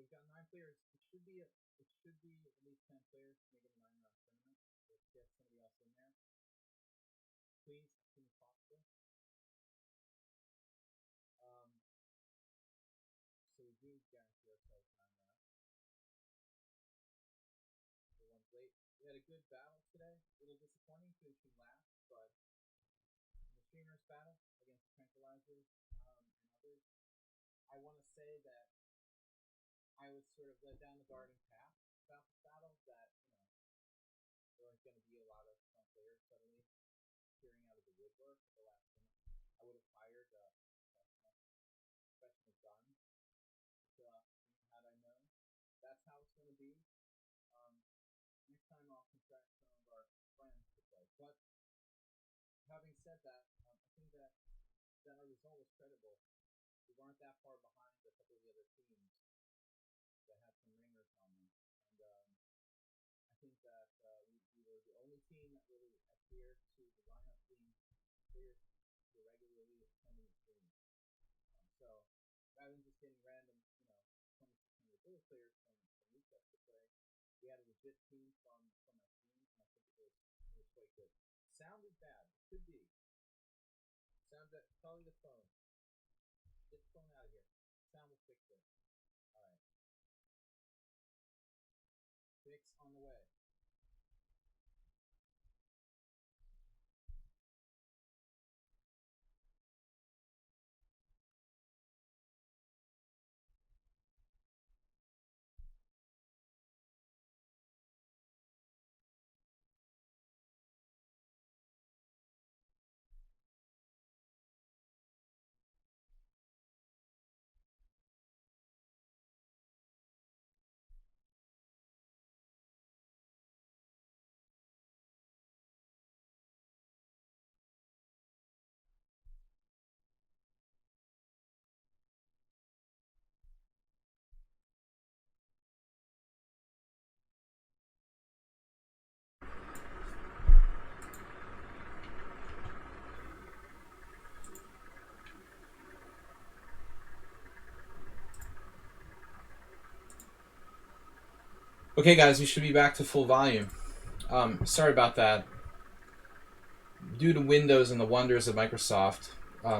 we've got 9 players. It should be at least 10 players to make it a 9-round tournament. Let's get somebody else in there, please, as soon as possible. So we do guarantee ourselves 9 rounds. The one's late. We had a good battle today. A little disappointing finishing last, but in the streamers battle against tranquilizers and others, I want to say that I was sort of led down the garden path about this battle, that, there was going to be a lot of strong players suddenly appearing out of the woodwork at the last minute. I would have hired professional guns to fill out the team had I known. That's how it's going to be. Next time I'll contract some of our friends to play. But having said that, I think that our result was credible. We weren't that far behind a couple of the other teams that had some ringers on them. And I think that we were the only team that really adhered to the lineup being players who were regularly attending the stream. So rather than just getting random, 2600 Blitz players from lichess to play, we had a legit team from my team, and I think it was quite good. Sounded bad. It could be. Sound bad. Probably the phone. Get the phone out of here. Sound will fix it. Alright. Fix on the way. Okay, guys, we should be back to full volume. Sorry about that. Due to Windows and the wonders of Microsoft,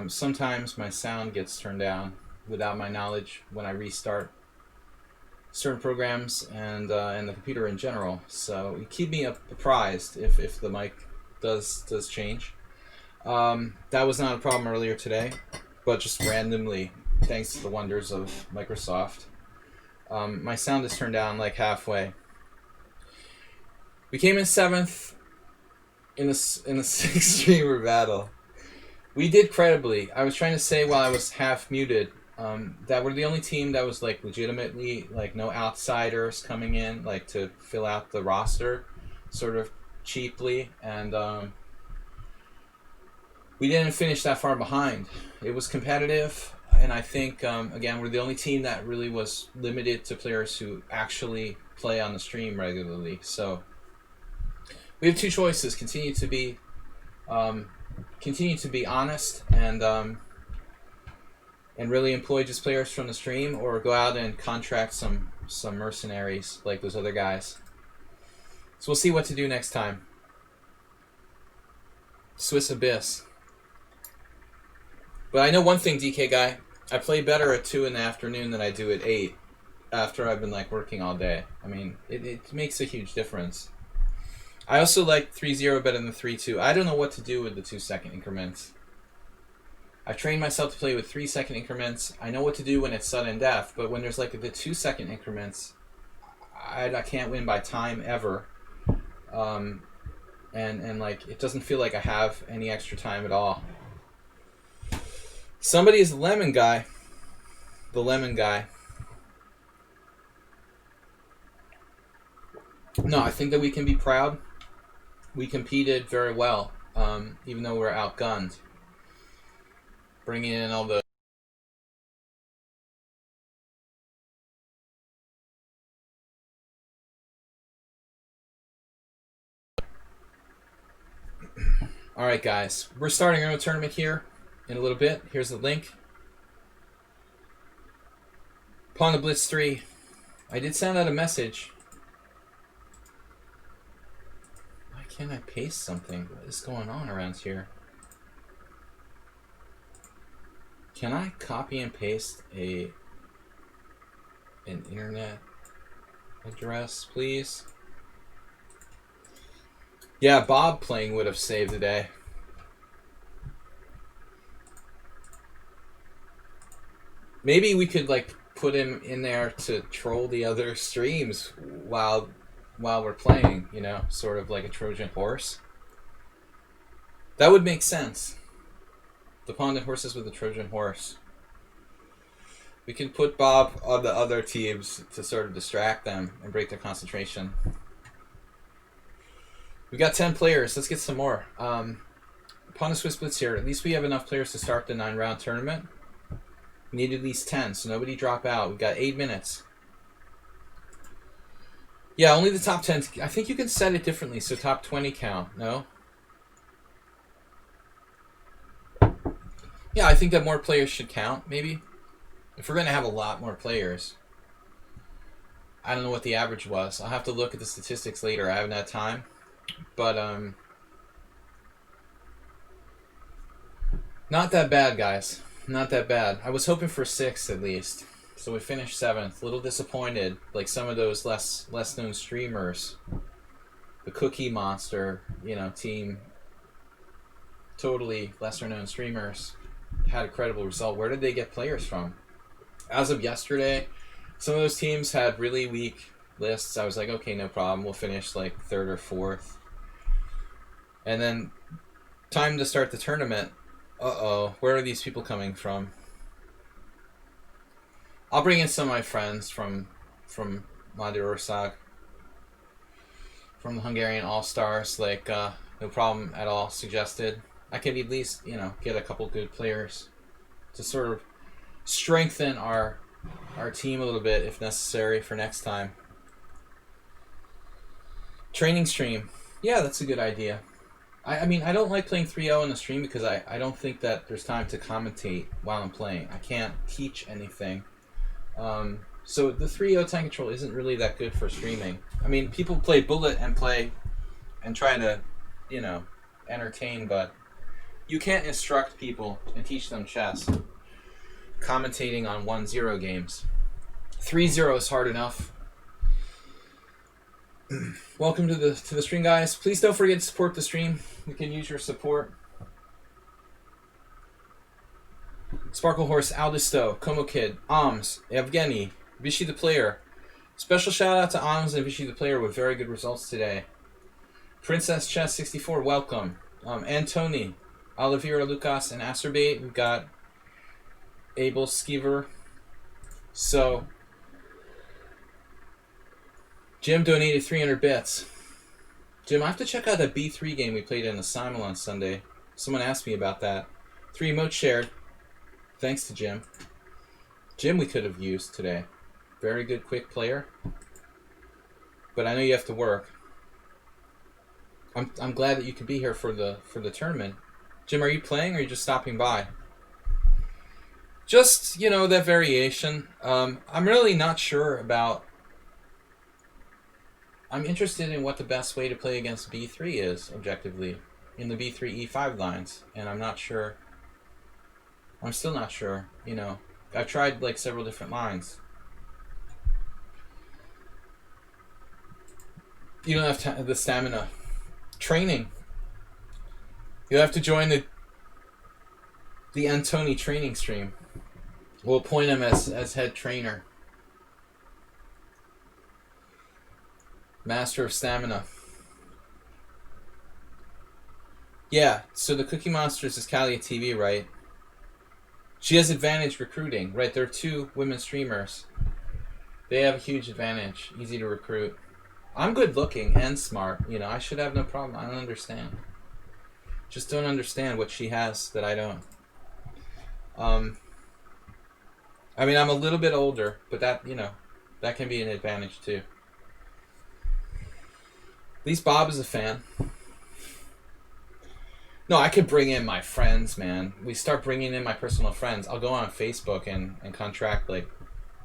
sometimes my sound gets turned down without my knowledge when I restart certain programs and the computer in general. So keep me apprised if the mic does change. That was not a problem earlier today, but just randomly, thanks to the wonders of Microsoft, my sound is turned down like halfway. We came in 7th in a 6 streamer battle. We did credibly. I was trying to say while I was half muted that we're the only team that was like legitimately like no outsiders coming in like to fill out the roster sort of cheaply, and we didn't finish that far behind. It was competitive, and I think again we're the only team that really was limited to players who actually play on the stream regularly. So we have 2 choices: continue to be honest and really employ just players from the stream, or go out and contract some mercenaries like those other guys. So we'll see what to do next time. Swiss Abyss. But I know one thing, DK guy. I play better at 2 in the afternoon than I do at 8 after I've been like working all day. I mean, it makes a huge difference. I also like 3-0 better than 3-2. I don't know what to do with the 2-second increments. I've trained myself to play with 3-second increments. I know what to do when it's sudden death, but when there's like the 2-second increments, I can't win by time ever. And like it doesn't feel like I have any extra time at all. Somebody is the lemon guy. The lemon guy. No, I think that we can be proud. We competed very well, even though we're outgunned. Bringing in all the Alright guys, we're starting our own tournament here in a little bit. Here's the link. Pawnda Blitz 3. I did send out a message. Why can't I paste something? What is going on around here? Can I copy and paste an internet address, please? Yeah, Bob playing would have saved the day. Maybe we could like put him in there to troll the other streams while we're playing, you know, sort of like a Trojan horse. That would make sense. The Pawnda horses with the Trojan horse. We can put Bob on the other teams to sort of distract them and break their concentration. We got 10 players. Let's get some more. Pawnda Swiss Blitz here. At least we have enough players to start the 9-round tournament. We need at least 10, so nobody drop out. We've got 8 minutes. Yeah, only the top 10. I think you can set it differently, so top 20 count. No? Yeah, I think that more players should count, maybe. If we're going to have a lot more players. I don't know what the average was. I'll have to look at the statistics later. I haven't had time. But, not that bad, guys. Not that bad. I was hoping for 6 at least. So we finished 7th. A little disappointed. Like some of those less known streamers. The Cookie Monster, you know, team. Totally lesser known streamers had a credible result. Where did they get players from? As of yesterday, some of those teams had really weak lists. I was like, okay, no problem. We'll finish like 3rd or 4th. And then time to start the tournament. Uh-oh, where are these people coming from? I'll bring in some of my friends from Magyarország, from the Hungarian All-Stars, like, no problem at all, suggested. I could at least, you know, get a couple good players to sort of strengthen our team a little bit, if necessary, for next time. Training stream. Yeah, that's a good idea. I mean, I don't like playing 3-0 in the stream because I don't think that there's time to commentate while I'm playing. I can't teach anything. So the 3-0 time control isn't really that good for streaming. I mean, people play Bullet and play and try to, you know, entertain, but you can't instruct people and teach them chess commentating on 1-0 games. 3-0 is hard enough. Welcome to the stream, guys. Please don't forget to support the stream. We can use your support. Sparkle Horse, Aldisto, Como Kid, Oms, Evgeny, Vichy the Player. Special shout out to Oms and Vichy the Player with very good results today. Princess Chess 64, welcome. Antony, Oliveira Lucas, and Acerbate. We've got Abel Skeever. So Jim donated 300 bits. Jim, I have to check out that B3 game we played in the Simon on Sunday. Someone asked me about that. 3 emotes shared. Thanks to Jim. Jim we could have used today. Very good quick player. But I know you have to work. I'm glad that you could be here for the tournament. Jim, are you playing or are you just stopping by? Just, you know, that variation. I'm really not sure about... I'm interested in what the best way to play against B3 is, objectively, in the B3 E5 lines, and I'm not sure. I'm still not sure, you know. I've tried, like, several different lines. You don't have the stamina. Training. You have to join the Antony training stream. We'll appoint him as head trainer. Master of Stamina. Yeah, so the Cookie Monsters is Kalia TV, right? She has advantage recruiting, right? They're 2 women streamers. They have a huge advantage. Easy to recruit. I'm good looking and smart. You know, I should have no problem. I don't understand. Just don't understand what she has that I don't. I mean, I'm a little bit older, but that, you know, that can be an advantage too. At least Bob is a fan. No, I could bring in my friends, man. We start bringing in my personal friends. I'll go on Facebook and contract like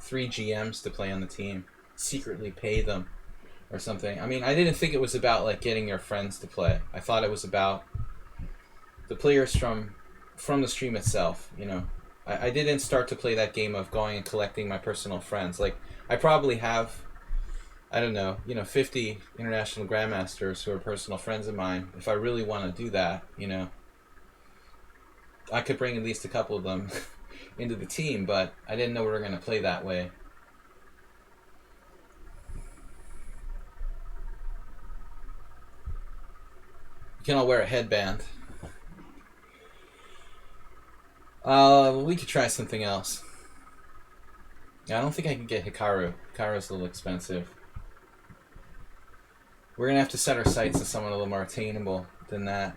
3 GMs to play on the team. secretly pay them or something. I mean, I didn't think it was about like getting your friends to play. I thought it was about the players from the stream itself. You know, I didn't start to play that game of going and collecting my personal friends. Like I probably have, I don't know, 50 international grandmasters who are personal friends of mine. If I really want to do that, I could bring at least a couple of them into the team, but I didn't know we were going to play that way. You can all wear a headband. We could try something else. I don't think I can get Hikaru. Hikaru's a little expensive. We're going to have to set our sights on someone a little more attainable than that.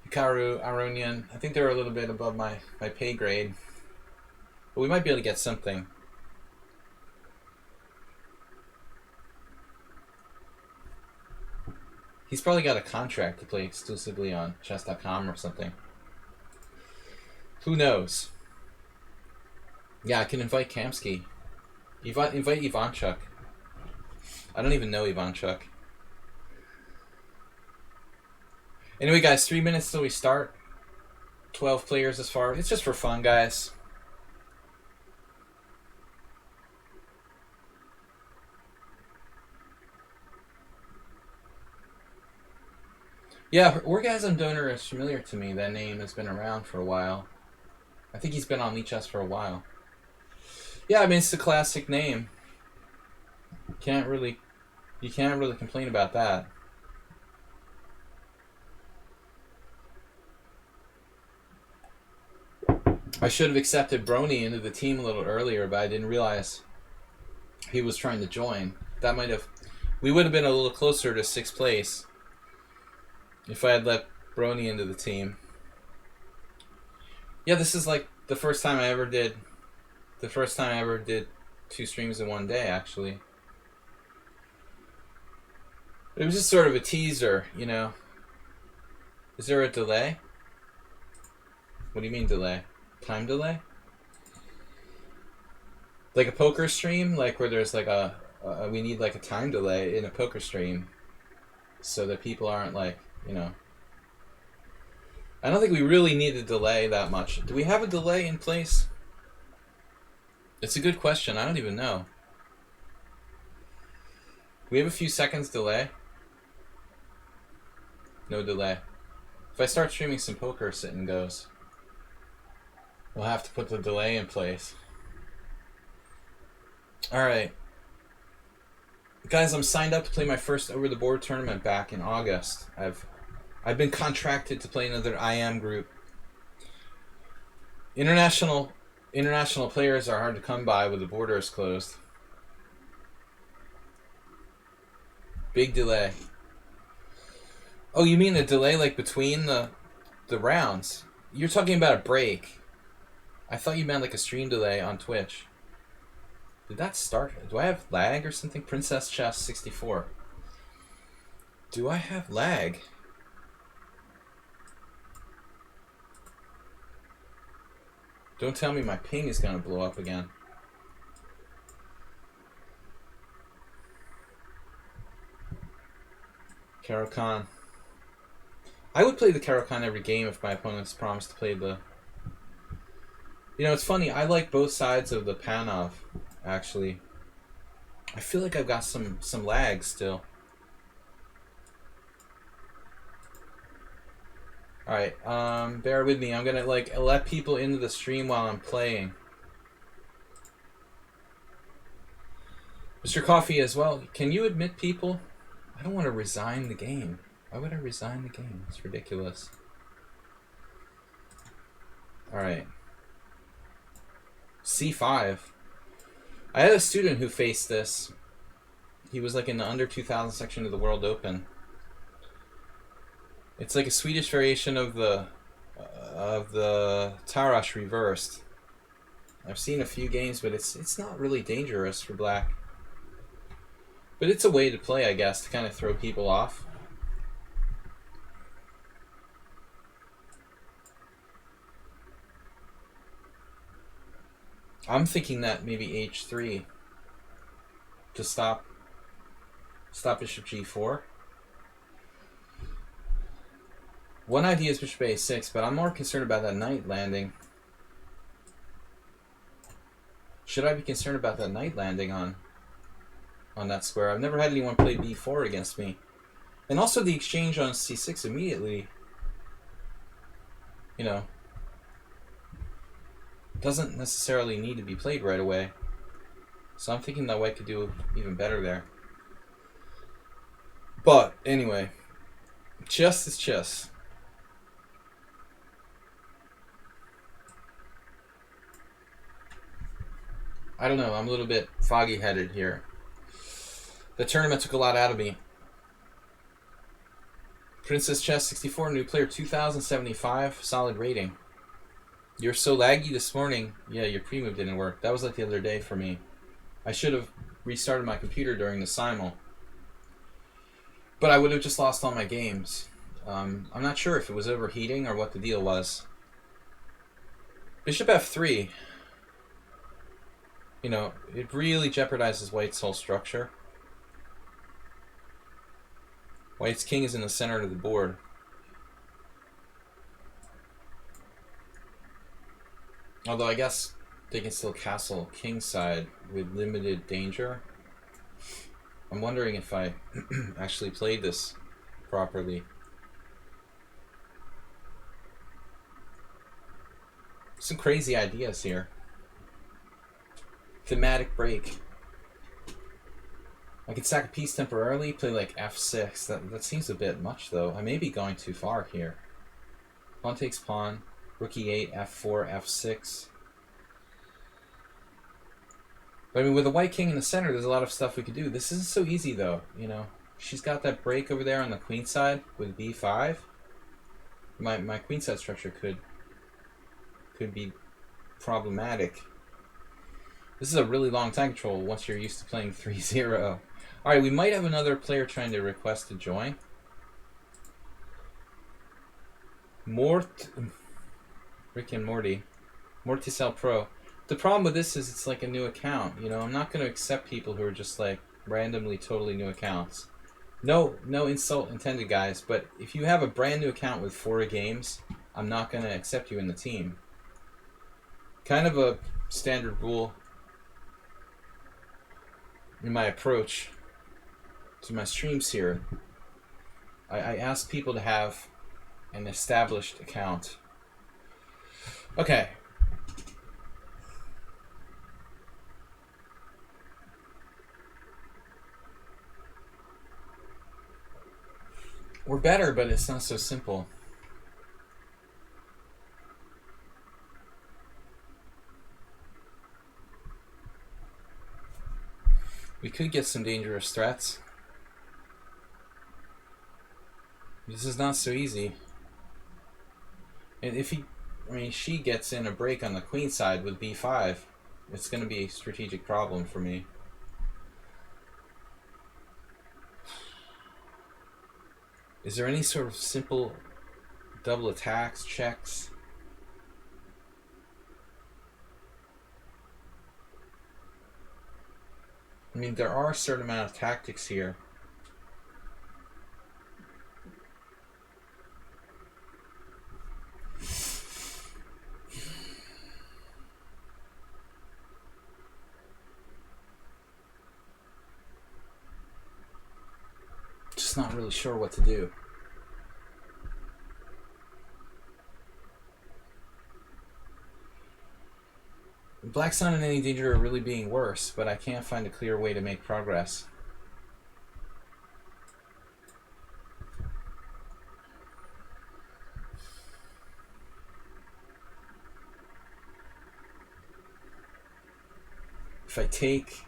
Hikaru, Aronian, I think they're a little bit above my pay grade. But we might be able to get something. He's probably got a contract to play exclusively on chess.com or something. Who knows? Yeah, I can invite Kamsky. Invite Ivanchuk. I don't even know Ivanchuk. Anyway, guys, 3 minutes till we start. 12 players as far. It's just for fun, guys. Yeah, Orgasm Donor is familiar to me. That name has been around for a while. I think he's been on lichess for a while. Yeah, I mean, it's a classic name. You can't really complain about that. I should have accepted Brony into the team a little earlier, but I didn't realize he was trying to join. That might have... We would have been a little closer to 6th place if I had let Brony into the team. Yeah, this is like the first time I ever did... The first time I ever did 2 streams in one day, actually. It was just sort of a teaser, Is there a delay? What do you mean delay? Time delay? Like a poker stream? Like where there's like we need like a time delay in a poker stream so that people aren't like, I don't think we really need a delay that much. Do we have a delay in place? It's a good question. I don't even know. We have a few seconds delay? No delay. If I start streaming some poker, sit and goes. We'll have to put the delay in place. Alright. Guys, I'm signed up to play my first over-the-board tournament back in August. I've been contracted to play another IM group. International players are hard to come by with the borders closed. Big delay. Oh, you mean a delay like between the rounds? You're talking about a break. I thought you meant like a stream delay on Twitch. Did that start? Do I have lag or something? Princess Chess 64. Do I have lag? Don't tell me my ping is gonna blow up again. Caro-Kann. I would play the Caro-Kann every game if my opponents promised to play the... it's funny, I like both sides of the Panov, actually. I feel like I've got some lag still. Alright, bear with me. I'm gonna, let people into the stream while I'm playing. Mr. Coffee as well. Can you admit people? I don't want to resign the game. Why would I resign the game? It's ridiculous. Alright. C5. I had a student who faced this. He was like in the under 2000 section of the World Open. It's like a Swedish variation of the Tarash reversed. I've seen a few games, but it's not really dangerous for black. But it's a way to play, I guess, to kind of throw people off. I'm thinking that maybe H3. to stop bishop g4. One idea is bishop a6, but I'm more concerned about that knight landing. Should I be concerned about that knight landing on that square? I've never had anyone play b4 against me. And also the exchange on c6 immediately, you know, doesn't necessarily need to be played right away. So I'm thinking that white could do even better there. But anyway, chess is chess. I don't know, I'm a little bit foggy-headed here. The tournament took a lot out of me. Princess Chess 64, new player 2075, solid rating. You're so laggy this morning. Yeah, your pre-move didn't work. That was like the other day for me. I should have restarted my computer during the simul. But I would have just lost all my games. I'm not sure if it was overheating or what the deal was. Bishop f3. You know, it really jeopardizes white's whole structure. White's king is in the center of the board. Although I guess they can still castle kingside with limited danger. I'm wondering if I actually played this properly. Some crazy ideas here. Thematic break. I could sack a piece temporarily, play like f6. That seems a bit much though. I may be going too far here. Pawn takes pawn. Rook e8, f4, f6. But I mean, with a white king in the center, there's a lot of stuff we could do. This isn't so easy though, you know. She's got that break over there on the queen side with b5. My queen side structure could be problematic. This is a really long time control once you're used to playing 3-0. Alright, we might have another player trying to request to join. Rick and Morty. Morticel Pro. The problem with this is it's like a new account. You know, I'm not going to accept people who are just like randomly totally new accounts. No insult intended, guys, but if you have a brand new account with 4 games, I'm not going to accept you in the team. Kind of a standard rule in my approach to my streams here. I ask people to have an established account. Okay. We're better, but it's not so simple. We could get some dangerous threats. This is not so easy. And if she gets in a break on the queen side with b5, it's going to be a strategic problem for me. Is there any sort of simple double attacks, checks? I mean, there are a certain amount of tactics here. Just not really sure what to do. Black's not in any danger of really being worse, but I can't find a clear way to make progress. If I take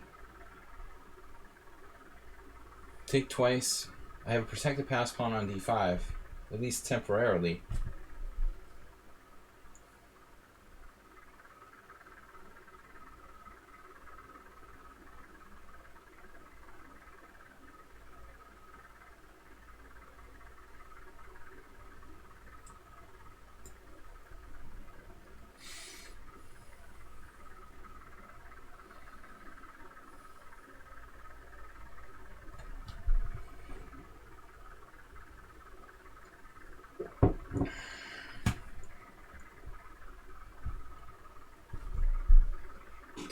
twice, I have a protected pass pawn on d5, at least temporarily.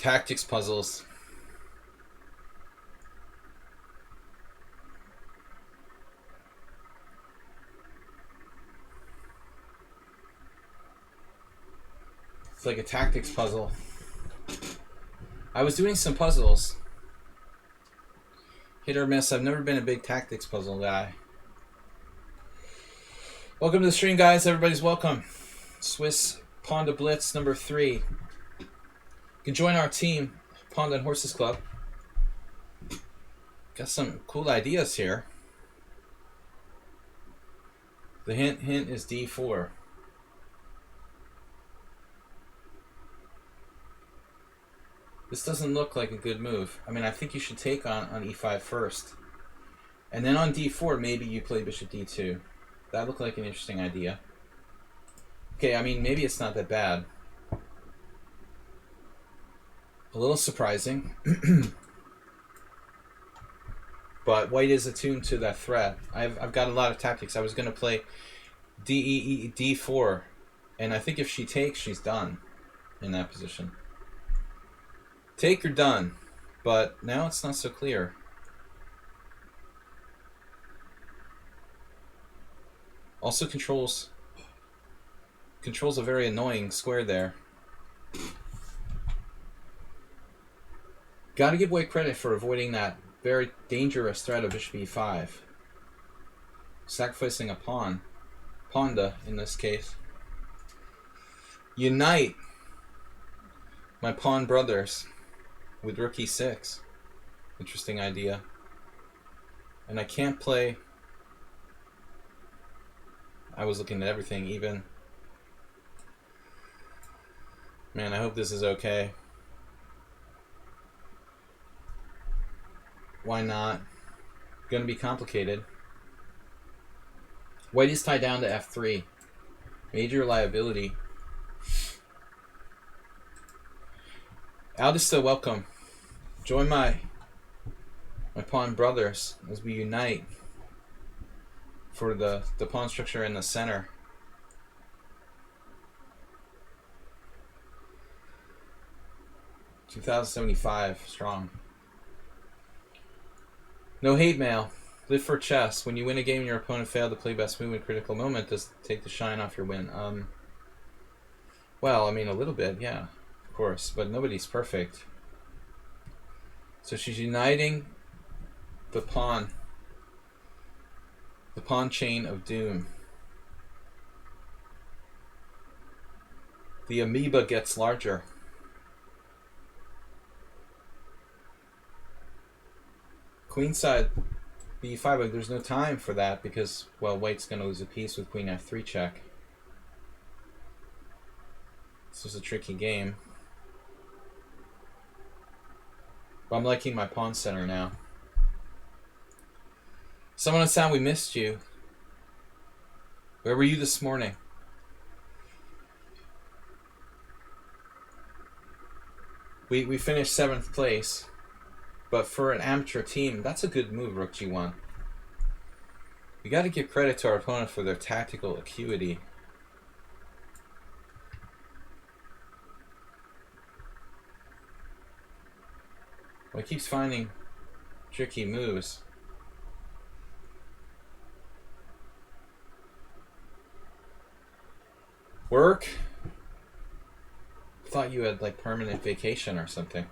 tactics puzzles. It's like a tactics puzzle. I was doing some puzzles. Hit or miss. I've never been a big tactics puzzle guy. Welcome to the stream, guys. Everybody's welcome. Swiss Pawnda Blitz number 3. You can join our team, Pawnda and Horses Club. Got some cool ideas here. The hint is D4. This doesn't look like a good move. I mean, I think you should take on E5 first. And then on D4, maybe you play Bishop D2. That looked like an interesting idea. Okay, I mean, maybe it's not that bad. A little surprising. But white is attuned to that threat. I've got a lot of tactics. I was going to play D4. And I think if she takes, she's done in that position. Take or done. But now it's not so clear. Also controls a very annoying square there. Gotta give white credit for avoiding that very dangerous threat of Bishop E5. Sacrificing a pawn. Pawnda in this case. Unite my pawn brothers with Rook E6. Interesting idea. And I can't play... I was looking at everything, even. Man, I hope this is okay. Why not? Gonna be complicated. White is tied down to F3. Major liability. Aldista, welcome. Join my pawn brothers as we unite for the pawn structure in the center. $2,075 strong. No hate mail. Live for chess. When you win a game and your opponent failed to play best move in a critical moment, does take the shine off your win? Well, I mean, a little bit, yeah, of course, but nobody's perfect. So she's uniting the pawn chain of doom. The amoeba gets larger. Queenside B5, but there's no time for that because, well, white's going to lose a piece with queen F3 check. This was a tricky game. But I'm liking my pawn center now. Someone on sound, we missed you. Where were you this morning? We finished 7th place. But for an amateur team, that's a good move, Rook G1. We got to give credit to our opponent for their tactical acuity. Well, he keeps finding tricky moves. Work? Thought you had like permanent vacation or something.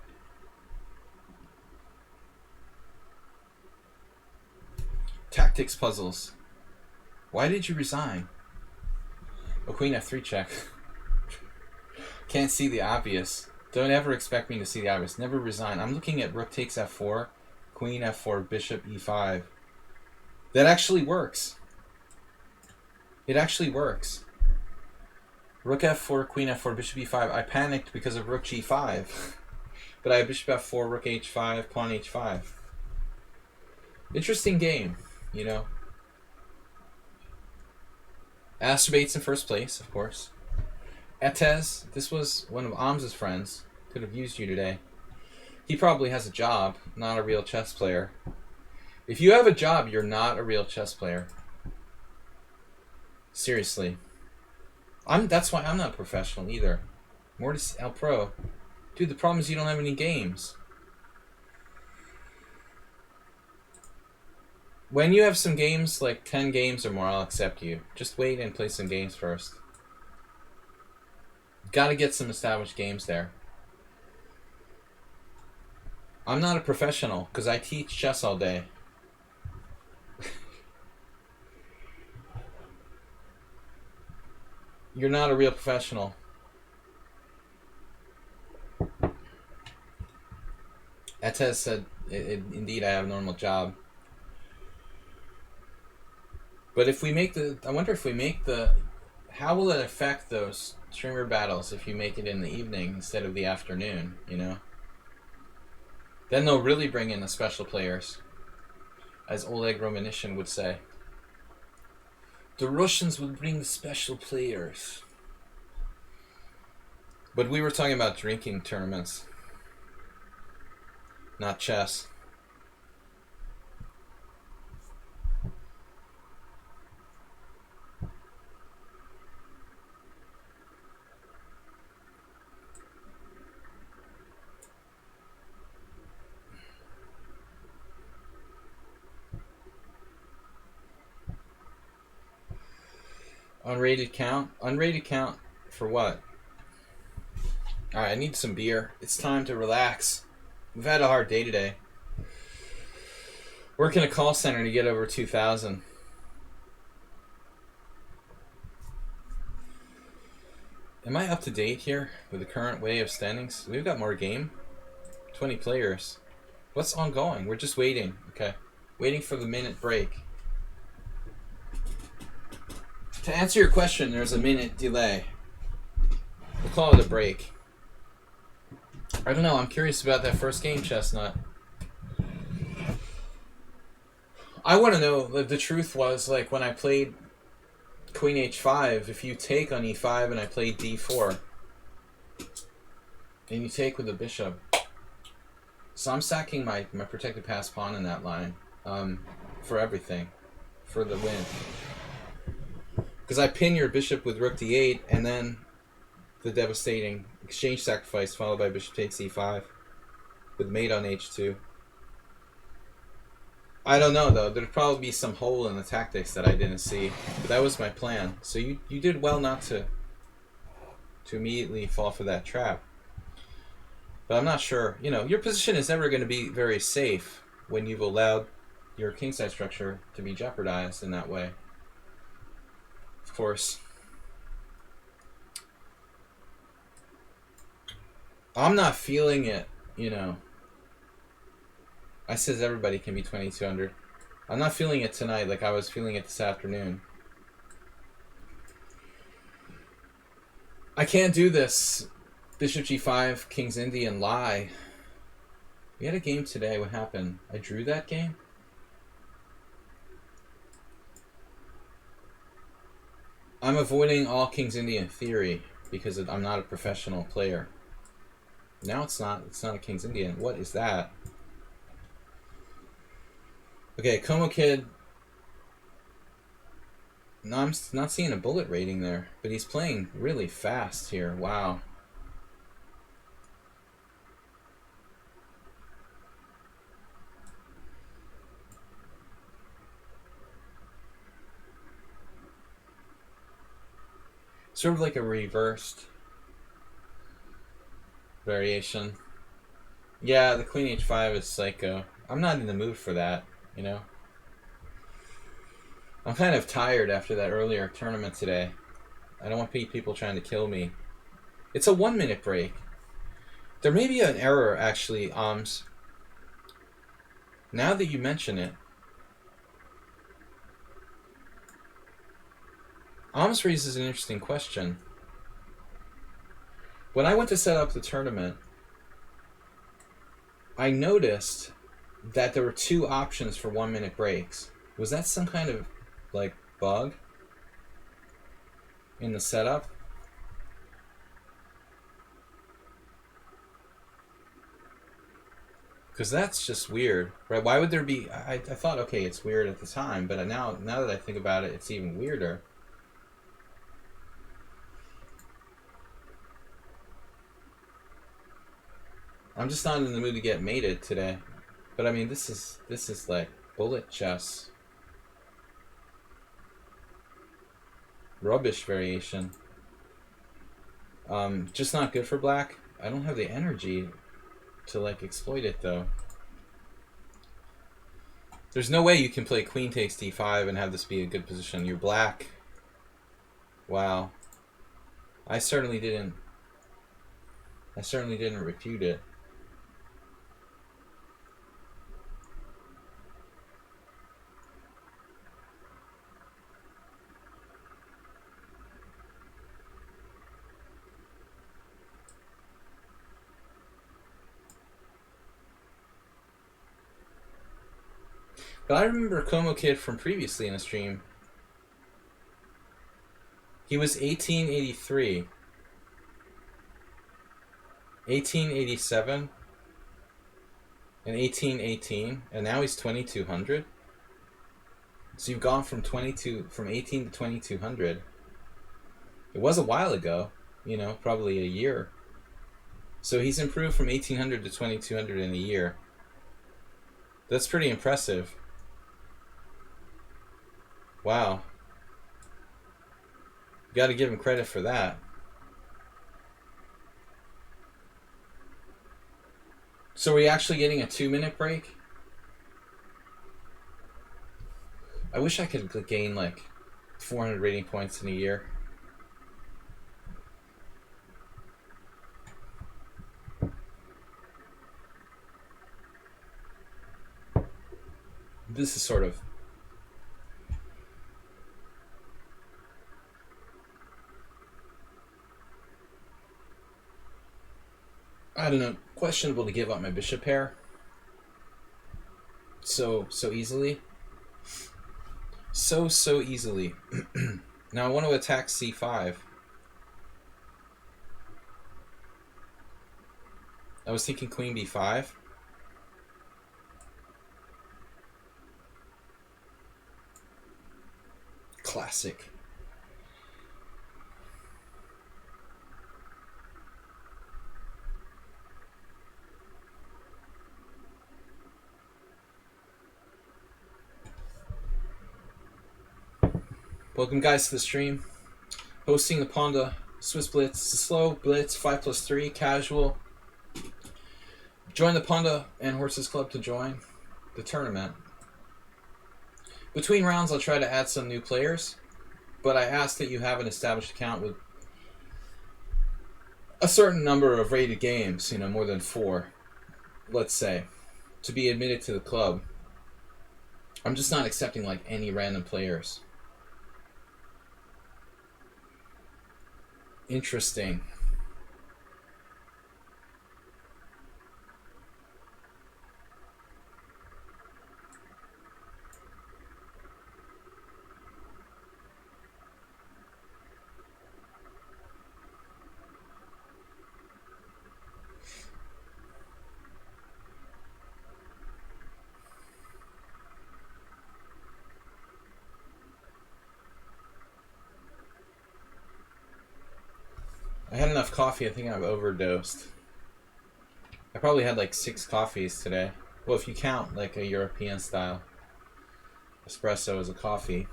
Tactics puzzles. Why did you resign? Oh, queen F3 check. Can't see the obvious. Don't ever expect me to see the obvious. Never resign. I'm looking at rook takes F4, queen F4, bishop E5. That actually works. It actually works. Rook F4, queen F4, bishop E5. I panicked because of rook G5. But I have bishop F4, rook H5, pawn H5. Interesting game. You know, Asturbates in first place, of course. Etes, this was one of Ams's friends. Could have used you today. He probably has a job, not a real chess player. If you have a job, you're not a real chess player. Seriously. That's why I'm not professional either. Mortis El Pro. Dude, the problem is you don't have any games. When you have some games, like 10 games or more, I'll accept you. Just wait and play some games first. Gotta get some established games there. I'm not a professional, because I teach chess all day. You're not a real professional. Etez said, indeed, I have a normal job. But if we make the... I wonder if we make the... How will it affect those streamer battles if you make it in the evening instead of the afternoon, you know? Then they'll really bring in the special players, as Oleg Romanishin would say. The Russians will bring the special players. But we were talking about drinking tournaments, not chess. Unrated count? Unrated count for what? Alright, I need some beer. It's time to relax. We've had a hard day today. Working a call center to get over 2,000. Am I up to date here with the current way of standings? We've got more game. 20 players. What's ongoing? We're just waiting. Okay. Waiting for the minute break. To answer your question, there's a minute delay. We'll call it a break. I don't know. I'm curious about that first game, Chestnut. I want to know, the truth was, like, when I played Queen H5, if you take on E5 and I played D4, and you take with the bishop. So I'm sacking my protected pass pawn in that line for everything, for the win. Because I pin your bishop with rook d8, and then the devastating exchange sacrifice followed by bishop takes e5 with mate on h2. I don't know, though. There'd probably be some hole in the tactics that I didn't see. But that was my plan. So you did well not to immediately fall for that trap. But I'm not sure. You know, your position is never going to be very safe when you've allowed your kingside structure to be jeopardized in that way. Of course. I'm not feeling it, you know. I says everybody can be 2200. I'm not feeling it tonight like I was feeling it this afternoon. I can't do this bishop g5, king's Indian lie. We had a game today. What happened? I drew that game? I'm avoiding all king's Indian theory because I'm not a professional player. Now it's not a king's Indian. What is that? Okay, Como Kid. No, I'm not seeing a bullet rating there, but he's playing really fast here. Wow. Sort of like a reversed variation. Yeah, the queen h5 is psycho. I'm not in the mood for that, you know? I'm kind of tired after that earlier tournament today. I don't want people trying to kill me. It's a 1 minute break. There may be an error, actually, Now that you mention it, raises an interesting question. When I went to set up the tournament, I noticed that there were 2 options for 1 minute breaks. Was that some kind of, like, bug in the setup? Because that's just weird, right? Why would there be... I thought, okay, it's weird at the time, but now that I think about it, it's even weirder. I'm just not in the mood to get mated today. But I mean, this is like bullet chess. Rubbish variation. Just not good for black. I don't have the energy to like exploit it though. There's no way you can play queen takes d5 and have this be a good position. You're black. Wow. I certainly didn't refute it. But I remember Como Kid from previously in a stream. He was 1883, 1887, and 1818, and now he's 2200. So you've gone from 18 to 2200. It was a while ago, you know, probably a year. So he's improved from 1800 to 2200 in a year. That's pretty impressive. Wow. You gotta give him credit for that. So are we actually getting a 2-minute break? I wish I could gain like 400 rating points in a year. This is sort of... I don't know, questionable to give up my bishop pair so easily. So easily. Now I want to attack c5. I was thinking queen b5. Classic. Welcome guys to the stream. Hosting the Pawnda Swiss Blitz. It's a slow blitz, 5+3, casual. Join the Pawnda and Horses Club to join the tournament. Between rounds I'll try to add some new players, but I ask that you have an established account with a certain number of rated games, you know, more than 4, let's say, to be admitted to the club. I'm just not accepting like any random players. Interesting. I had enough coffee, I think I've overdosed. I probably had like 6 coffees today. Well, if you count like a European style espresso as a coffee.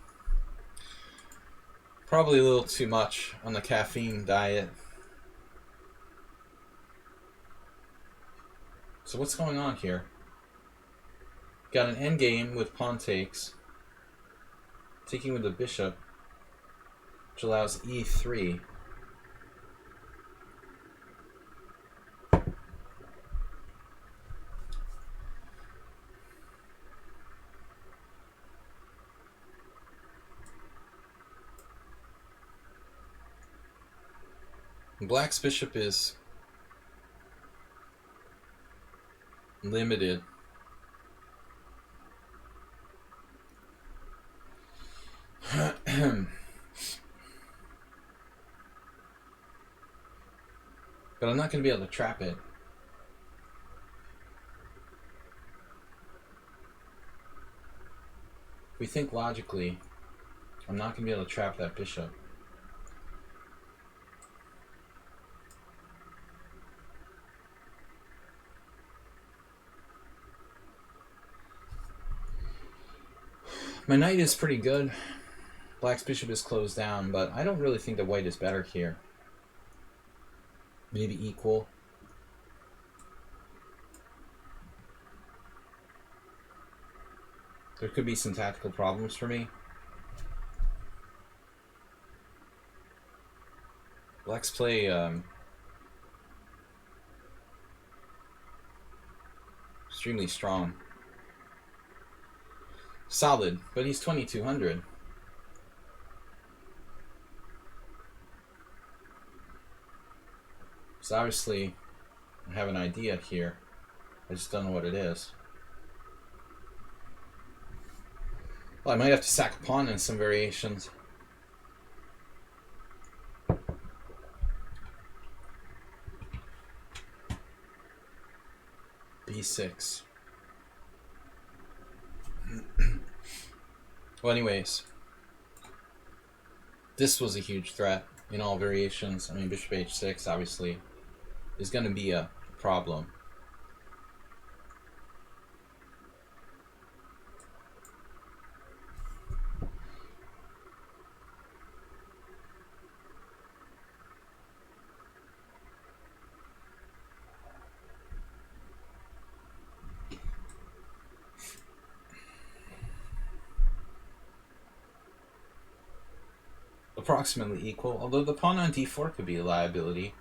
Probably a little too much on the caffeine diet. So what's going on here? Got an endgame with pawn takes. Taking with the bishop, which allows e3. Black's bishop is limited. But I'm not going to be able to trap it. If we think logically, I'm not going to be able to trap that bishop. My knight is pretty good. Black's bishop is closed down, but I don't really think that white is better here. Maybe equal. There could be some tactical problems for me. Black's play extremely strong. Solid, but he's 2200. So obviously I have an idea here. I just don't know what it is. Well, I might have to sack a pawn in some variations. B6. Well, anyways, this was a huge threat in all variations. I mean, bishop h6 obviously is going to be a problem. Approximately equal, although the pawn on d4 could be a liability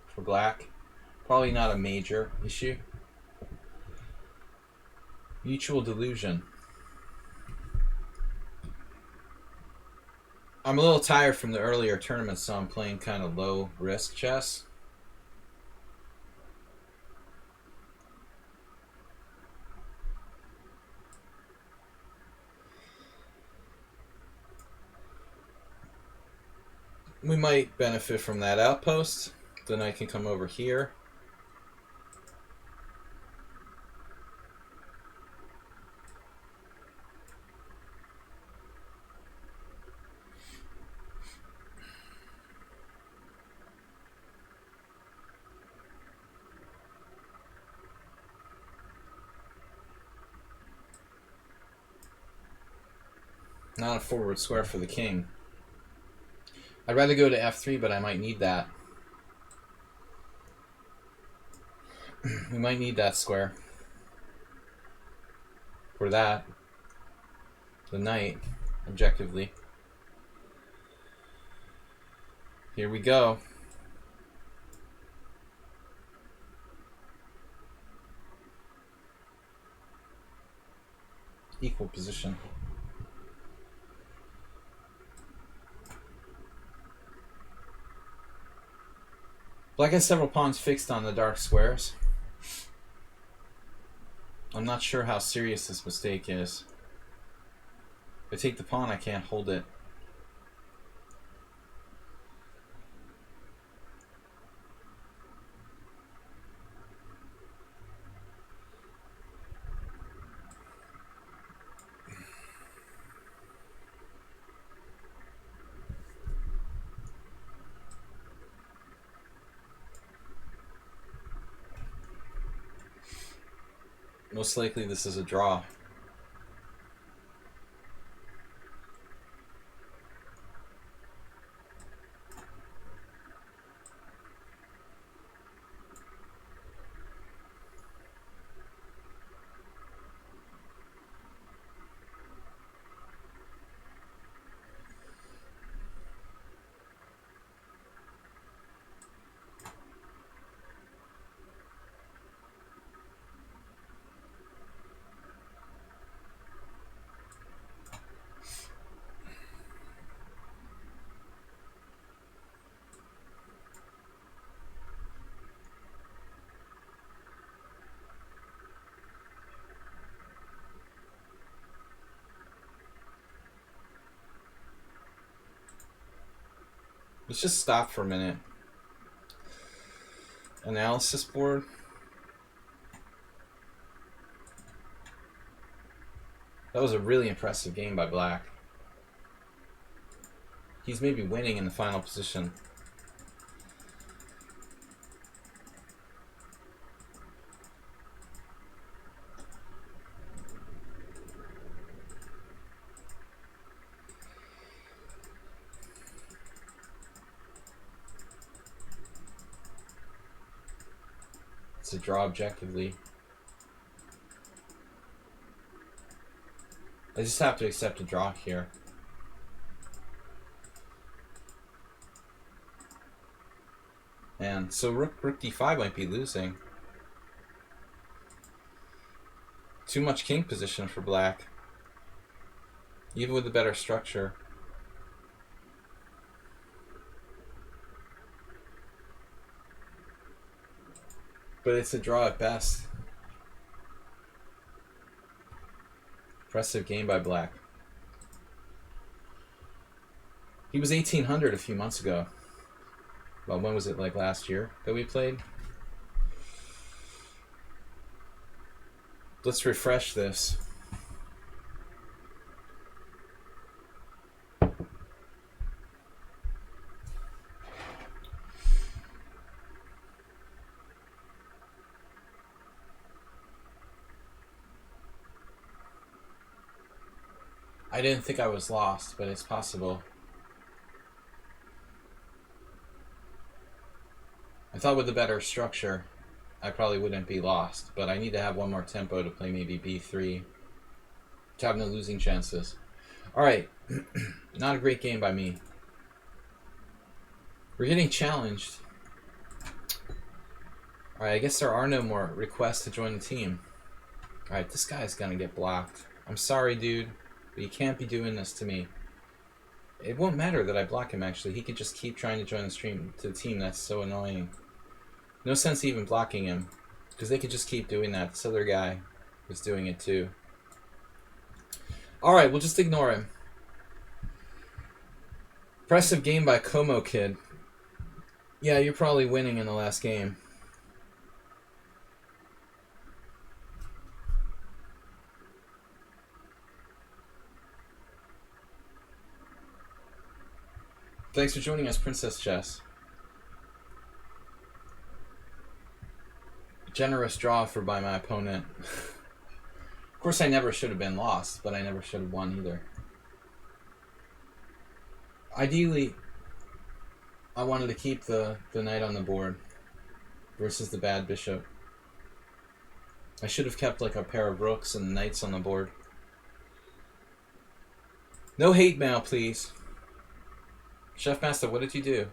for black. Probably not a major issue. Mutual delusion. I'm a little tired from the earlier tournaments, so I'm playing kind of low risk chess. We might benefit from that outpost. Then I can come over here. Not a forward square for the king. I'd rather go to f3, but I might need that. We might need that square. For that. The knight, objectively. Here we go. Equal position. Black has several pawns fixed on the dark squares. I'm not sure how serious this mistake is. If I take the pawn, I can't hold it. Most likely this is a draw. Let's just stop for a minute. Analysis board. That was a really impressive game by Black. He's maybe winning in the final position. It's a draw objectively. I just have to accept a draw here. And so rook d5 might be losing. Too much king position for black. Even with a better structure. But it's a draw at best. Impressive game by black. He was 1800 a few months ago. Well, when was it, like last year that we played? Let's refresh this. I didn't think I was lost, but it's possible. I thought with a better structure, I probably wouldn't be lost, but I need to have one more tempo to play maybe b3 to have no losing chances. Alright, not a great game by me. We're getting challenged. Alright, I guess there are no more requests to join the team. Alright, this guy's gonna get blocked. I'm sorry, dude, but you can't be doing this to me. It won't matter that I block him, actually. He could just keep trying to join the team. That's so annoying. No sense even blocking him, because they could just keep doing that. This other guy was doing it too. Alright, we'll just ignore him. Impressive game by Como Kid. Yeah, you're probably winning in the last game. Thanks for joining us, Princess Chess. Generous draw by my opponent. Of course, I never should have been lost, but I never should have won either. Ideally, I wanted to keep the knight on the board versus the bad bishop. I should have kept like a pair of rooks and knights on the board. No hate mail, please. Chef Master, what did you do?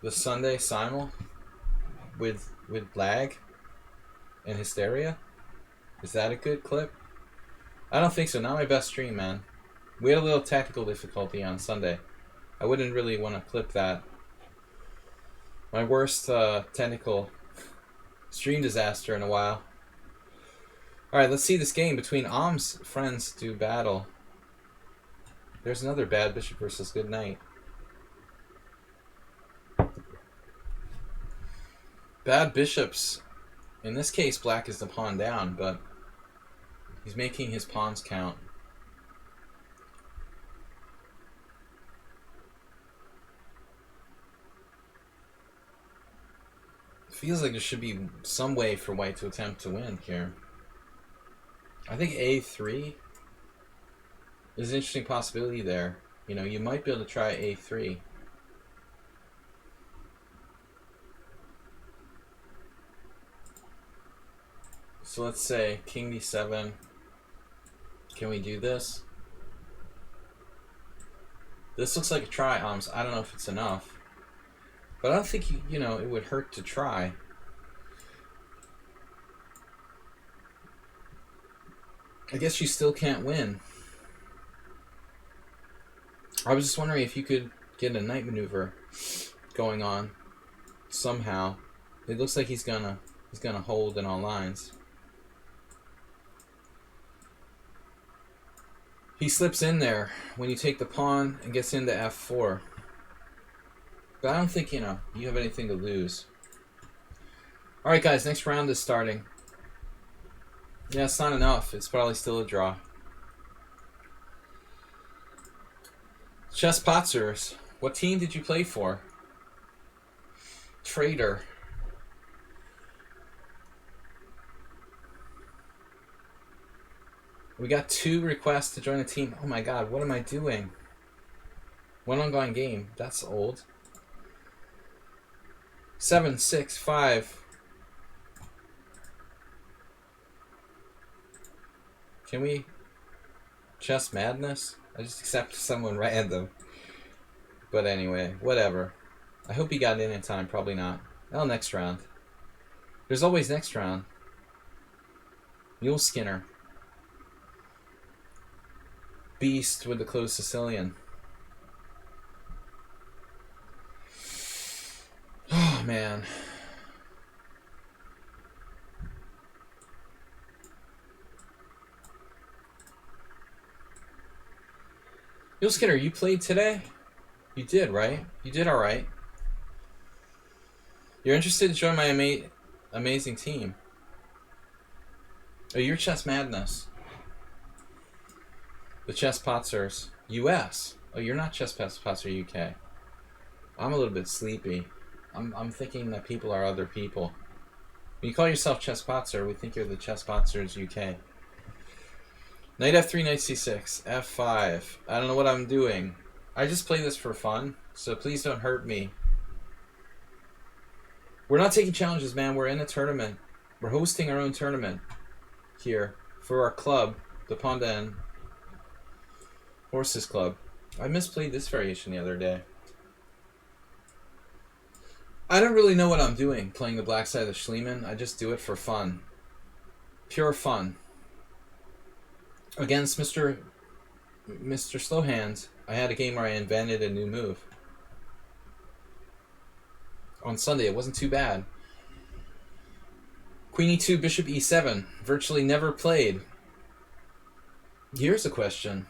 The Sunday simul with lag and hysteria? Is that a good clip? I don't think so. Not my best stream, man. We had a little technical difficulty on Sunday. I wouldn't really want to clip that. My worst technical stream disaster in a while. Alright, let's see this game between Om's friends do battle. There's another bad bishop versus good knight. Bad bishops. In this case, black is the pawn down, but he's making his pawns count. Feels like there should be some way for white to attempt to win here. I think a3 is an interesting possibility there. You know, you might be able to try a3. So let's say king d7. Can we do this? This looks like a try, I don't know if it's enough. But I don't think, you know, it would hurt to try. I guess you still can't win. I was just wondering if you could get a knight maneuver going on somehow. It looks like he's gonna hold in all lines. He slips in there when you take the pawn and gets into f4. But I don't think, you know, you have anything to lose. Alright guys, next round is starting. Yeah, it's not enough. It's probably still a draw. Chess Potzers, what team did you play for? Traitor. We got 2 requests to join the team. Oh my god, what am I doing? One ongoing game. That's old. 7, 6, 5. Can we chess madness? I just accept someone random. But anyway, whatever. I hope he got in time. Probably not. Oh, next round. There's always next round. Mule Skinner. Beast with the closed Sicilian. Oh, man. Mule Skinner, you played today? You did, right? You did alright. You're interested to join my amazing team. Oh, you're Chess Madness. The Chess Potsers. US. Oh, you're not Chess Potser UK. I'm a little bit sleepy. I'm thinking that people are other people. When you call yourself Chess Potser, we think you're the Chess Potsers UK. Knight F3, Knight C6, F5. I don't know what I'm doing. I just play this for fun, so please don't hurt me. We're not taking challenges, man. We're in a tournament. We're hosting our own tournament here for our club, the Pawnda and Horses Club. I misplayed this variation the other day. I don't really know what I'm doing playing the black side of Schliemann. I just do it for fun. Pure fun. Against Mr. Slowhand, I had a game where I invented a new move. On Sunday, it wasn't too bad. Queen E2, Bishop E7. Virtually never played. Here's a question.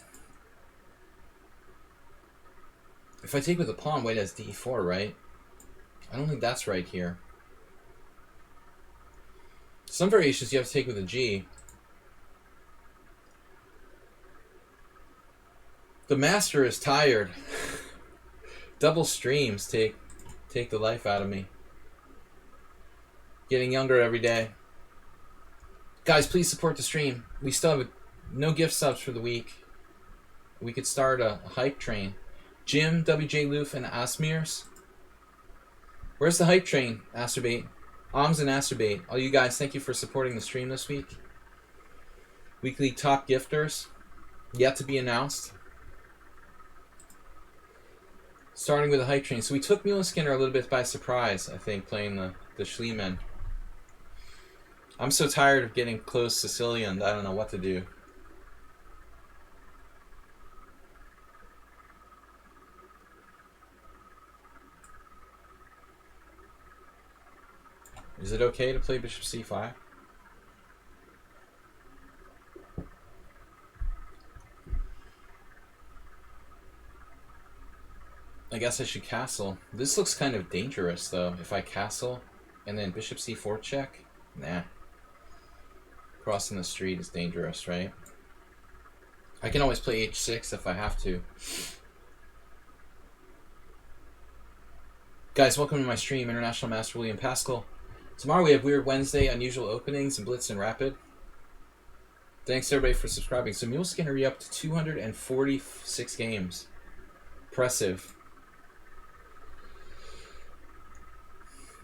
If I take with a pawn, white has D4, right? I don't think that's right here. Some variations you have to take with a G. The master is tired. Double streams take the life out of me. Getting younger every day. Guys, please support the stream. We still have no gift subs for the week. We could start a hype train. Jim, WJ Loof, and Asmirs. Where's the hype train, Asterbait? Oms and Asterbait. All you guys, thank you for supporting the stream this week. Weekly top gifters. Yet to be announced. Starting with the hype train. So we took Mule Skinner a little bit by surprise, I think, playing the Schliemann. I'm so tired of getting close Sicilian that I don't know what to do. Is it okay to play Bishop C5? I guess I should castle. This looks kind of dangerous, though. If I castle and then Bishop C4 check? Nah. Crossing the street is dangerous, right? I can always play H6 if I have to. Guys, welcome to my stream, International Master William Pascal. Tomorrow we have Weird Wednesday, unusual openings, and Blitz and Rapid. Thanks everybody for subscribing. So Mule Skinner, you're up to 246 games. Impressive.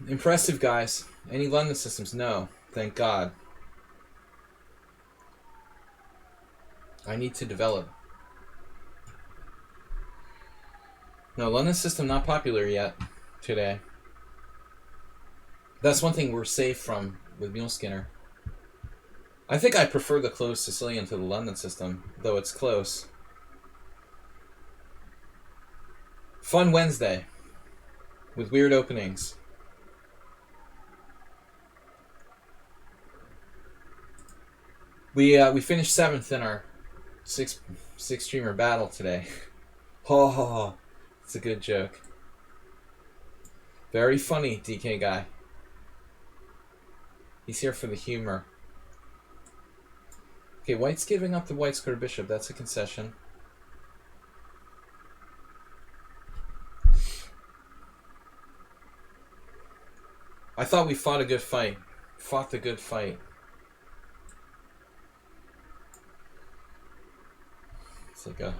Impressive, guys. Any London systems? No. Thank God. I need to develop. No, London system not popular yet today. That's one thing we're safe from with Mule Skinner. I think I prefer the closed Sicilian to the London system, though it's close. Fun Wednesday with weird openings. We finished 7th in our six streamer battle today. Oh, it's a good joke. Very funny, DK guy. He's here for the humor. Okay, white's giving up the white square bishop. That's a concession. I thought we fought a good fight. Fought the good fight. It's like a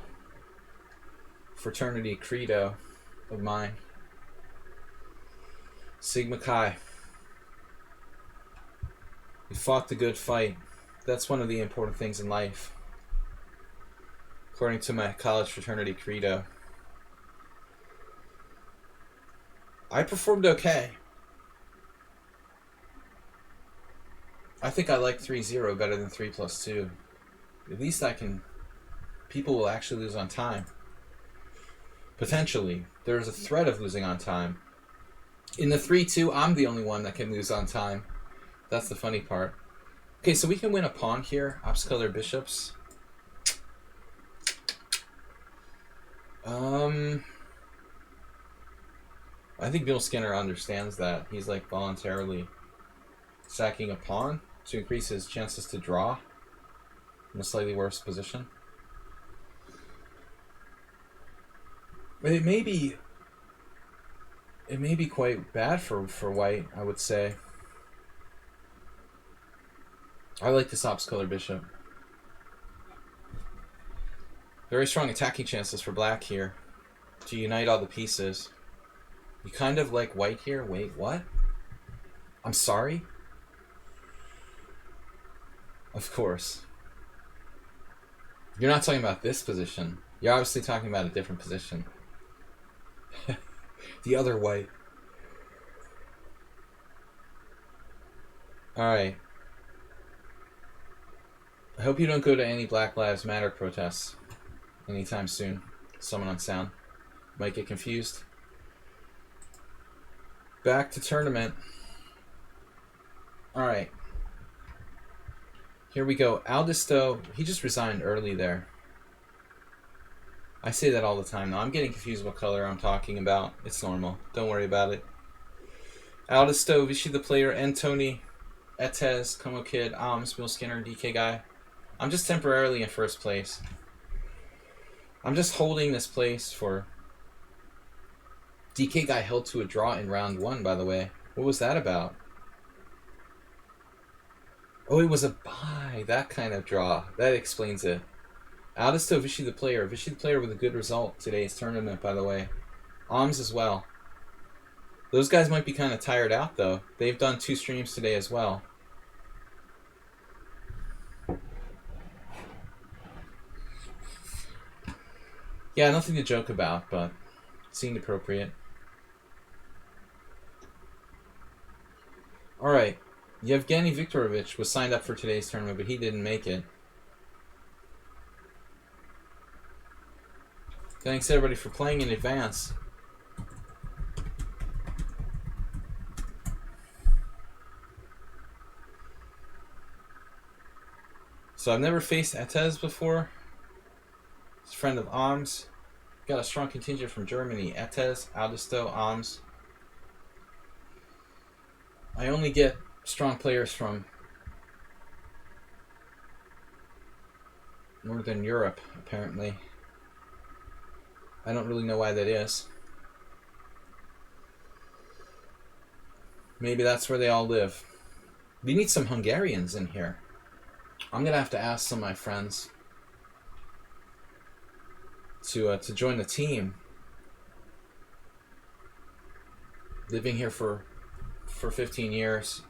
fraternity credo of mine. Sigma Chi. You fought the good fight. That's one of the important things in life, according to my college fraternity credo. I performed okay. I think I like 3-0 better than 3+2. At least I can... People will actually lose on time. Potentially. There's a threat of losing on time. In the 3-2, I'm the only one that can lose on time. That's the funny part. Okay, so we can win a pawn here. Ops color bishops. I think Bill Skinner understands that. He's like voluntarily sacking a pawn to increase his chances to draw in a slightly worse position. But it may be quite bad for white, I would say. I like this ops color bishop. Very strong attacking chances for black here to unite all the pieces. You kind of like white here. Wait, what? I'm sorry? Of course. You're not talking about this position. You're obviously talking about a different position. The other white. Alright. I hope you don't go to any Black Lives Matter protests anytime soon. Someone on sound might get confused. Back to tournament. Alright. Here we go. Aldisto, he just resigned early there. I say that all the time now. I'm getting confused what color I'm talking about. It's normal. Don't worry about it. Aldisto, Vichy the player, and Tony, Etez, Como Kid, Bill Skinner, DK Guy. I'm just temporarily in first place. I'm just holding this place for... DK Guy held to a draw in round 1, by the way. What was that about? Oh, it was a bye. That kind of draw. That explains it. Aldisto, Vichy the player. Vichy the player with a good result today's tournament, by the way. As well. Those guys might be kind of tired out, though. They've done 2 streams today as well. Yeah, nothing to joke about, but it seemed appropriate. Alright. Yevgeny Viktorovich was signed up for today's tournament, but he didn't make it. Thanks everybody for playing in advance. So I've never faced Etez before. He's a friend of Alms. Got a strong contingent from Germany. Etez, Aldisto, Alms. I only get strong players from Northern Europe, apparently. I don't really know why that is. Maybe that's where they all live. We need some Hungarians in here. I'm gonna have to ask some of my friends to join the team. Living here for 15 years.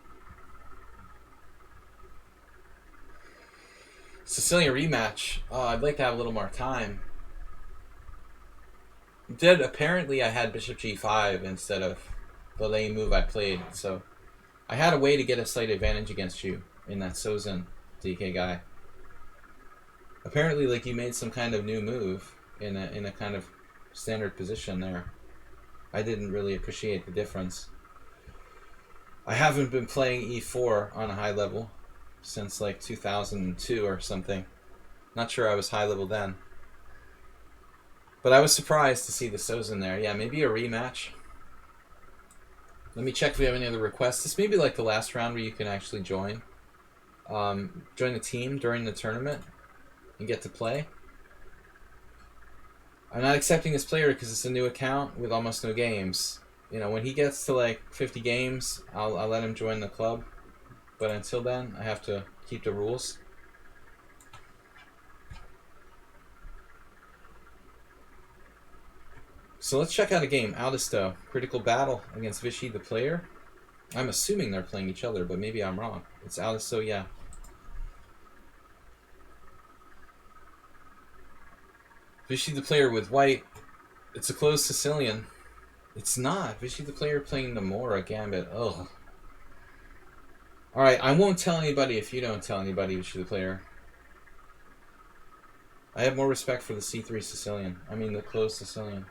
Sicilian rematch. I'd like to have a little more time. Apparently I had bishop g5 instead of the lame move I played, so I had a way to get a slight advantage against you in that Sozin, DK Guy. Apparently, like, you made some kind of new move in a kind of standard position there. I didn't really appreciate the difference. I haven't been playing e4 on a high level since like 2002 or something. Not sure I was high level then. But I was surprised to see the Sozin there. Yeah, maybe a rematch. Let me check if we have any other requests. This may be like the last round where you can actually join. Join the team during the tournament and get to play. I'm not accepting this player because it's a new account with almost no games. You know, when he gets to like 50 games, I'll let him join the club. But until then, I have to keep the rules. So let's check out a game. Aldisto, critical battle against Vichy the player. I'm assuming they're playing each other, but maybe I'm wrong. It's Aldisto, yeah. Vichy the player with white. It's a closed Sicilian. It's not. Vichy the player playing the Mora Gambit. Ugh. Alright, I won't tell anybody if you don't tell anybody, Vichy the player. I have more respect for the C3 Sicilian. I mean, the closed Sicilian.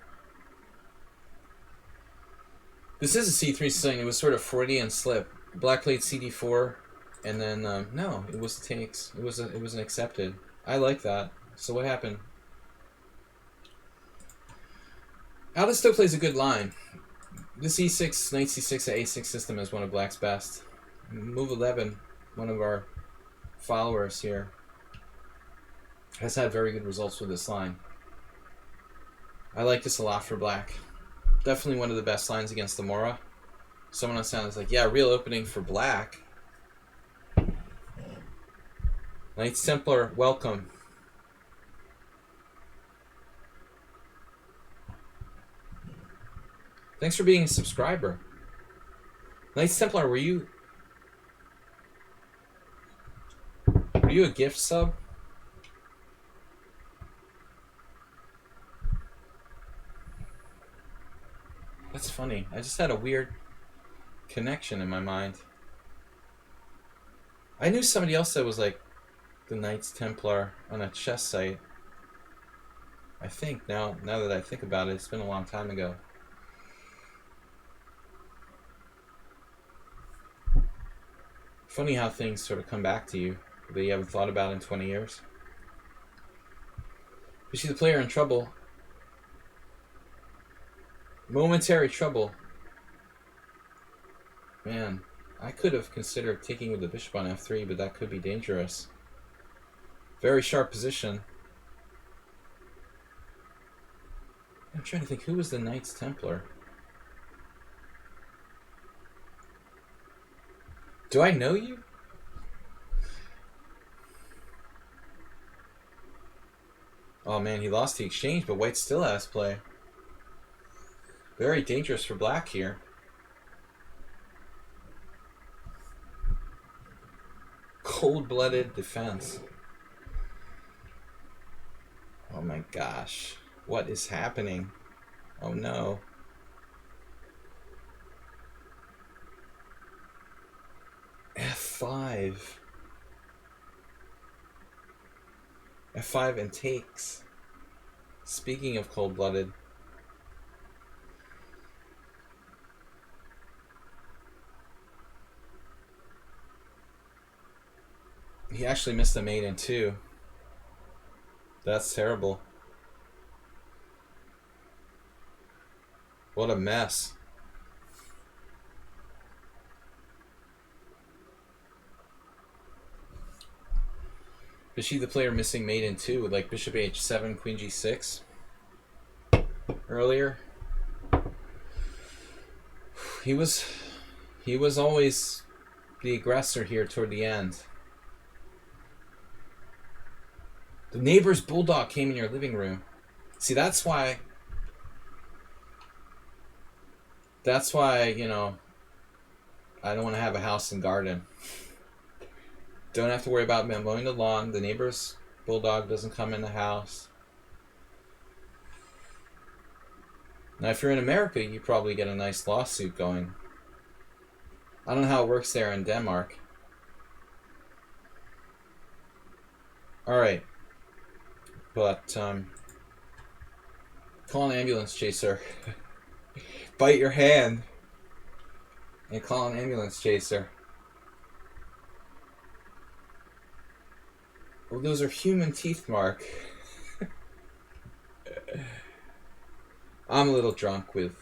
This is a C3 Sicilian. It was sort of Freudian slip. Black played CD4, and then, no, it was the takes. It was an accepted. I like that. So what happened? Aldisto plays a good line. This E6, Knight C6 at A6 system is one of Black's best. Move 11, one of our followers here, has had very good results with this line. I like this a lot for Black. Definitely one of the best lines against the Mora. Someone on sound is like, yeah, real opening for Black. Knights Templar, welcome. Thanks for being a subscriber. Knights Templar, were you a gift sub? That's funny. I just had a weird connection in my mind. I knew somebody else that was like the Knights Templar on a chess site. I think now that I think about it, it's been a long time ago. Funny how things sort of come back to you that you haven't thought about in 20 years. You see the player in trouble. Momentary trouble. Man, I could have considered taking with the bishop on f3, but that could be dangerous. Very sharp position. I'm trying to think, who was the Knights Templar? Do I know you? Oh man, he lost the exchange, but White still has play. Very dangerous for Black here. Cold-blooded defense. Oh my gosh. What is happening? Oh no. F5. F5 and takes. Speaking of cold-blooded. He actually missed the mate in 2. That's terrible. What a mess. Vichy the player missing mate in 2 with like bishop h7, queen g6 earlier. He was always the aggressor here toward the end. The neighbor's bulldog came in your living room. See, that's why, you know, I don't want to have a house and garden. Don't have to worry about mowing the lawn. The neighbor's bulldog doesn't come in the house. Now, if you're in America, you probably get a nice lawsuit going. I don't know how it works there in Denmark. Alright. But, call an ambulance chaser. Bite your hand. And call an ambulance chaser. Oh, those are human teeth, Mark. I'm a little drunk with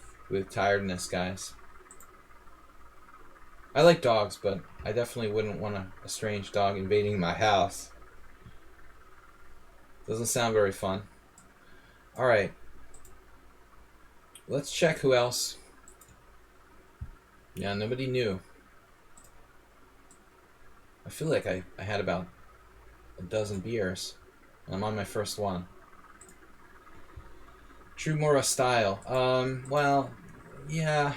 tiredness, guys. I like dogs, but I definitely wouldn't want a strange dog invading my house. Doesn't sound very fun. Alright. Let's check who else. Yeah, nobody knew. I feel like I had about a dozen beers. I'm on my first one. Drew more a style. Well, yeah.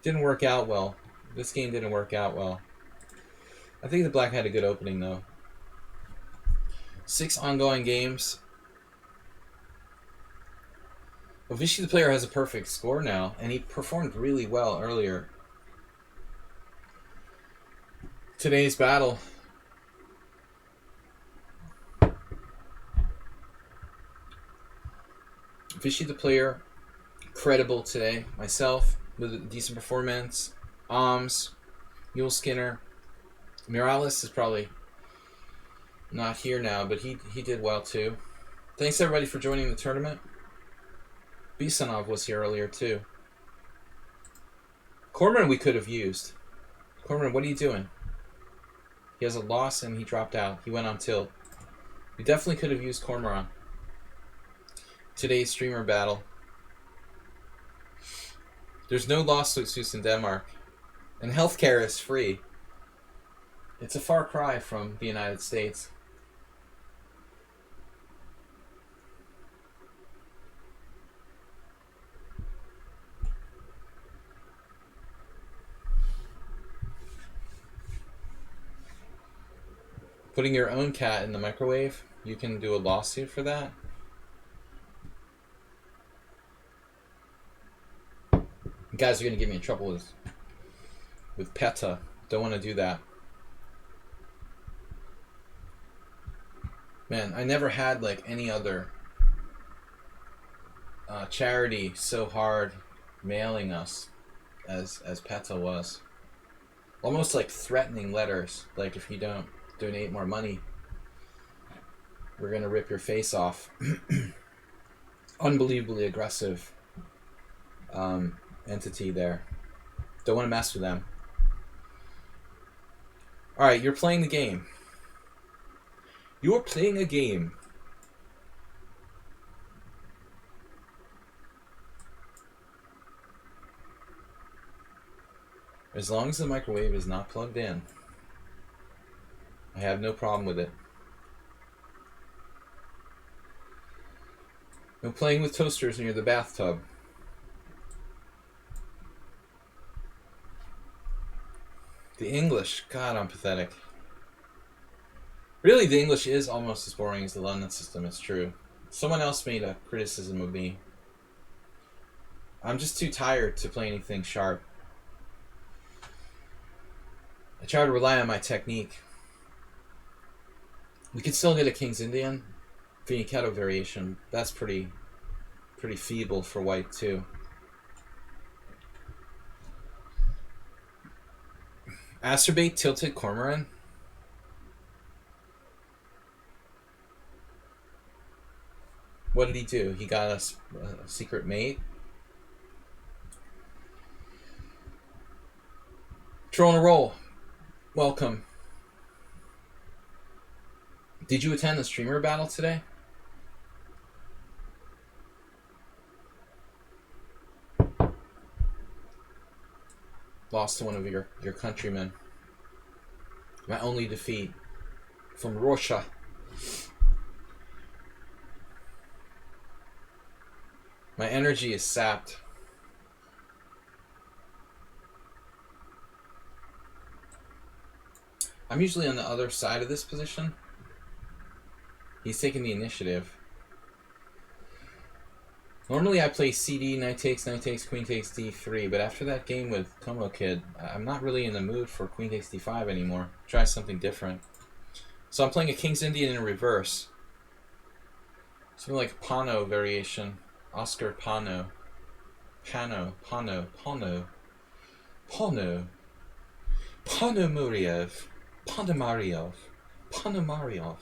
Didn't work out well. This game didn't work out well. I think the black had a good opening, though. 6 ongoing games. Well, Vichy the player has a perfect score now, and he performed really well earlier. Today's battle. Vichy the player, credible today. Myself, with a decent performance. Alms, Mule Skinner. Morales is probably not here now, but he did well too. Thanks everybody for joining the tournament. Bisanov was here earlier too. Cormoran we could have used. Cormoran, what are you doing? He has a loss and he dropped out. He went on tilt. We definitely could have used Cormoran. Today's streamer battle. There's no lawsuits in Denmark. And healthcare is free. It's a far cry from the United States. Putting your own cat in the microwave, you can do a lawsuit for that. You guys are going to get me in trouble with PETA. Don't want to do that. Man, I never had like any other charity so hard mailing us as PETA was. Almost like threatening letters, like if you don't donate more money, we're gonna rip your face off. Unbelievably aggressive entity there. Don't want to mess with them. Alright, you're playing the game. You're playing a game. As long as the microwave is not plugged in, I have no problem with it. No playing with toasters near the bathtub. The English, God, I'm pathetic. Really, the English is almost as boring as the London system, it's true. Someone else made a criticism of me. I'm just too tired to play anything sharp. I try to rely on my technique. We could still get a King's Indian. Fianchetto variation. That's pretty feeble for white, too. Asterbate tilted Cormoran. What did he do? He got us a secret mate. Troll and a roll. Welcome. Did you attend the streamer battle today? Lost to one of your countrymen. My only defeat from Russia. My energy is sapped. I'm usually on the other side of this position. He's taking the initiative. Normally I play CD, knight takes, queen takes d3, but after that game with Como Kid, I'm not really in the mood for queen takes d5 anymore. Try something different. So I'm playing a King's Indian in reverse. Something like a Pano variation. Oscar Pano. Pano. Ponomarev. Ponomarev.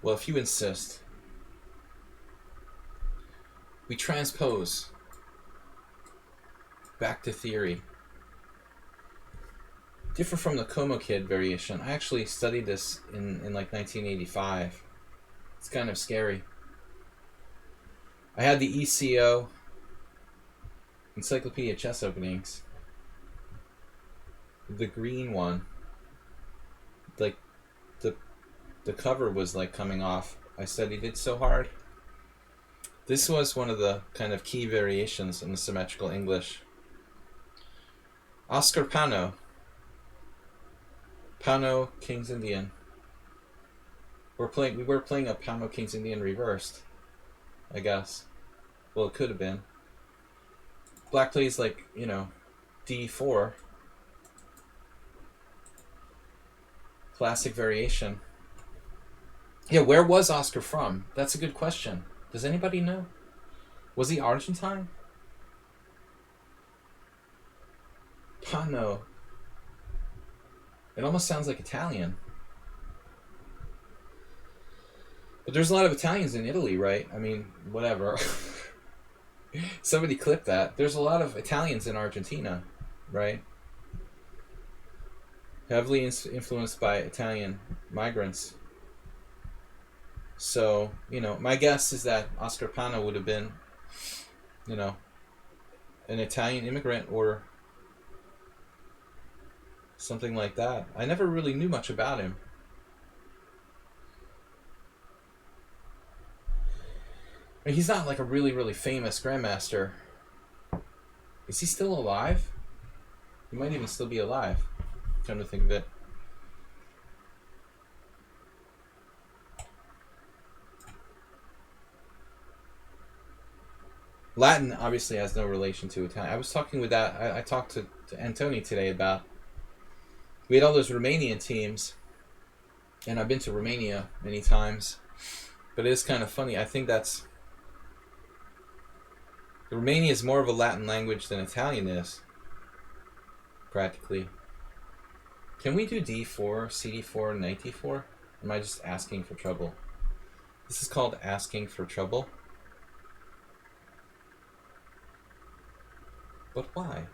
Well, if you insist. We transpose. Back to theory. Different from the Como Kid variation. I actually studied this in like 1985. It's kind of scary. I had the ECO, Encyclopedia Chess Openings, the green one, like the cover was like coming off. I studied it so hard. This was one of the kind of key variations in the symmetrical English. Oscar Pano. Pano King's Indian. We were playing a Pano King's Indian reversed, I guess. Well, it could have been. Black plays like, you know, d4. Classic variation. Yeah, where was Oscar from? That's a good question. Does anybody know? Was he Argentine? Pano. It almost sounds like Italian. But there's a lot of Italians in Italy, right? I mean, whatever. Somebody clipped that. There's a lot of Italians in Argentina, right? Heavily influenced by Italian migrants. So, you know, my guess is that Oscar Pano would have been, you know, an Italian immigrant or something like that. I never really knew much about him. I mean, he's not like a really, really famous grandmaster. Is he still alive? He might even still be alive, come to think of it. Latin obviously has no relation to Italian. I was talking with that. I talked to Antoni today about. We had all those Romanian teams, and I've been to Romania many times, but it is kind of funny. I think that's. Romania is more of a Latin language than Italian is, practically. Can we do d4, cd4, knight d4? Am I just asking for trouble? This is called asking for trouble. But why?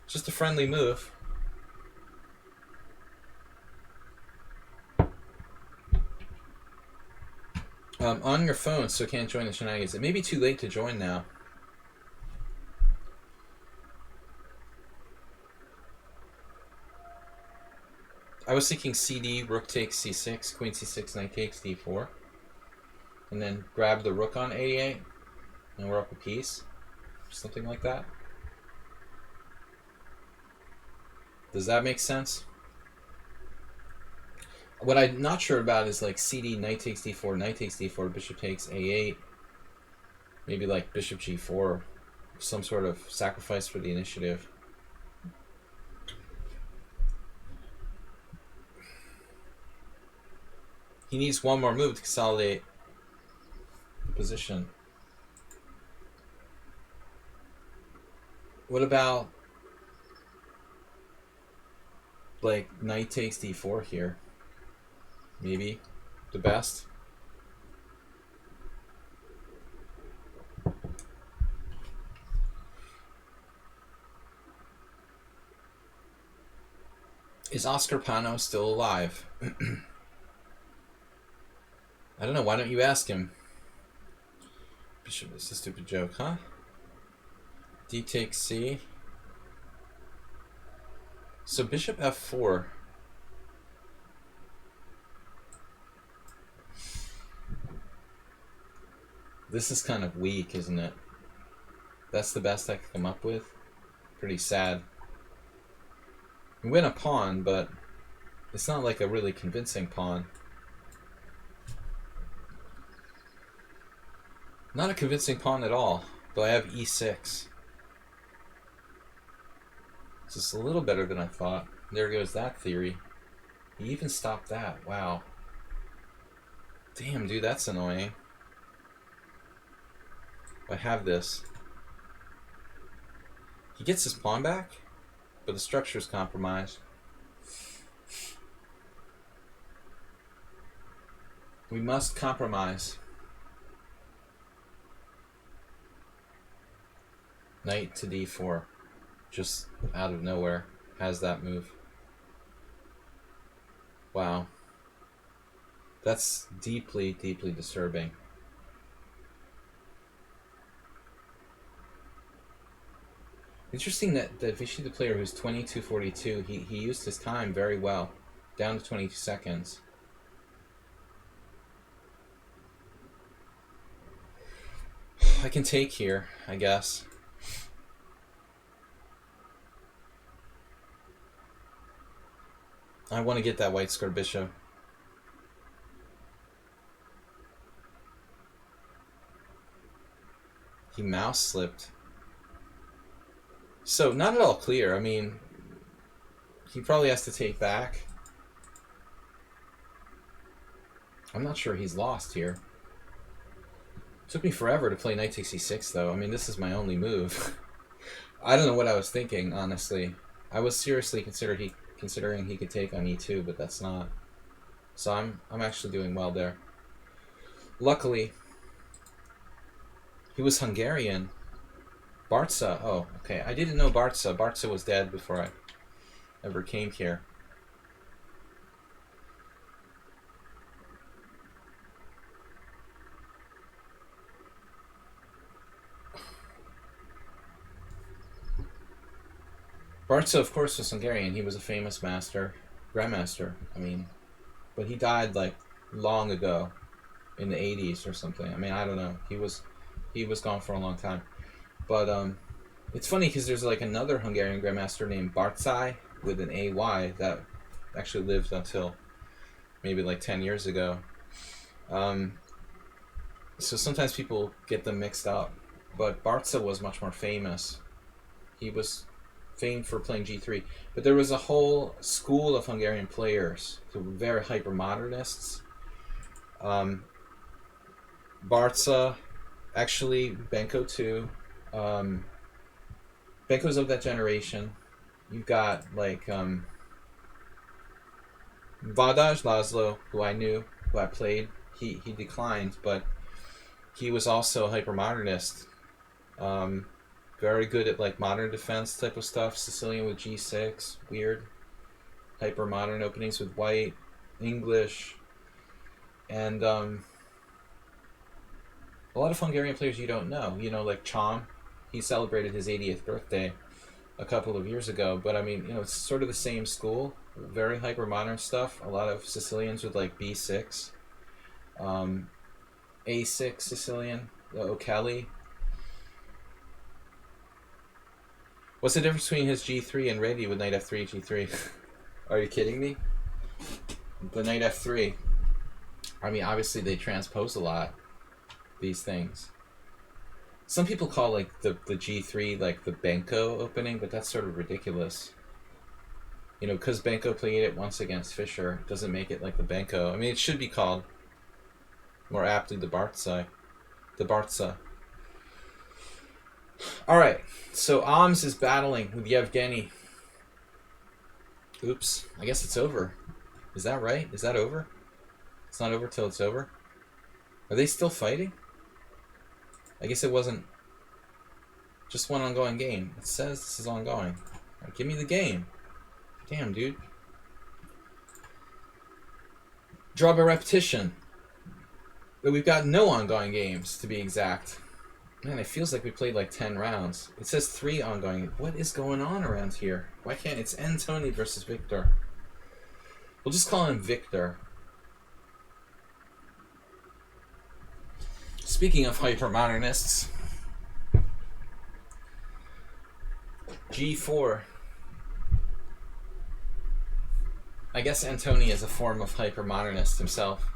Just a friendly move. On your phone, so can't join the shenanigans. It may be too late to join now. I was thinking CD, rook takes c6, queen c6, knight takes d4. And then grab the rook on a8, and we're up a piece. Something like that. Does that make sense? What I'm not sure about is like CD, knight takes d4, knight takes d4, bishop takes a8. Maybe like bishop g4. Some sort of sacrifice for the initiative. He needs one more move to consolidate the position. What about like knight takes d4 here? Maybe the best. Is Oscar Pano still alive? I don't know. Why don't you ask him? Bishop is a stupid joke, huh? D takes C. So bishop f4. This is kind of weak, isn't it? That's the best I could come up with. Pretty sad. We win a pawn, but it's not like a really convincing pawn. Not a convincing pawn at all, though I have e6. It's just a little better than I thought. There goes that theory. He even stopped that. Wow. Damn, dude, that's annoying. I have this. He gets his pawn back, but the structure is compromised. We must compromise. Knight to d4. Just out of nowhere has that move. Wow. That's deeply, deeply disturbing. Interesting that Vichy, the player who's 22-42, he used his time very well, down to 22 seconds. I can take here, I guess. I want to get that white square bishop. He mouse slipped. So, not at all clear. I mean, he probably has to take back. I'm not sure he's lost here. Took me forever to play knight takes e6, though. I mean, this is my only move. I don't know what I was thinking, honestly. I was seriously considering he could take on e2, but that's not. So I'm actually doing well there. Luckily, he was Hungarian. Barca. Oh, okay. I didn't know Barca. Barca was dead before I ever came here. Barca, of course, was Hungarian. He was a famous master, grandmaster. I mean, but he died like long ago, in the 80s or something. I mean, I don't know. He was gone for a long time. But it's funny because there's like another Hungarian grandmaster named Barcai with an AY that actually lived until maybe like 10 years ago. So sometimes people get them mixed up. But Barca was much more famous. He was famed for playing g3. But there was a whole school of Hungarian players who were very hyper-modernists. Barca, actually, Benko too. Benko's of that generation. You've got like Vadaj Laszlo, who I knew, who I played. He declined, but he was also a hyper-modernist. Very good at like modern defense type of stuff. Sicilian with g6, weird. Hyper-modern openings with white, English, and a lot of Hungarian players you don't know. You know, like Chom. He celebrated his 80th birthday a couple of years ago, but I mean, you know, it's sort of the same school. Very hyper-modern stuff. A lot of Sicilians with like b6, a6 Sicilian, O'Kelly. What's the difference between his g3 and ready with knight f3, g3? Are you kidding me? The knight f3. I mean, obviously they transpose a lot, these things. Some people call like the g3 like the Benko opening, but that's sort of ridiculous. You know, because Benko played it once against Fischer doesn't make it like the Benko. I mean, it should be called more aptly the Barca. The Barca. Alright, so Ams is battling with Yevgeny. Oops, I guess it's over. Is that right? Is that over? It's not over till it's over? Are they still fighting? I guess it wasn't just one ongoing game. It says this is ongoing. Right, give me the game. Damn, dude. Draw by repetition. But we've got no ongoing games, to be exact. Man, it feels like we played like 10 rounds. It says 3 ongoing. What is going on around here? Why can't... It's Antony versus Victor. We'll just call him Victor. Speaking of hypermodernists, g4. I guess Antony is a form of hypermodernist himself.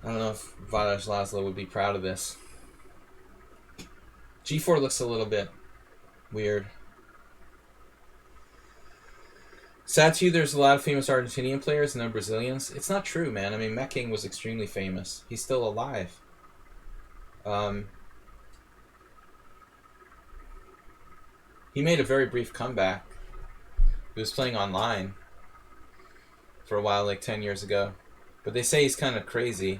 I don't know if Vadaj Laszlo would be proud of this. g4 looks a little bit weird. Sad too, there's a lot of famous Argentinian players and no Brazilians. It's not true, man. I mean, Mecking was extremely famous. He's still alive. He made a very brief comeback. He was playing online for a while, like 10 years ago. But they say he's kind of crazy.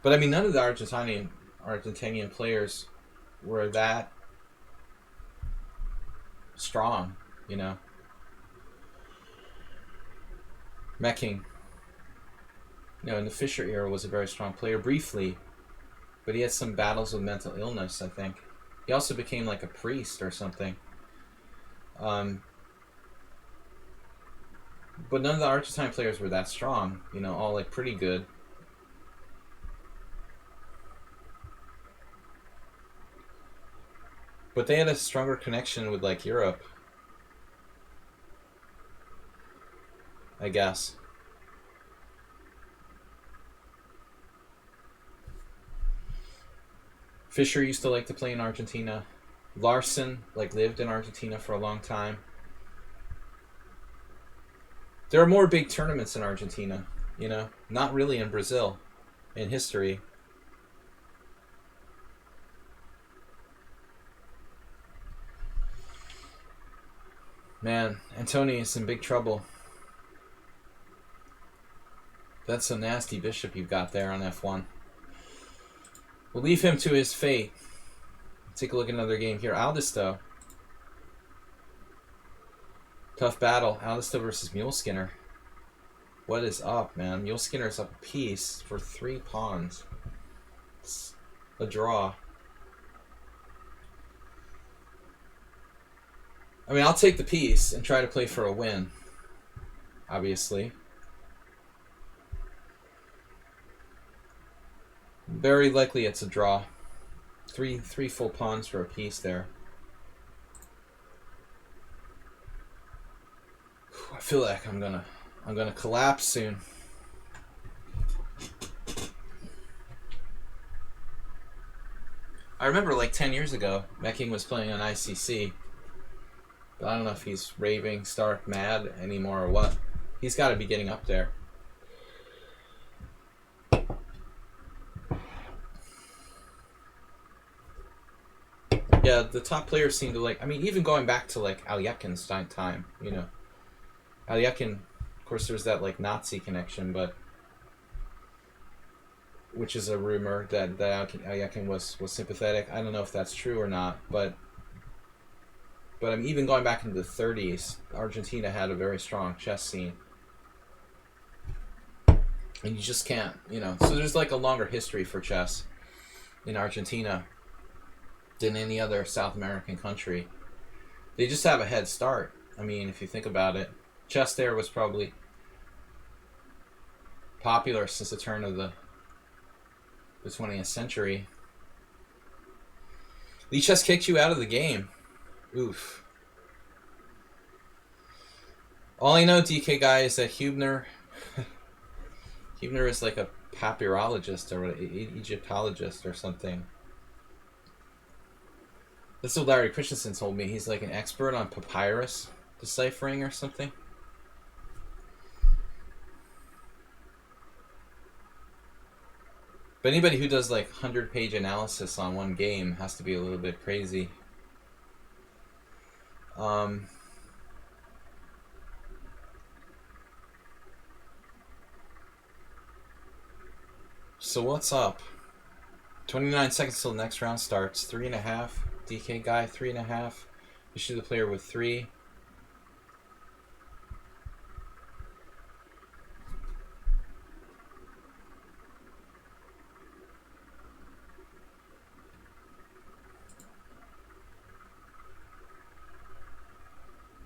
But I mean, none of the Argentinian players were that strong, you know. Mecking, you know, in the Fischer era was a very strong player briefly, but he had some battles with mental illness, I think. He also became like a priest or something. But none of the Argentine players were that strong. You know, all like pretty good. But they had a stronger connection with like Europe, I guess. Fischer used to like to play in Argentina. Larson like lived in Argentina for a long time. There are more big tournaments in Argentina, you know, not really in Brazil in history. Man, Antoni is in big trouble. That's a nasty bishop you've got there on f1. We'll leave him to his fate. Take a look at another game here. Aldisto. Tough battle. Aldisto versus Muleskinner. What is up, man? Muleskinner's up a piece for 3 pawns. It's a draw. I mean, I'll take the piece and try to play for a win. Obviously. Very likely it's a draw. Three full pawns for a piece there. I feel like I'm gonna collapse soon. I remember like 10 years ago, Mecking was playing on ICC. But I don't know if he's raving, stark, mad anymore or what. He's got to be getting up there. Yeah, the top players seem to like... I mean, even going back to like Alyekin's time, you know. Alyekin, of course, there's that like Nazi connection, but... Which is a rumor that Alyekin was sympathetic. I don't know if that's true or not, but I mean, even going back into the 30s, Argentina had a very strong chess scene. And you just can't, you know. So there's like a longer history for chess in Argentina than any other South American country. They just have a head start. I mean, if you think about it, chess there was probably popular since the turn of the 20th century. Lichess kicked you out of the game. Oof. All I know, DK guy, is that Hubner is like a papyrologist or an Egyptologist or something. That's what Larry Christensen told me. He's like an expert on papyrus deciphering or something. But anybody who does like 100-page analysis on one game has to be a little bit crazy. So what's up? 29 seconds till the next round starts. 3.5. DK guy, 3.5. Issue the player with 3.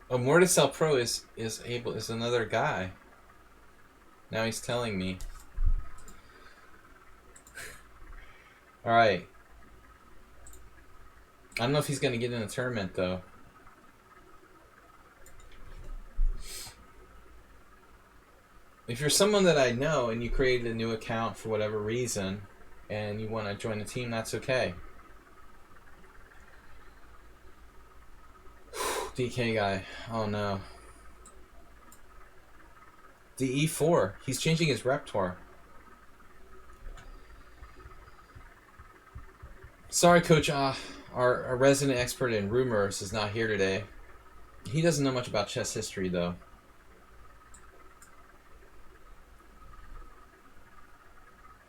Oh, Mortisel Pro is another guy. Now he's telling me. Alright. I don't know if he's going to get in a tournament, though. If you're someone that I know and you created a new account for whatever reason and you want to join the team, that's okay. DK guy. Oh, no. The E4. He's changing his repertoire. Sorry, Coach. Our resident expert in rumors is not here today. He doesn't know much about chess history, though.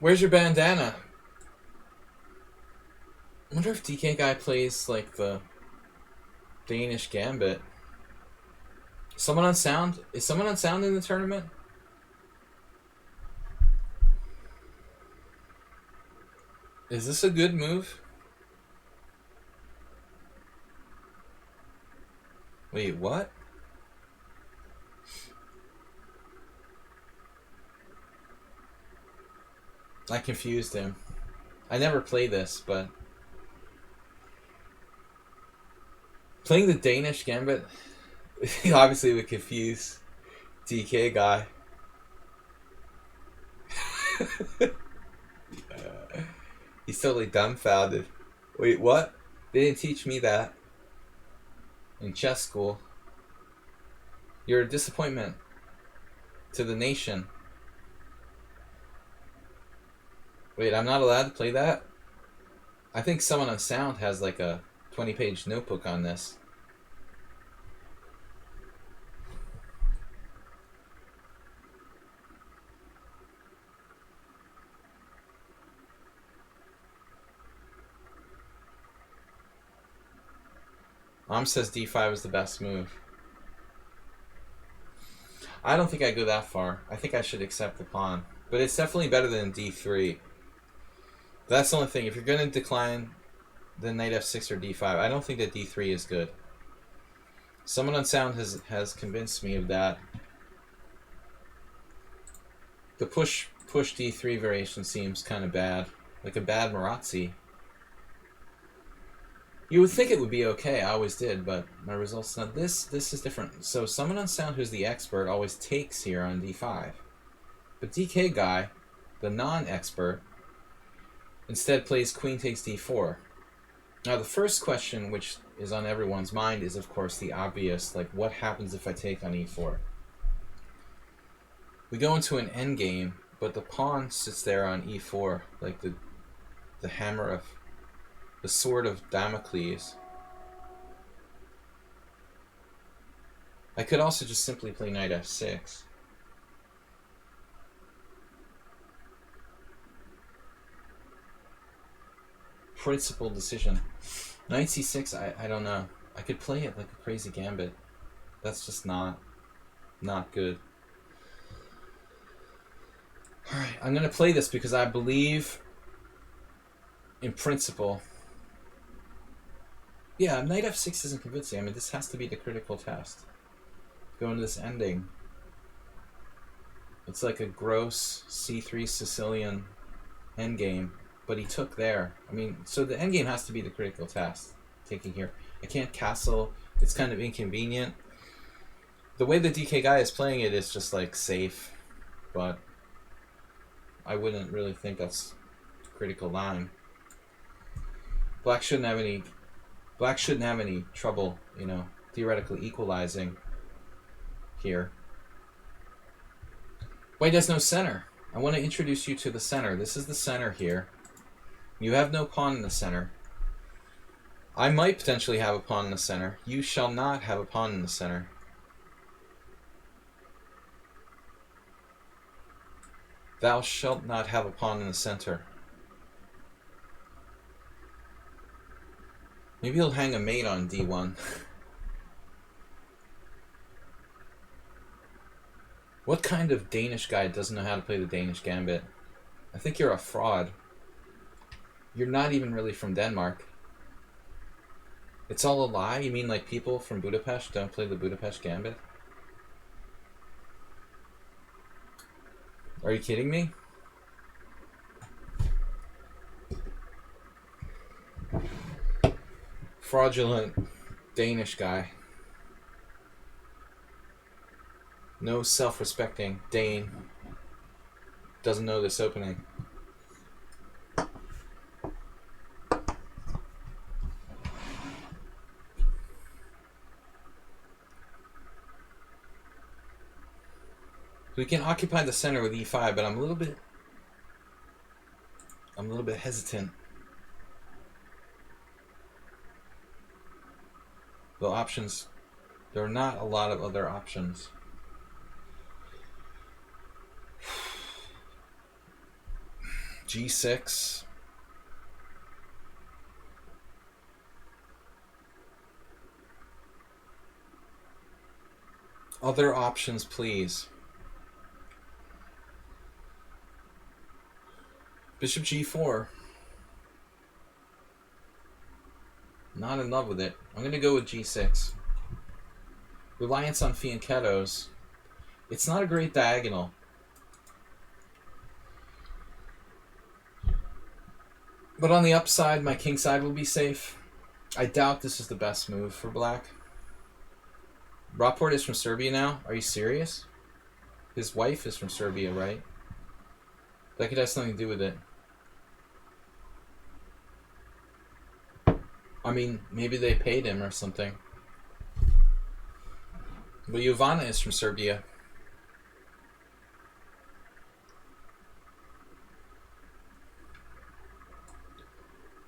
Where's your bandana? I wonder if DK guy plays, like, the Danish Gambit. Someone on sound? Is someone on sound in the tournament? Is this a good move? Wait, what? I confused him. I never play this, but playing the Danish Gambit obviously would confuse DK guy. He's totally dumbfounded. Wait, what? They didn't teach me that in chess school. You're a disappointment to the nation. Wait, I'm not allowed to play that? I think someone on Sound has like a 20-page notebook on this. Mom says D5 is the best move. I don't think I go that far. I think I should accept the pawn. But it's definitely better than D3. That's the only thing. If you're going to decline the knight F6 or D5, I don't think that D3 is good. Someone on Sound has convinced me of that. The push D3 variation seems kind of bad. Like a bad Marazzi. You would think it would be okay, I always did, but my results not. This is different. So someone on Sound who's the expert always takes here on D5. But DK guy, the non-expert, instead plays queen takes D4. Now the first question, which is on everyone's mind, is of course the obvious, like what happens if I take on E4? We go into an endgame, but the pawn sits there on E4, like the hammer of the sword of Damocles. I could also just simply play knight F6. Principal decision. Knight C6, I don't know. I could play it like a crazy gambit. That's just not good. Alright, I'm going to play this because I believe in principle. Yeah, knight F6 isn't convincing. I mean, this has to be the critical test. Go into this ending. It's like a gross C3 Sicilian endgame, but he took there. I mean, so the endgame has to be the critical test. Taking here. I can't castle. It's kind of inconvenient. The way the DK guy is playing it is just like safe, but I wouldn't really think that's critical line. Black shouldn't have any trouble, you know, theoretically equalizing here. White has no center. I want to introduce you to the center. This is the center here. You have no pawn in the center. I might potentially have a pawn in the center. You shall not have a pawn in the center. Thou shalt not have a pawn in the center. Maybe he'll hang a mate on D1. What kind of Danish guy doesn't know how to play the Danish Gambit? I think you're a fraud. You're not even really from Denmark. It's all a lie? You mean like people from Budapest don't play the Budapest Gambit? Are you kidding me? Fraudulent Danish guy. No self-respecting Dane doesn't know this opening. We can occupy the center with E5, but I'm a little bit hesitant. The options, there are not a lot of other options. G6. Other options, please. Bishop G4. Not in love with it. I'm going to go with G6. Reliance on fianchettos. It's not a great diagonal. But on the upside, my king side will be safe. I doubt this is the best move for black. Rapport is from Serbia now? Are you serious? His wife is from Serbia, right? That could have something to do with it. I mean, maybe they paid him or something. But Jovana is from Serbia.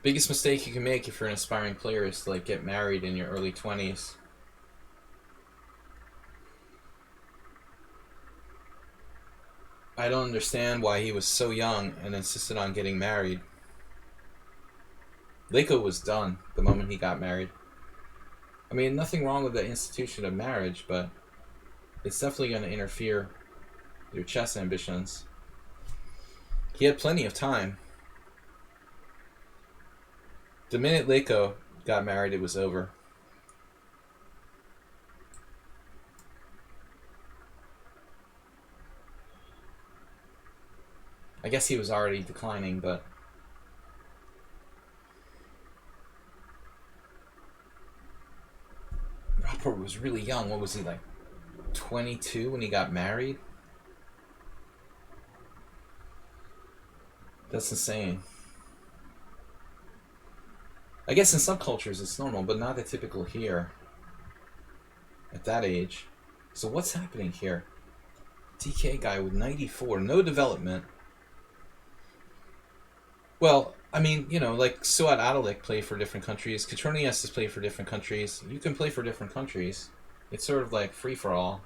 Biggest mistake you can make if you're an aspiring player is to like get married in your early 20s. I don't understand why he was so young and insisted on getting married. Leko was done the moment he got married. I mean, nothing wrong with the institution of marriage, but it's definitely going to interfere with your chess ambitions. He had plenty of time. The minute Leko got married, it was over. I guess he was already declining, but... Robert was really young. What was he, like 22 when he got married? That's insane. I guess in some cultures it's normal, but not the typical here. At that age. So what's happening here? TK guy with 94, no development. Well, I mean, you know, like Suat Adalik play for different countries. Katronias has played for different countries. You can play for different countries. It's sort of like free-for-all.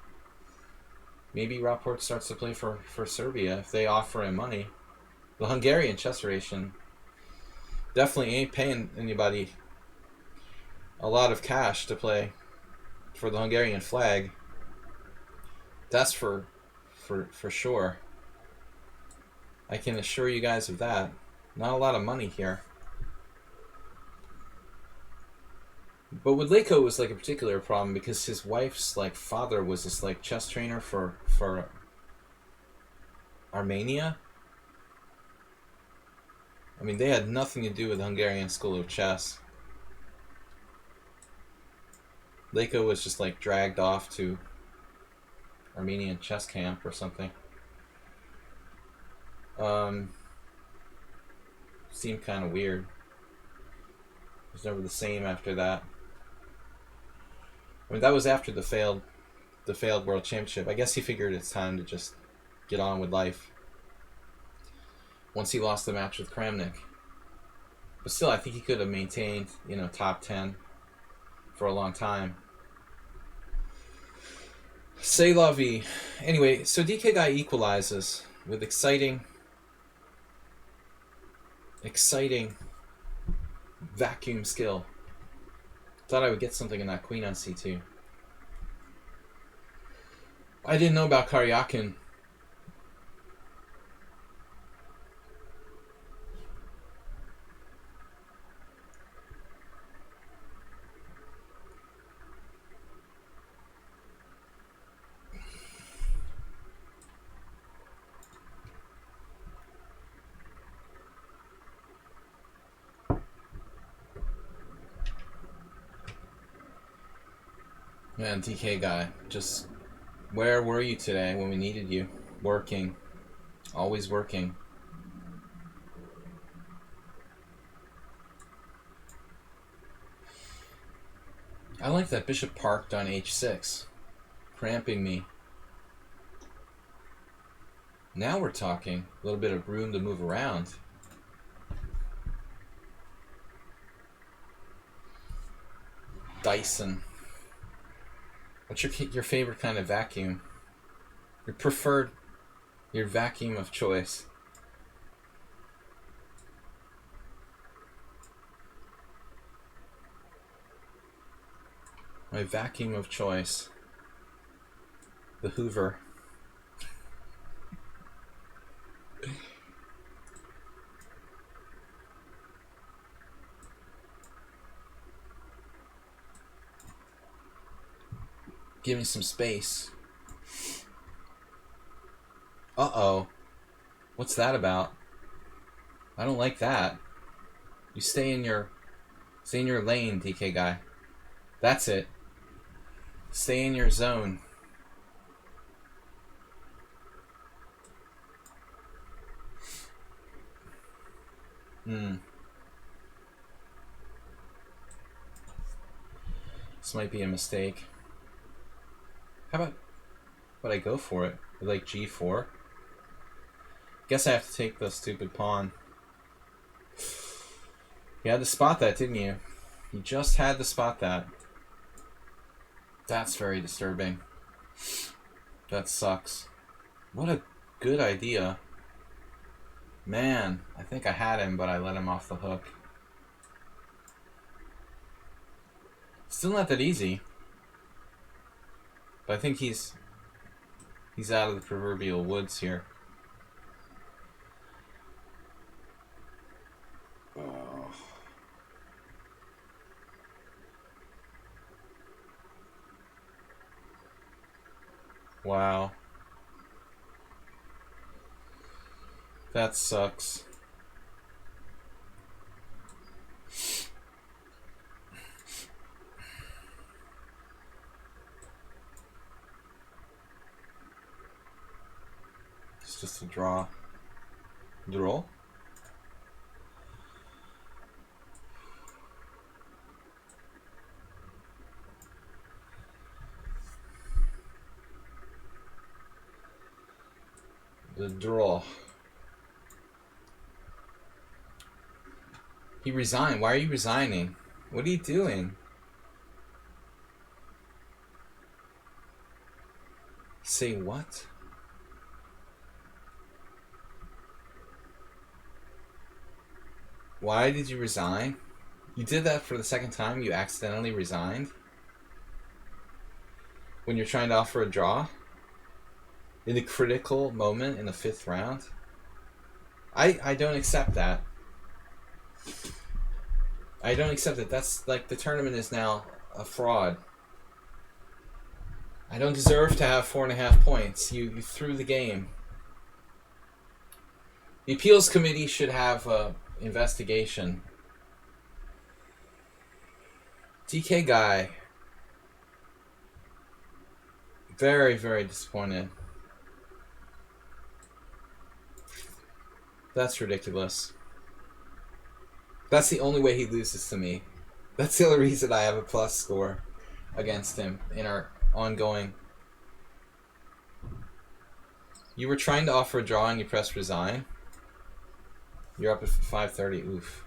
Maybe Rapport starts to play for Serbia if they offer him money. The Hungarian Chess Federation definitely ain't paying anybody a lot of cash to play for the Hungarian flag. That's for sure. I can assure you guys of that. Not a lot of money here. But with Leko it was like a particular problem because his wife's like father was this like chess trainer for Armenia. I mean, they had nothing to do with the Hungarian School of Chess. Leko was just like dragged off to Armenian chess camp or something. Seemed kind of weird. It was never the same after that. I mean, that was after the failed World Championship. I guess he figured it's time to just get on with life. Once he lost the match with Kramnik. But still, I think he could have maintained, you know, top 10 for a long time. C'est la vie. Anyway, so DK guy equalizes with exciting vacuum skill. Thought I would get something in that queen on c2. I didn't know about Karyakin. Man, TK guy, just where were you today when we needed you? Working. Always working. I like that bishop parked on h6. Cramping me. Now we're talking. A little bit of room to move around. Dyson. What's your favorite kind of vacuum? Your vacuum of choice. My vacuum of choice. The Hoover. Give me some space. Uh-oh. What's that about? I don't like that. You stay in your lane, DK guy. That's it. Stay in your zone. This might be a mistake. How about I go for it? With like G4? Guess I have to take the stupid pawn. You had to spot that, didn't you? You just had to spot that. That's very disturbing. That sucks. What a good idea. Man, I think I had him, but I let him off the hook. Still not that easy. But I think he's out of the proverbial woods here. Oh. Wow. That sucks. It's just a draw. Draw? The draw. He resigned. Why are you resigning? What are you doing? Say what? Why did you resign? You did that for the second time? You accidentally resigned? When you're trying to offer a draw? In a critical moment in the 5th round? I don't accept that. I don't accept it. That's like the tournament is now a fraud. I don't deserve to have 4.5 points. You threw the game. The appeals committee should have an investigation. DK guy. Very, very disappointed. That's ridiculous. That's the only way he loses to me. That's the only reason I have a plus score against him in our ongoing. You were trying to offer a draw and you pressed resign. You're up at 5:30. Oof.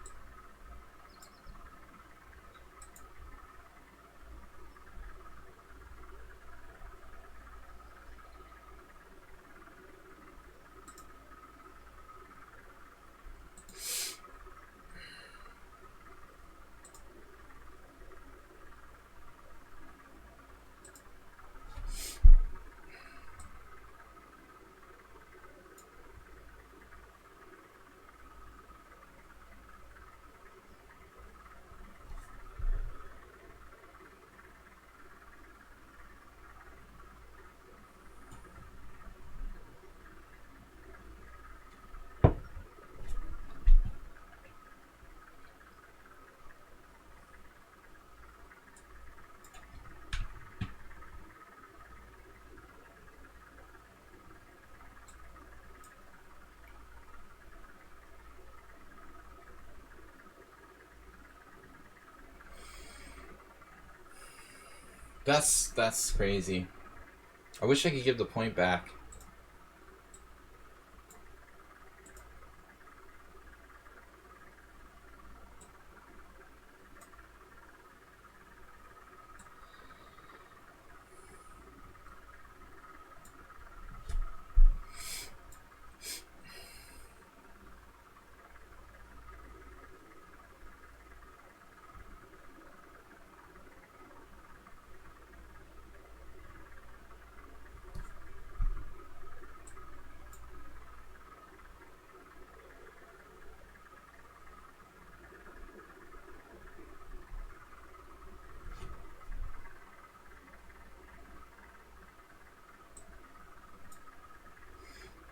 That's crazy. I wish I could give the point back.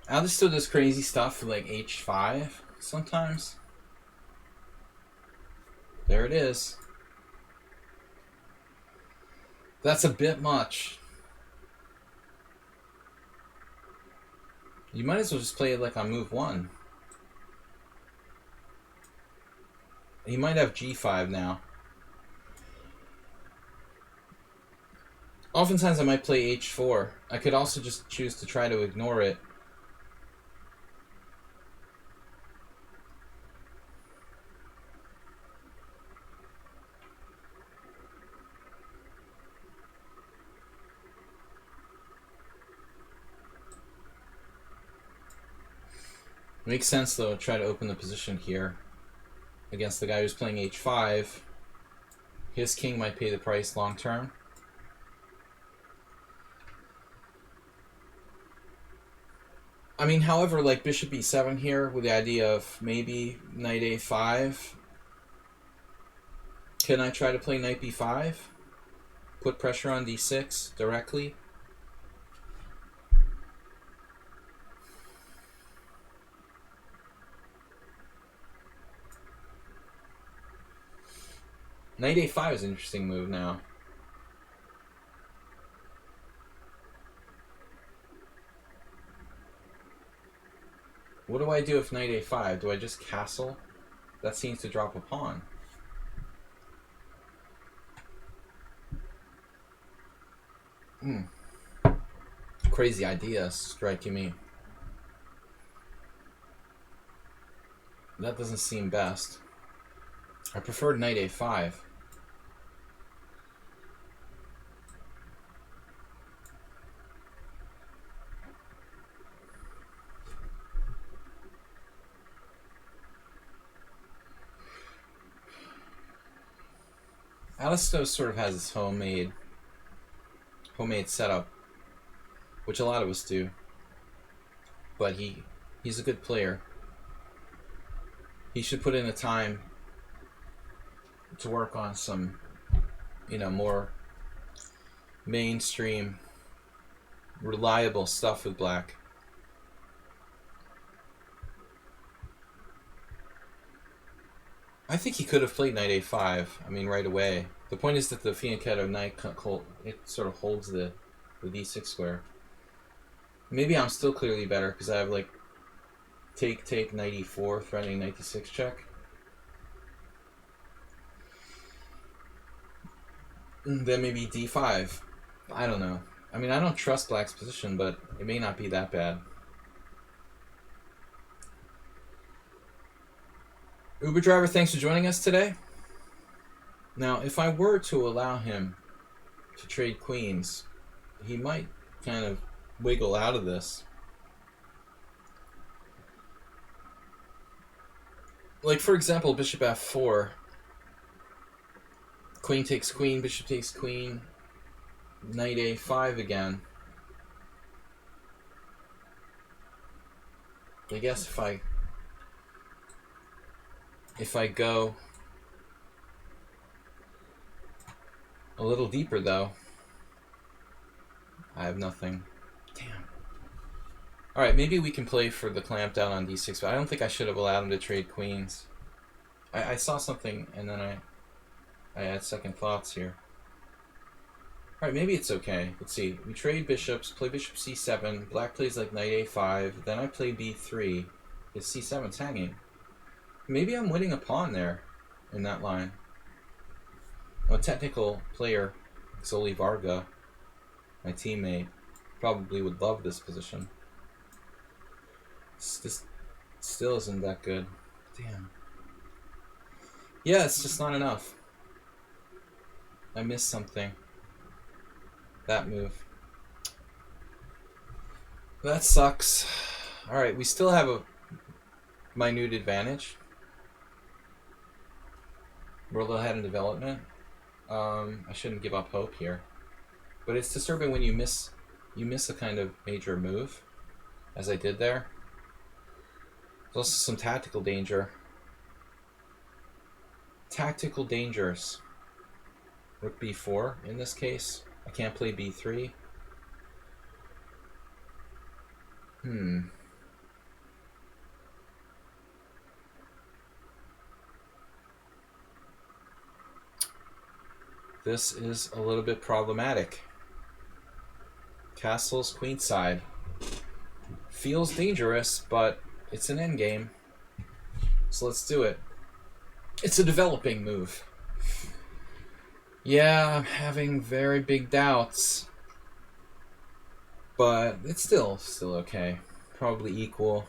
Alice still does crazy stuff with like H5 sometimes. There it is. That's a bit much. You might as well just play it like on move 1. He might have g5 now. Oftentimes I might play h4. I could also just choose to try to ignore it. Makes sense though to try to open the position here against the guy who's playing h5. His king might pay the price long term. I mean, however, like bishop e7 here with the idea of maybe knight a5. Can I try to play knight b5? Put pressure on d6 directly? Knight a5 is an interesting move now. What do I do if knight a5? Do I just castle? That seems to drop a pawn. Crazy idea striking me. That doesn't seem best. I preferred knight a5. Alisto sort of has his homemade setup, which a lot of us do. But he's a good player. He should put in the time to work on some, more mainstream, reliable stuff with black. I think he could have played knight a5. I mean, right away. The point is that the fianchetto knight it sort of holds the d6 square. Maybe I'm still clearly better because I have like take knight e4, threatening knight d6 check. Then maybe d5. I don't know. I mean, I don't trust black's position, but it may not be that bad. Uber driver, thanks for joining us today. Now, if I were to allow him to trade queens, he might kind of wiggle out of this. Like, for example, bishop f4. Queen takes queen, bishop takes queen, knight a5 again. I guess if I go a little deeper though, I have nothing. Damn. Alright, maybe we can play for the clamp down on d6, but I don't think I should have allowed him to trade queens. I saw something and then I had second thoughts here. Alright, maybe it's okay. Let's see. We trade bishops, play bishop c7, black plays like knight a5, then I play b3. His c7's hanging. Maybe I'm winning a pawn there in that line. A technical player, Xoli Varga, my teammate, probably would love this position. This still isn't that good. Damn. Yeah, it's just not enough. I missed something. That move. That sucks. Alright, we still have a minute advantage. We're a little ahead in development. I shouldn't give up hope here. But it's disturbing when you miss a kind of major move, as I did there. There's also some tactical danger. Tactical dangers. Rook b4 in this case. I can't play b3. This is a little bit problematic. Castle's queenside. Feels dangerous, but it's an endgame. So let's do it. It's a developing move. Yeah, I'm having very big doubts. But it's still okay. Probably equal.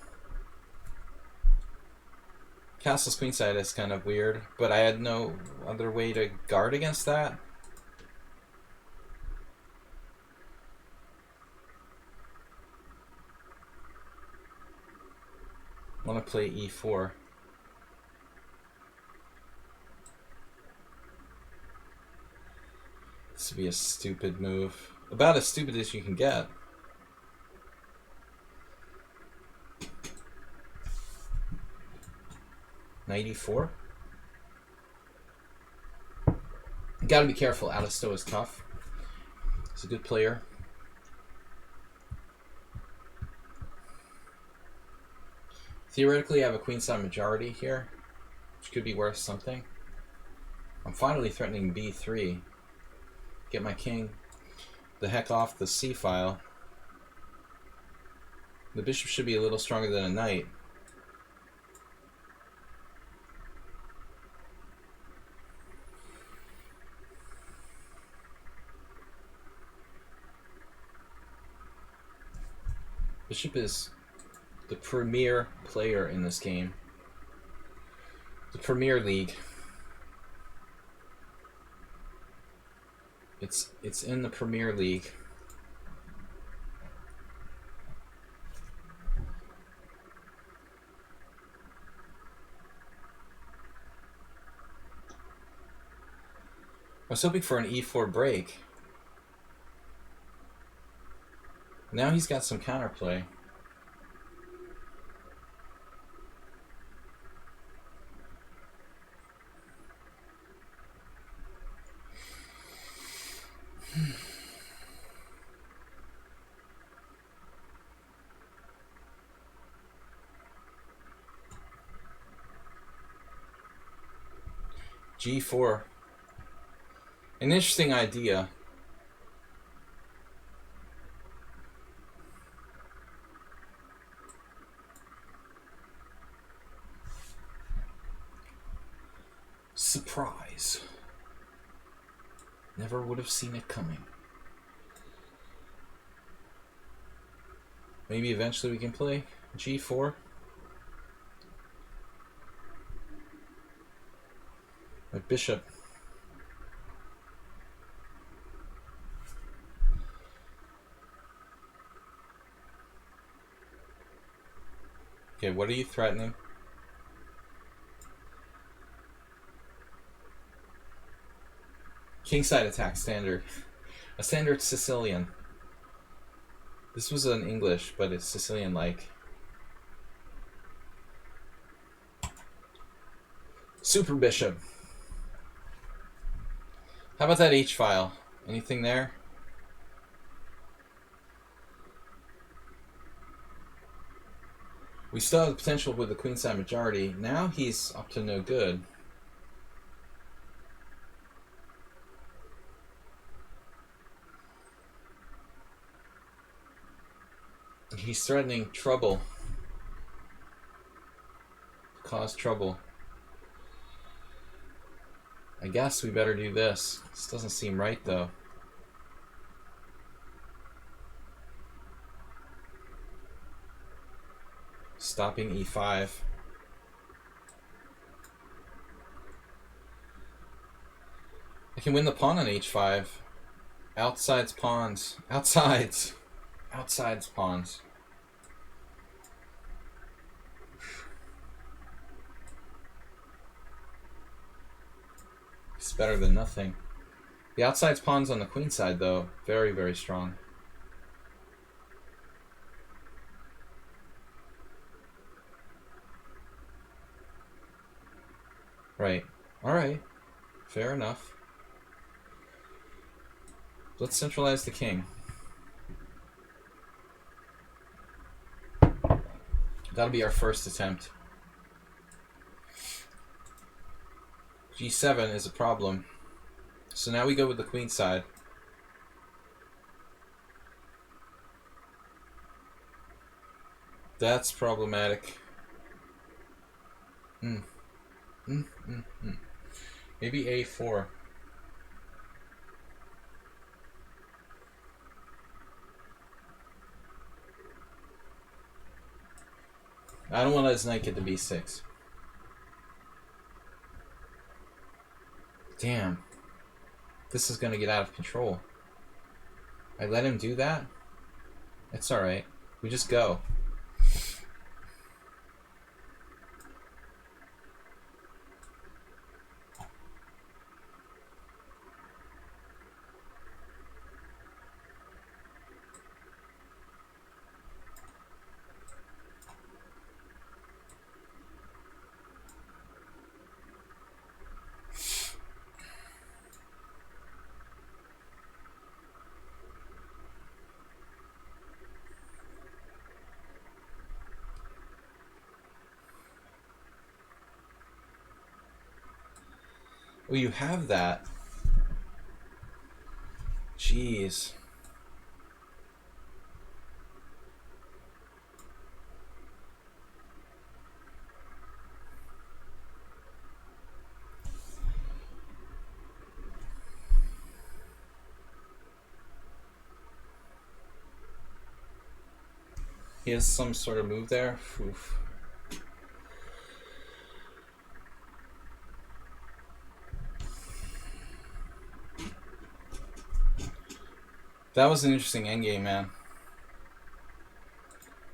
Castle's queenside is kind of weird, but I had no other way to guard against that. I want to play e4. This would be a stupid move. About as stupid as you can get. Knight e4. Gotta be careful. Alisto is tough. He's a good player. Theoretically, I have a queenside majority here, which could be worth something. I'm finally threatening b3. Get my king the heck off the c file. The bishop should be a little stronger than a knight. Bishop is the premier player in this game. The Premier League. It's in the Premier League. I was hoping for an e4 break. Now he's got some counterplay. G4. An interesting idea. Surprise. Never would have seen it coming. Maybe eventually we can play G4. My bishop. Okay, what are you threatening? Kingside attack standard. A standard Sicilian. This was an English, but it's Sicilian-like. Super bishop. How about that H file? Anything there? We still have the potential with the queenside majority. Now he's up to no good. He's threatening trouble. Cause trouble. I guess we better do this. This doesn't seem right, though. Stopping e5. I can win the pawn on h5. Outside's pawns. Outside's pawns. It's better than nothing. The outside's pawns on the queen side, though, very, very strong. Right. Alright. Fair enough. Let's centralize the king. That'll be our first attempt. G7 is a problem. So now we go with the queen side. That's problematic. Maybe a4. I don't want to let his knight get to b6. Damn. This is going to get out of control. I let him do that? It's alright. We just go. Well, you have that. Jeez. He has some sort of move there. Oof. That was an interesting endgame, man.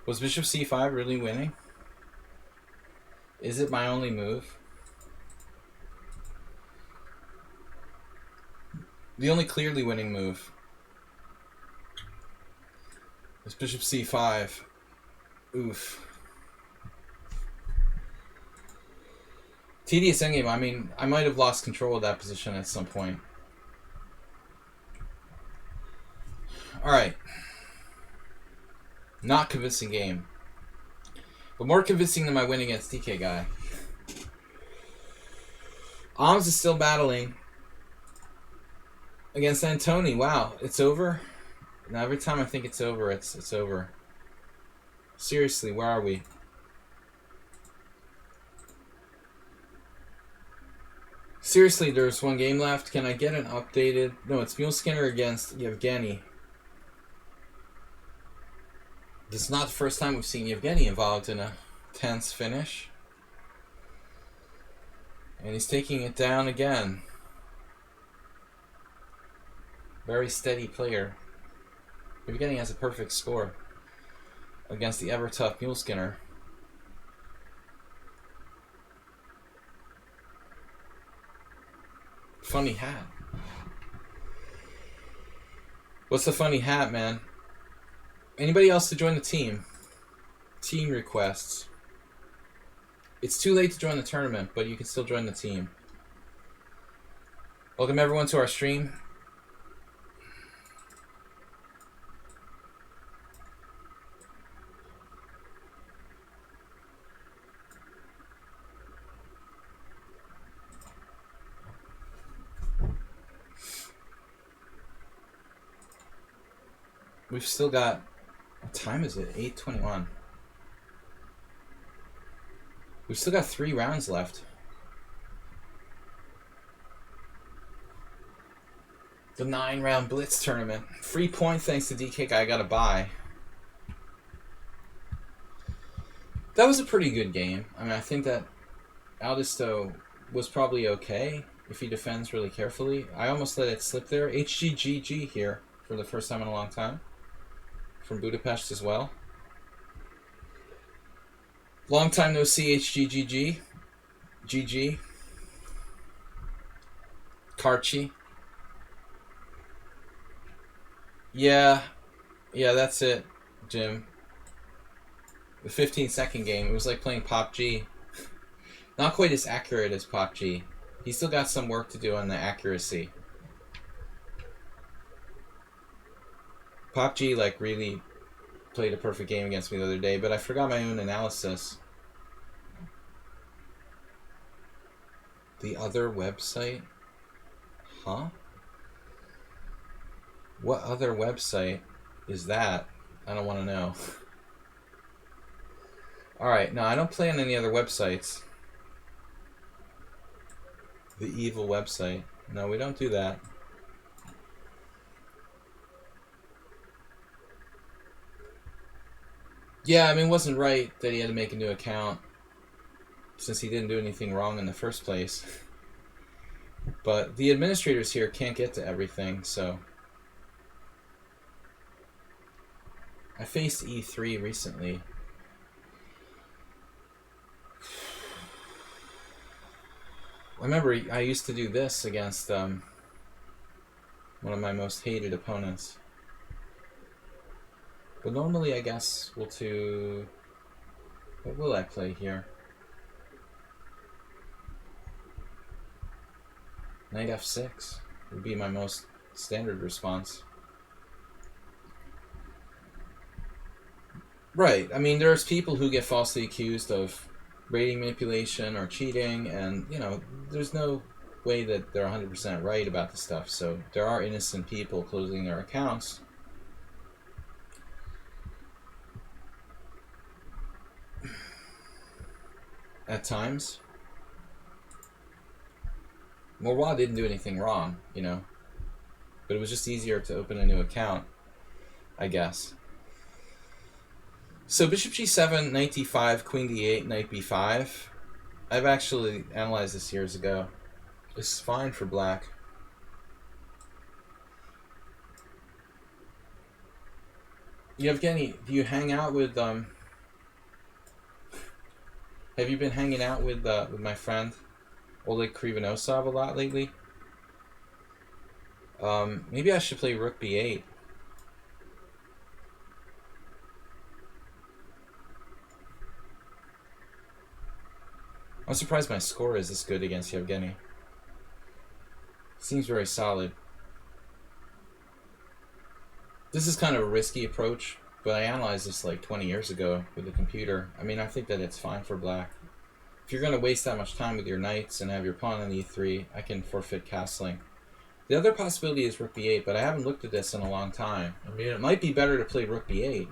Was bishop c5 really winning? Is it my only move? The only clearly winning move is bishop c5. Oof. Tedious endgame. I mean, I might have lost control of that position at some point. Alright. Not convincing game. But more convincing than my win against DK guy. Oms is still battling against Antoni. Wow, it's over? Now every time I think it's over, it's over. Seriously, where are we? Seriously, there's one game left. Can I get an updated... No, it's Mule Skinner against Yevgeny. This is not the first time we've seen Yevgeny involved in a tense finish. And he's taking it down again. Very steady player. Yevgeny has a perfect score against the ever-tough Mule Skinner. Funny hat. What's the funny hat, man? Anybody else to join the team? Team requests. It's too late to join the tournament, but you can still join the team. Welcome everyone to our stream. We've still got... What time is it? 8:21. We've still got 3 rounds left. The 9-round Blitz tournament. Free point thanks to DK guy. I got to buy. That was a pretty good game. I mean, I think that Aldisto was probably okay if he defends really carefully. I almost let it slip there. HGGG here for the first time in a long time. From Budapest as well. Long time no see, HGGG. GG. Karchi. Yeah, that's it, Jim. The 15-second game, it was like playing Pop G. Not quite as accurate as Pop G. He still got some work to do on the accuracy. Pop G like really played a perfect game against me the other day, but I forgot my own analysis. The other website? Huh? What other website is that? I don't want to know. Alright, no, I don't play on any other websites. The evil website. No, we don't do that. Yeah, I mean, it wasn't right that he had to make a new account since he didn't do anything wrong in the first place. But the administrators here can't get to everything, so... I faced E3 recently. I remember I used to do this against one of my most hated opponents. But normally, I guess, we'll do... What will I play here? Knight F6 would be my most standard response. Right. I mean, there's people who get falsely accused of rating manipulation or cheating, and, you know, there's no way that they're 100% right about the stuff. So there are innocent people closing their accounts. At times. Morwa didn't do anything wrong, you know. But it was just easier to open a new account, I guess. So bishop g7, knight d5, queen d8, knight b5. I've actually analyzed this years ago. This is fine for black. Yevgeny, do you hang out with have you been hanging out with my friend Oleg Krivonosov a lot lately? Maybe I should play rook b8. I'm surprised my score is this good against Yevgeny. Seems very solid. This is kind of a risky approach, but I analyzed this like 20 years ago with the computer. I mean, I think that it's fine for black. If you're going to waste that much time with your knights and have your pawn on e3, I can forfeit castling. The other possibility is rook b8, but I haven't looked at this in a long time. I mean, it might be better to play rook b8.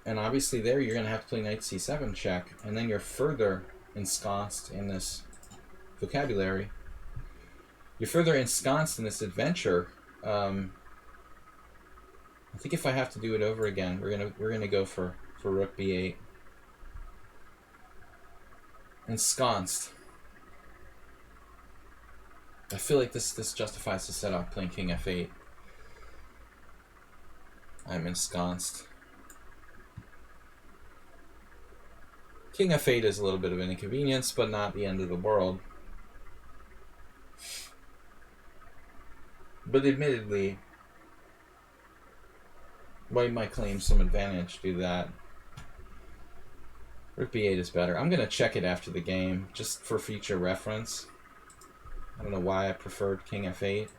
And obviously there you're going to have to play knight c7 check, and then you're further ensconced in this vocabulary. You're further ensconced in this adventure. I think if I have to do it over again, we're gonna go for rook b8. Ensconced. I feel like this justifies the setup playing king f8. I'm ensconced. King f8 is a little bit of an inconvenience, but not the end of the world. But admittedly, white might claim some advantage to that. Rook b8 is better. I'm going to check it after the game, just for future reference. I don't know why I preferred king f8.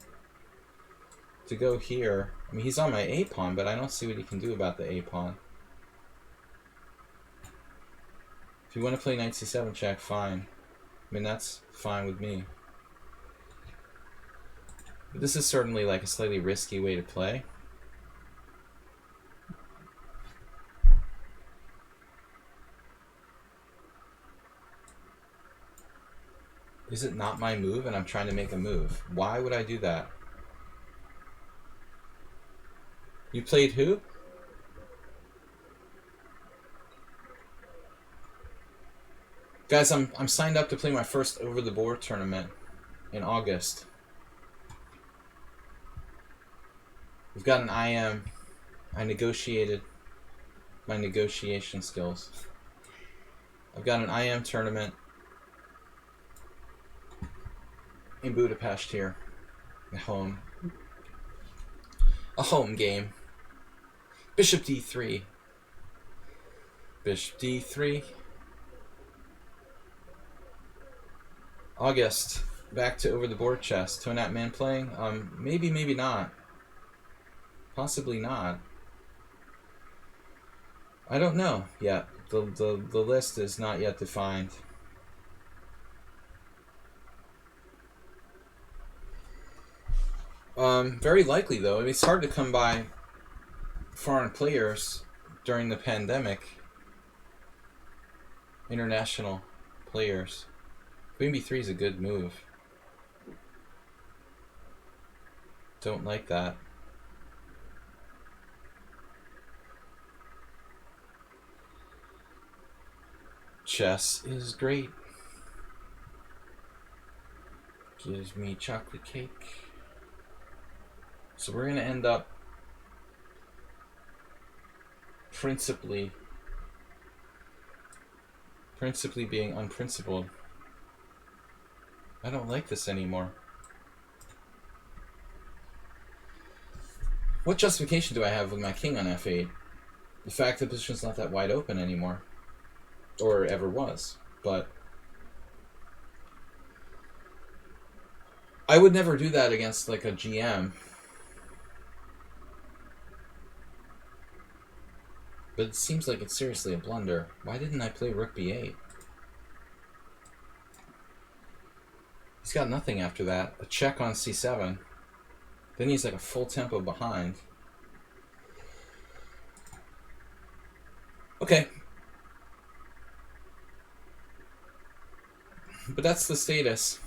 To go here, I mean, he's on my a-pawn, but I don't see what he can do about the a-pawn. If you want to play knight c7 check, fine. I mean, that's fine with me. But this is certainly like a slightly risky way to play. Is it not my move and I'm trying to make a move? Why would I do that? You played who? Guys, I'm signed up to play my first over-the-board tournament in August. We've got an IM. I negotiated my negotiation skills. I've got an IM tournament in Budapest here. At home. A home game. Bishop d3. Bishop d3. August. Back to over the board chess. Tonat man playing? Maybe, maybe not. Possibly not. I don't know yet. The list is not yet defined. Very likely, though. I mean, it's hard to come by foreign players during the pandemic. International players. Queen b3 is a good move. Don't like that. Chess is great. Gives me chocolate cake. So we're going to end up principally being unprincipled. I don't like this anymore. What justification do I have with my king on f8? The fact that the position's not that wide open anymore. Or ever was. But I would never do that against like a GM. But it seems like it's seriously a blunder. Why didn't I play rook b8? He's got nothing after that. A check on c7. Then he's like a full tempo behind. Okay. But that's the status.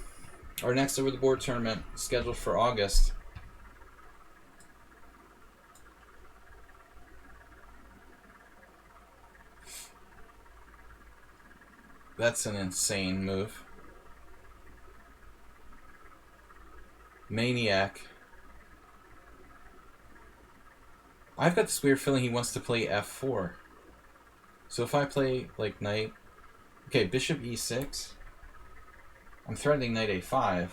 Our next over-the-board tournament scheduled for August. That's an insane move. Maniac. I've got this weird feeling he wants to play f4. So if I play, like, knight... Okay, bishop e6. I'm threatening knight a5.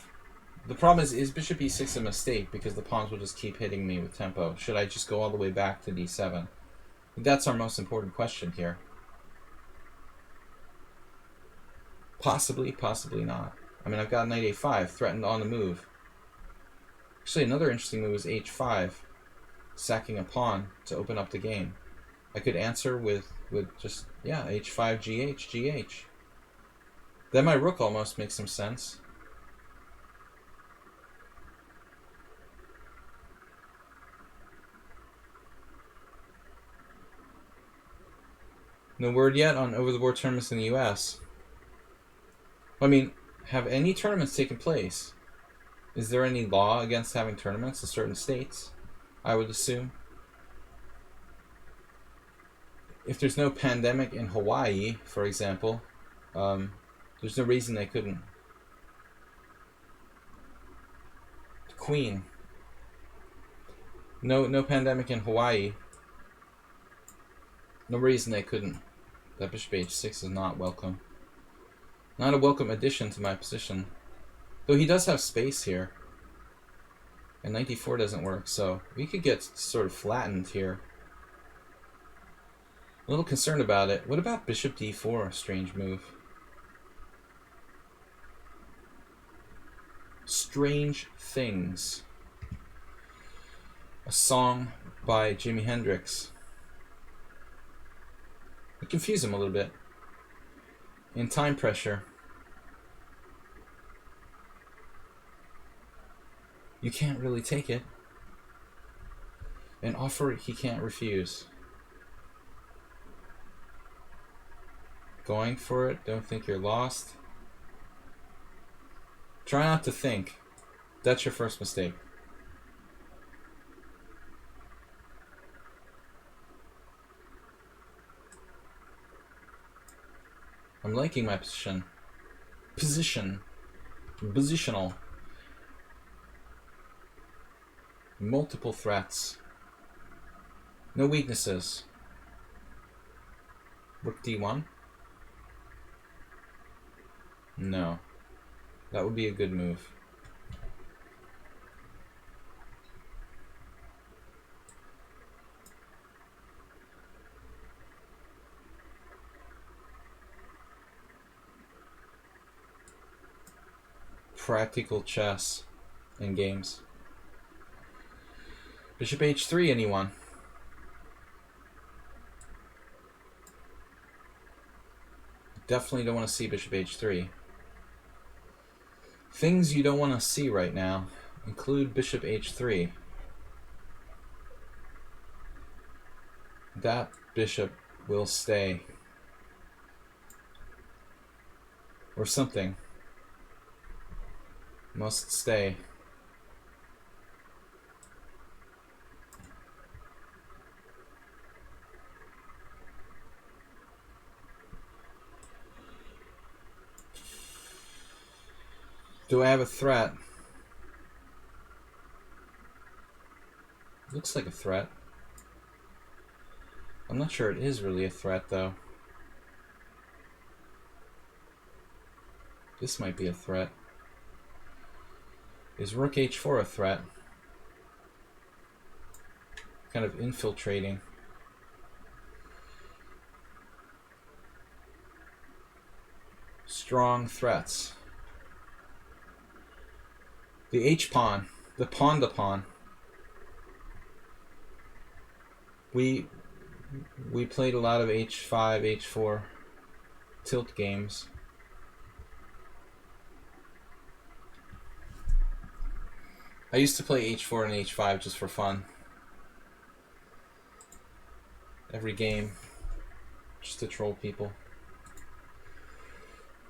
The problem is bishop e6 a mistake because the pawns will just keep hitting me with tempo? Should I just go all the way back to d7? That's our most important question here. Possibly, possibly not. I mean, I've got knight a5 threatened on the move. Actually, another interesting move is h5, sacking a pawn to open up the game. I could answer with just, yeah, h5, gh. Then my rook almost makes some sense. No word yet on over-the-board tournaments in the US. I mean, have any tournaments taken place? Is there any law against having tournaments in certain states? I would assume. If there's no pandemic in Hawaii, for example, there's no reason they couldn't. Queen. No pandemic in Hawaii. No reason they couldn't. That bishop h6 is not welcome. Not a welcome addition to my position. Though he does have space here. And knight d4 doesn't work, so we could get sort of flattened here. A little concerned about it. What about bishop d4? Strange move. Strange Things. A song by Jimi Hendrix. It confused him a little bit. In time pressure. You can't really take it. An offer he can't refuse. Going for it. Don't think you're lost. Try not to think. That's your first mistake. I'm liking my position. Positional. Multiple threats. No weaknesses. Rook d1? No. That would be a good move. Practical chess in games. Bishop h3, anyone? Definitely don't want to see bishop h3. Things you don't want to see right now. Include bishop h3. That bishop will stay. Or something. Must stay. Do I have a threat? Looks like a threat. I'm not sure it is really a threat, though. This might be a threat. Is rook h4 a threat? Kind of infiltrating. Strong threats. The h-pawn. The Pawnda pawn. We played a lot of h5, h4 tilt games. I used to play h4 and h5 just for fun. Every game. Just to troll people.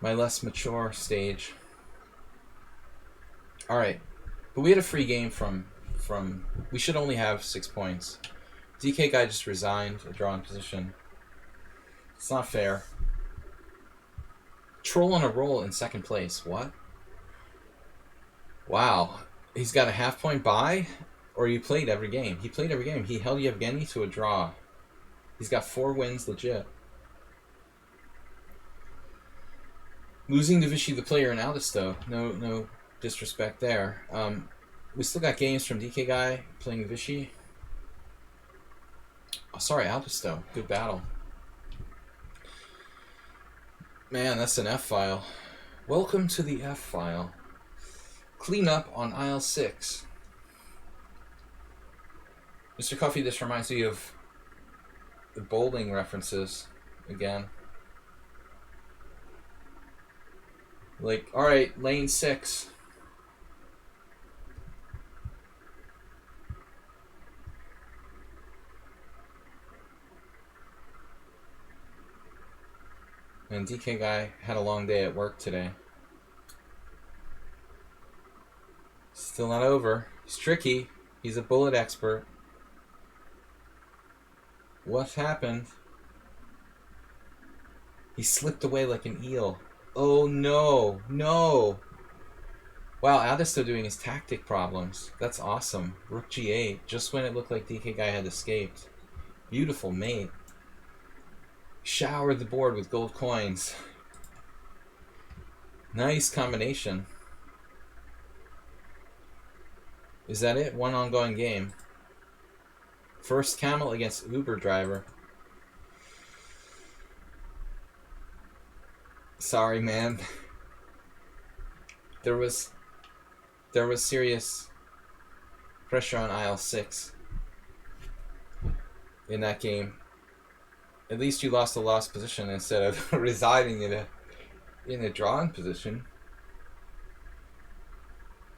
My less mature stage. Alright. But we had a free game from we should only have 6 points. DK guy just resigned a drawn position. It's not fair. Troll on a roll in second place. What? Wow. He's got a half-point bye? Or you played every game? He played every game. He held Yevgeny to a draw. He's got 4 wins legit. Losing to Vichy the player in Aldis, though. No disrespect there. We still got games from DK guy playing Vichy. Oh, sorry, Aldis, though. Good battle. Man, that's an F file. Welcome to the F file. Clean up on aisle 6. Mr. Coffee, this reminds me of the bowling references again. Like, alright, lane 6. And DK guy had a long day at work today. Still not over. He's tricky. He's a bullet expert. What happened? He slipped away like an eel. Oh no, no. Wow, Aldis still doing his tactic problems. That's awesome. Rook g8, just when it looked like DK guy had escaped. Beautiful mate. Showered the board with gold coins. Nice combination. Is that it? One ongoing game. First camel against Uber driver. Sorry, man. There was serious pressure on aisle 6 in that game. At least you lost a lost position instead of residing in a drawn position.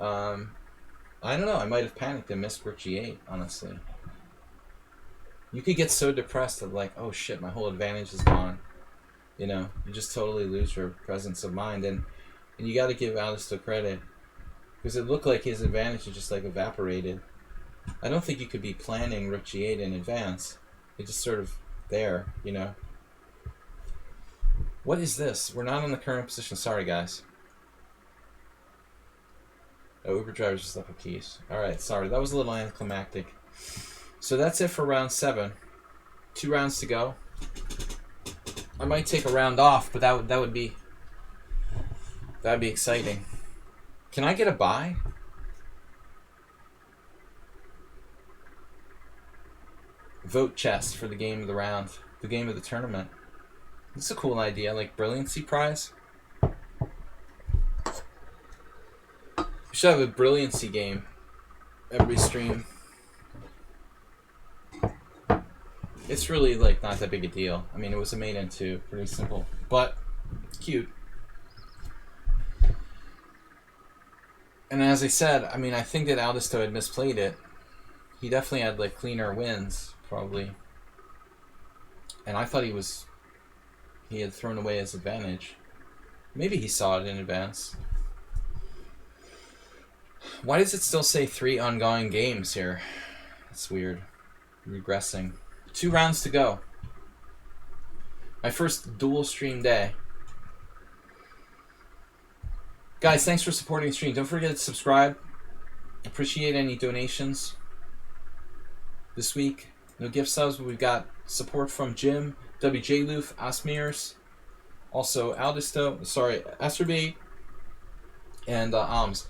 I don't know. I might have panicked and missed rook g8, honestly. You could get so depressed that, like, oh shit, my whole advantage is gone. You know, you just totally lose your presence of mind. And you got to give Aldis credit. Because it looked like his advantage had just, like, evaporated. I don't think you could be planning rook g8 in advance. It's just sort of there, you know. What is this? We're not in the current position. Sorry, guys. Oh, Uber driver's just up a piece. Alright, sorry. That was a little anticlimactic. So that's it for round 7. 2 rounds to go. I might take a round off, but that would be exciting. Can I get a bye? Vote chest for the game of the round. The game of the tournament. This is a cool idea, like brilliancy prize. We should have a brilliancy game every stream. It's really, like, not that big a deal. I mean, it was a main and 2, pretty simple, but cute. And as I said, I mean, I think that Aldisto had misplayed it. He definitely had like cleaner wins, probably. And I thought he had thrown away his advantage. Maybe he saw it in advance. Why does it still say 3 ongoing games here? That's weird. Regressing. 2 rounds to go. My first dual stream day. Guys, thanks for supporting the stream. Don't forget to subscribe. Appreciate any donations. This week, no gift subs, but we've got support from Jim, WJ Loof, Asmirs, also Aldisto, sorry, Asterby, and Alms.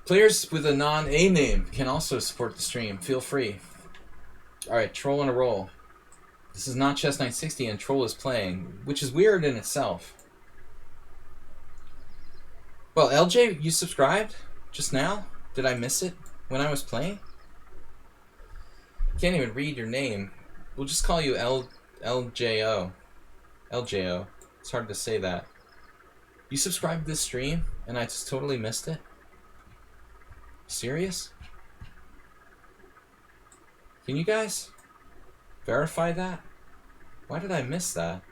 Players with a non-A name can also support the stream. Feel free. Alright, Troll on a roll. This is not Chess 960 and Troll is playing, which is weird in itself. Well, LJ, you subscribed just now? Did I miss it when I was playing? Can't even read your name. We'll just call you LJO. LJO. It's hard to say that. You subscribed to this stream and I just totally missed it? Serious? Can you guys verify that? Why did I miss that?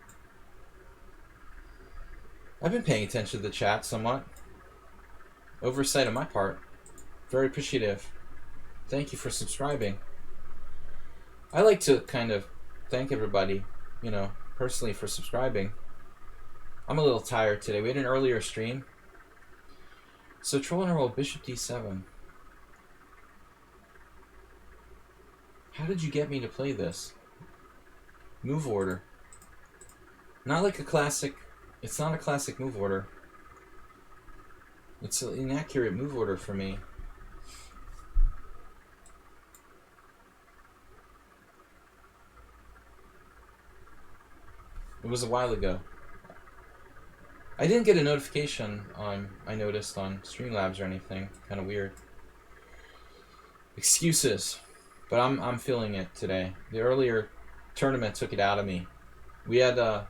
I've been paying attention to the chat somewhat. Oversight on my part. Very appreciative. Thank you for subscribing. I like to kind of thank everybody, you know, personally for subscribing. I'm a little tired today. We had an earlier stream. So Troll and roll Bishop D7. How did you get me to play this? Move order. Not like a classic. It's not a classic move order. It's an inaccurate move order for me. It was a while ago. I didn't get a notification I noticed on Streamlabs or anything. Kind of weird. Excuses. But I'm feeling it today. The earlier tournament took it out of me. We had a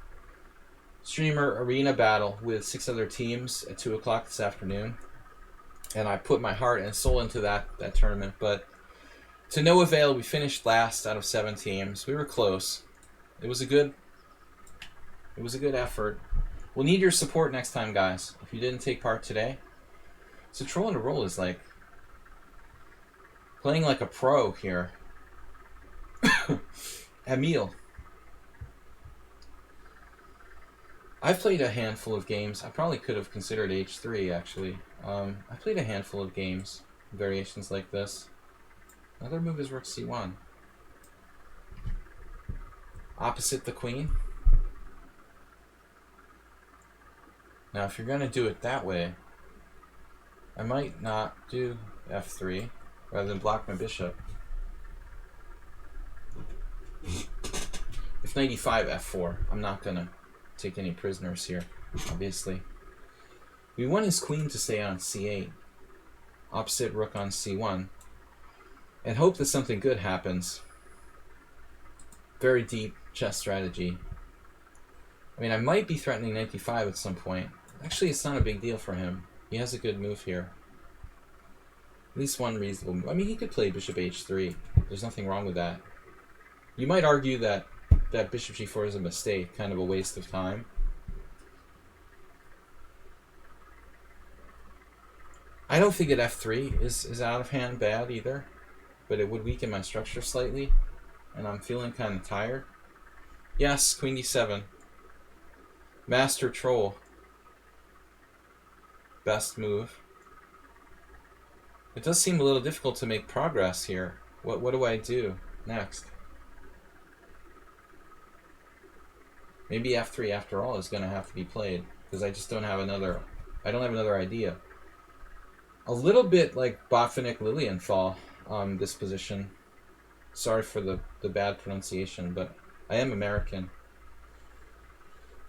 streamer arena battle with 6 other teams at 2 o'clock this afternoon. And I put my heart and soul into that tournament. But to no avail, we finished last out of 7 teams. We were close. It was a good effort. We'll need your support next time, guys, if you didn't take part today. So Troll and a Roll is like playing like a pro here. Emil. I've played a handful of games. I probably could have considered H3, actually. I played a handful of games, variations like this. Another move is Rook C1. Opposite the Queen. Now, if you're going to do it that way, I might not do F3 rather than block my bishop. If knight e5, F4, I'm not going to take any prisoners here, obviously. We want his queen to stay on C8, opposite rook on C1, and hope that something good happens. Very deep chess strategy. I mean, I might be threatening knight d5 at some point. Actually, it's not a big deal for him. He has a good move here. At least one reasonable move. I mean, he could play bishop h3. There's nothing wrong with that. You might argue that bishop g4 is a mistake, kind of a waste of time. I don't think at f3 is out of hand bad either, but it would weaken my structure slightly, and I'm feeling kind of tired. Yes, queen d7. Master Troll. Best move. It does seem a little difficult to make progress here. What do I do next? Maybe f3 after all is going to have to be played, because I just don't have another. I don't have another idea. A little bit like Botvinnik Lilienthal, this position. Sorry for the bad pronunciation, but I am American.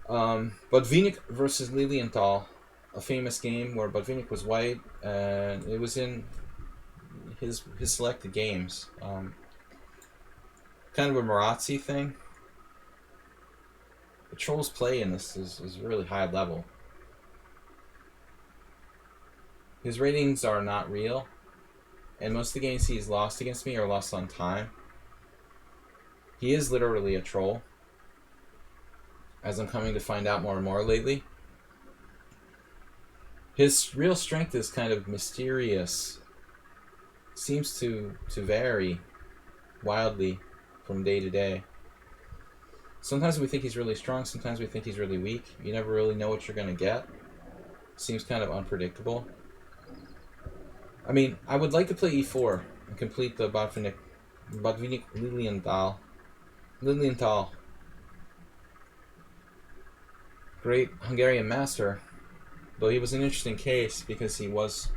Botvinnik versus Lilienthal, a famous game where Botvinnik was white, and it was in his selected games. Kind of a Marazzi thing. The Troll's play in this is really high level. His ratings are not real, and most of the games he's lost against me are lost on time. He is literally a troll, as I'm coming to find out more and more lately. His real strength is kind of mysterious. Seems to vary wildly from day to day. Sometimes we think he's really strong, sometimes we think he's really weak. You never really know what you're going to get. Seems kind of unpredictable. I mean, I would like to play e4 and complete the Botvinnik Lilienthal. Great Hungarian master. Though he was an interesting case because he was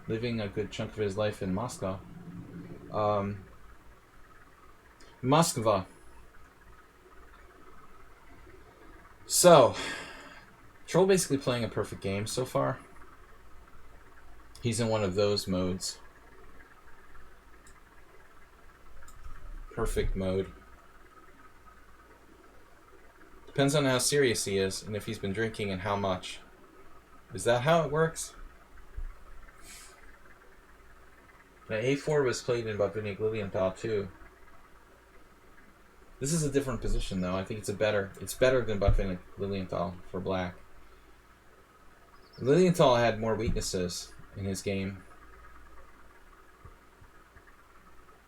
living a good chunk of his life in Moscow. Moskva. So, Troll basically playing a perfect game so far. He's in one of those modes. Perfect mode. Depends on how serious he is and if he's been drinking and how much. Is that how it works? Now, A4 was played in Botvinnik Lilienthal too. This is a different position though. I think it's better than Botvinnik Lilienthal for black. Lilienthal had more weaknesses in his game.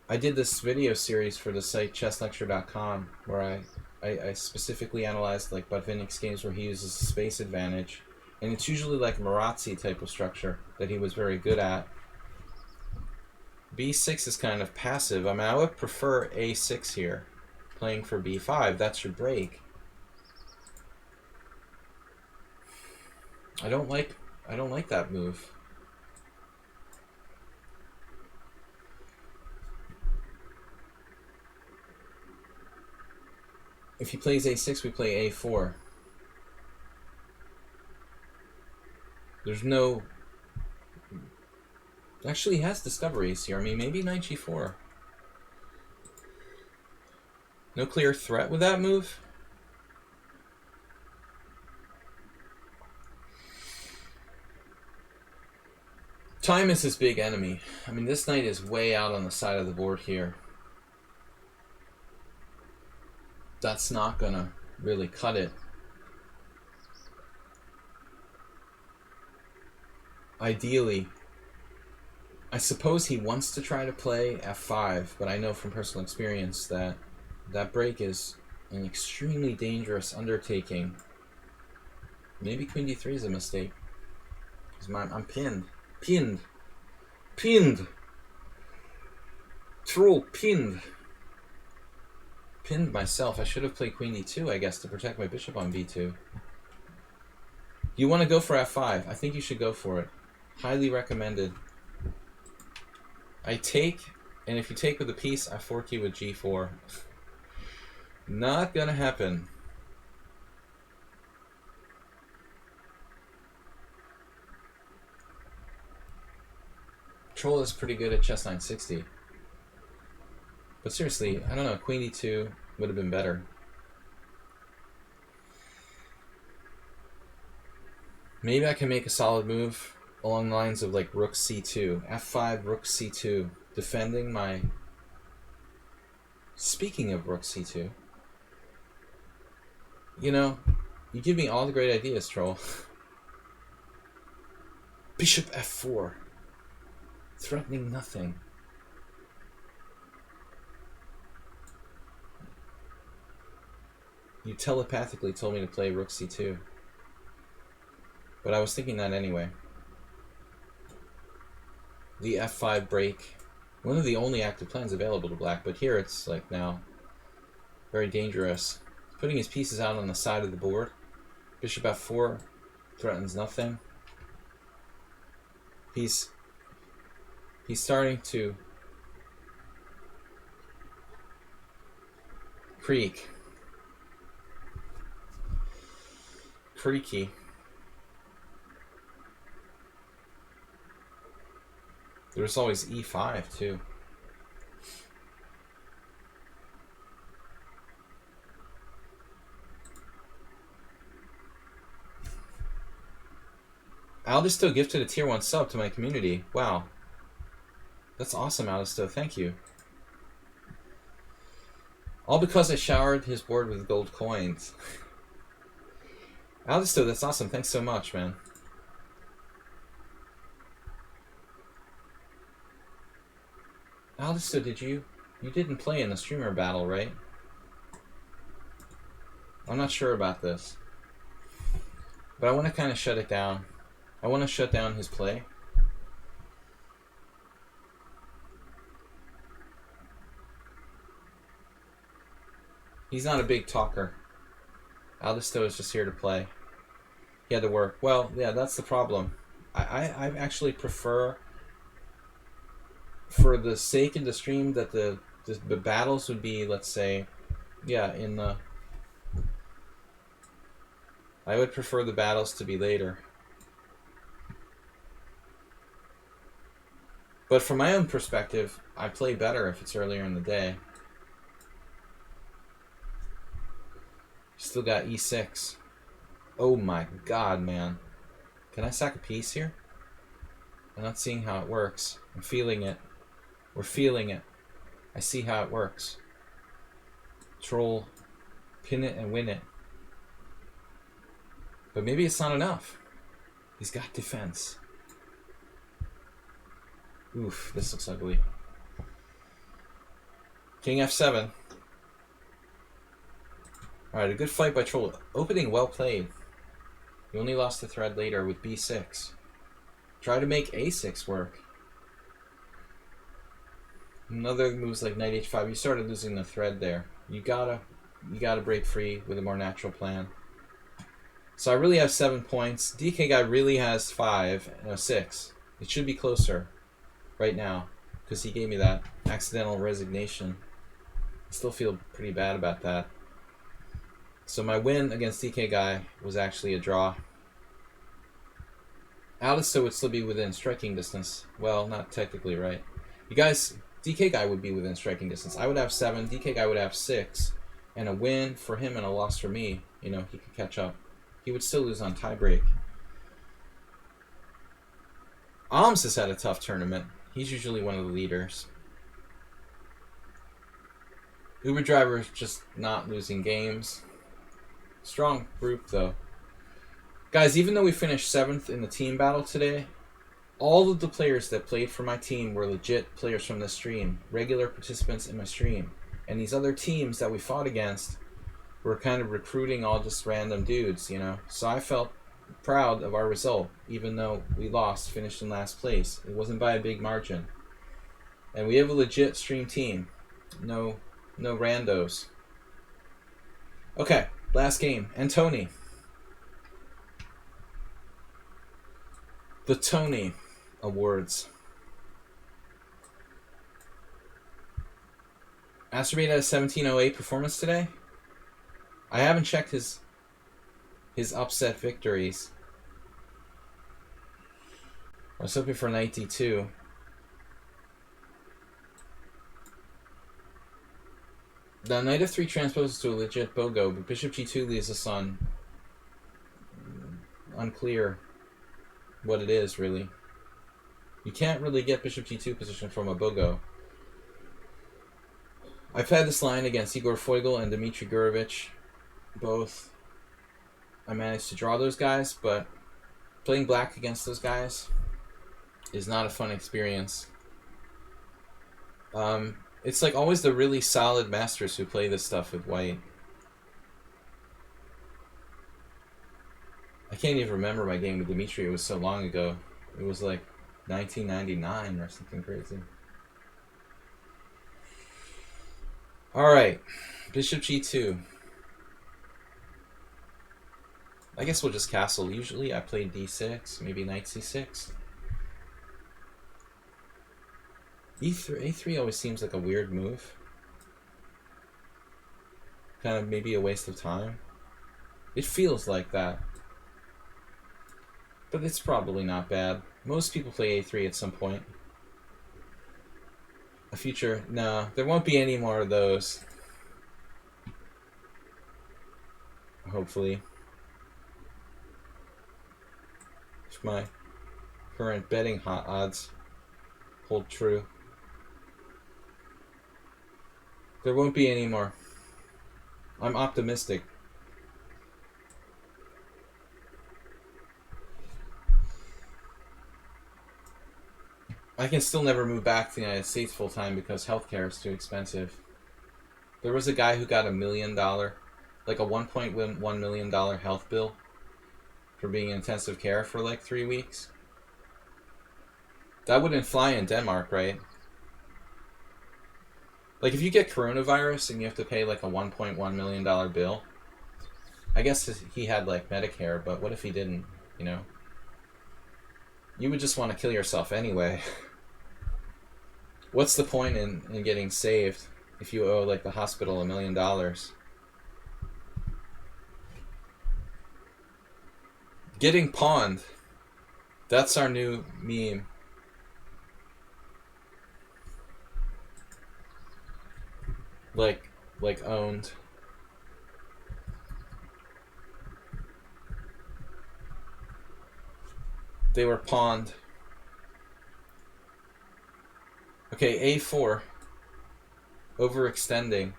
I did this video series for the site chesslecture.com where I specifically analyzed like Botvinnik's games where he uses a space advantage, and it's usually like Marazzi type of structure that he was very good at. B6 is kind of passive. I mean, I would prefer A6 here, playing for B5. That's your break. I don't like that move. If he plays A6, we play A4. There's no... Actually, he has discoveries here. I mean, maybe knight G4. No clear threat with that move? Time is his big enemy. I mean, this knight is way out on the side of the board here. That's not gonna really cut it. Ideally, I suppose he wants to try to play F5, but I know from personal experience that that break is an extremely dangerous undertaking. Maybe Queen D3 is a mistake. Because I'm pinned. Pinned! Troll, pinned! Pinned myself. I should have played Queen D2, I guess, to protect my bishop on B2. You want to go for F5. I think you should go for it. Highly recommended. I take, and if you take with a piece, I fork you with G4. Not gonna happen. Troll is pretty good at chess 960. But seriously, I don't know, Queen D2 would have been better. Maybe I can make a solid move along the lines of like Rook C2. F5, Rook C2. Defending my... Speaking of Rook C2. You know, you give me all the great ideas, Troll. Bishop F4. Threatening nothing. You telepathically told me to play Rook C2. But I was thinking that anyway. The F5 break. One of the only active plans available to black, but here it's like now very dangerous. Putting his pieces out on the side of the board. Bishop F4 threatens nothing. He's starting to creaky. There's always E5 too. Aldisto gifted a tier 1 sub to my community. Wow. That's awesome, Aldisto. Thank you. All because I showered his board with gold coins. Aldisto, that's awesome. Thanks so much, man. Aldisto, you didn't play in the streamer battle, right? I'm not sure about this. But I want to kind of shut it down. I want to shut down his play. He's not a big talker. Aldisto is just here to play. He had to work. Well, yeah, that's the problem. I actually prefer, for the sake of the stream, that the battles would be, let's say, yeah, in the... I would prefer the battles to be later. But from my own perspective, I play better if it's earlier in the day. Still got e6. Oh my god, man. Can I sack a piece here? I'm not seeing how it works. I'm feeling it. We're feeling it. I see how it works. Troll, pin it and win it. But maybe it's not enough. He's got defense. Oof, this looks ugly. King f7. Alright, a good fight by Troll. Opening well played. He only lost the thread later with b6. Try to make a6 work. Another moves like knight h5. You started losing the thread there. You gotta break free with a more natural plan. So I really have 7 points. DK guy really has 6. It should be closer right now because he gave me that accidental resignation. I still feel pretty bad about that. So my win against DK guy was actually a draw. Aldisto would still be within striking distance. Well, not technically, right? You guys, DK guy would be within striking distance. I would have 7, DK guy would have 6, and a win for him and a loss for me. You know, he could catch up. He would still lose on tiebreak. Alms has had a tough tournament. He's usually one of the leaders. Uber driver is just not losing games. Strong group, though. Guys, even though we finished 7th in the team battle today, all of the players that played for my team were legit players from the stream, regular participants in my stream. And these other teams that we fought against were kind of recruiting all just random dudes, you know. So I felt proud of our result, even though we lost, finished in last place. It wasn't by a big margin. And we have a legit stream team. No randos. Okay, last game. And Tony. The Tony Awards. Astrobate had a 1708 performance today. I haven't checked his upset victories. I was hoping for knight d2. The knight f3 transposes to a legit BOGO, but bishop g2 leaves us on unclear what it is, really. You can't really get bishop g2 position from a BOGO. I've had this line against Igor Foigl and Dmitry Gurevich. Both. I managed to draw those guys, but playing black against those guys is not a fun experience. It's like always the really solid masters who play this stuff with white. I can't even remember my game with Dmitry. It was so long ago. It was like 1999 or something crazy. Alright. Bishop g2. I guess we'll just castle. Usually I play d6, maybe knight c6. A3 always seems like a weird move. Kind of maybe a waste of time. It feels like that. But it's probably not bad. Most people play a3 at some point. A future... No, there won't be any more of those. Hopefully. If current betting odds hold true. There won't be any more. I'm optimistic. I can still never move back to the United States full time because healthcare is too expensive. There was a guy who got $1 million, like a $1.1 million health bill for being in intensive care for like 3 weeks. That wouldn't fly in Denmark, right? Like if you get coronavirus and you have to pay like a $1.1 million bill, I guess he had like Medicare, but what if he didn't, you know? You would just want to kill yourself anyway. What's the point in getting saved if you owe like the hospital $1 million? Getting pawned. That's our new meme. Like owned. They were pawned. Okay, A4. Overextending.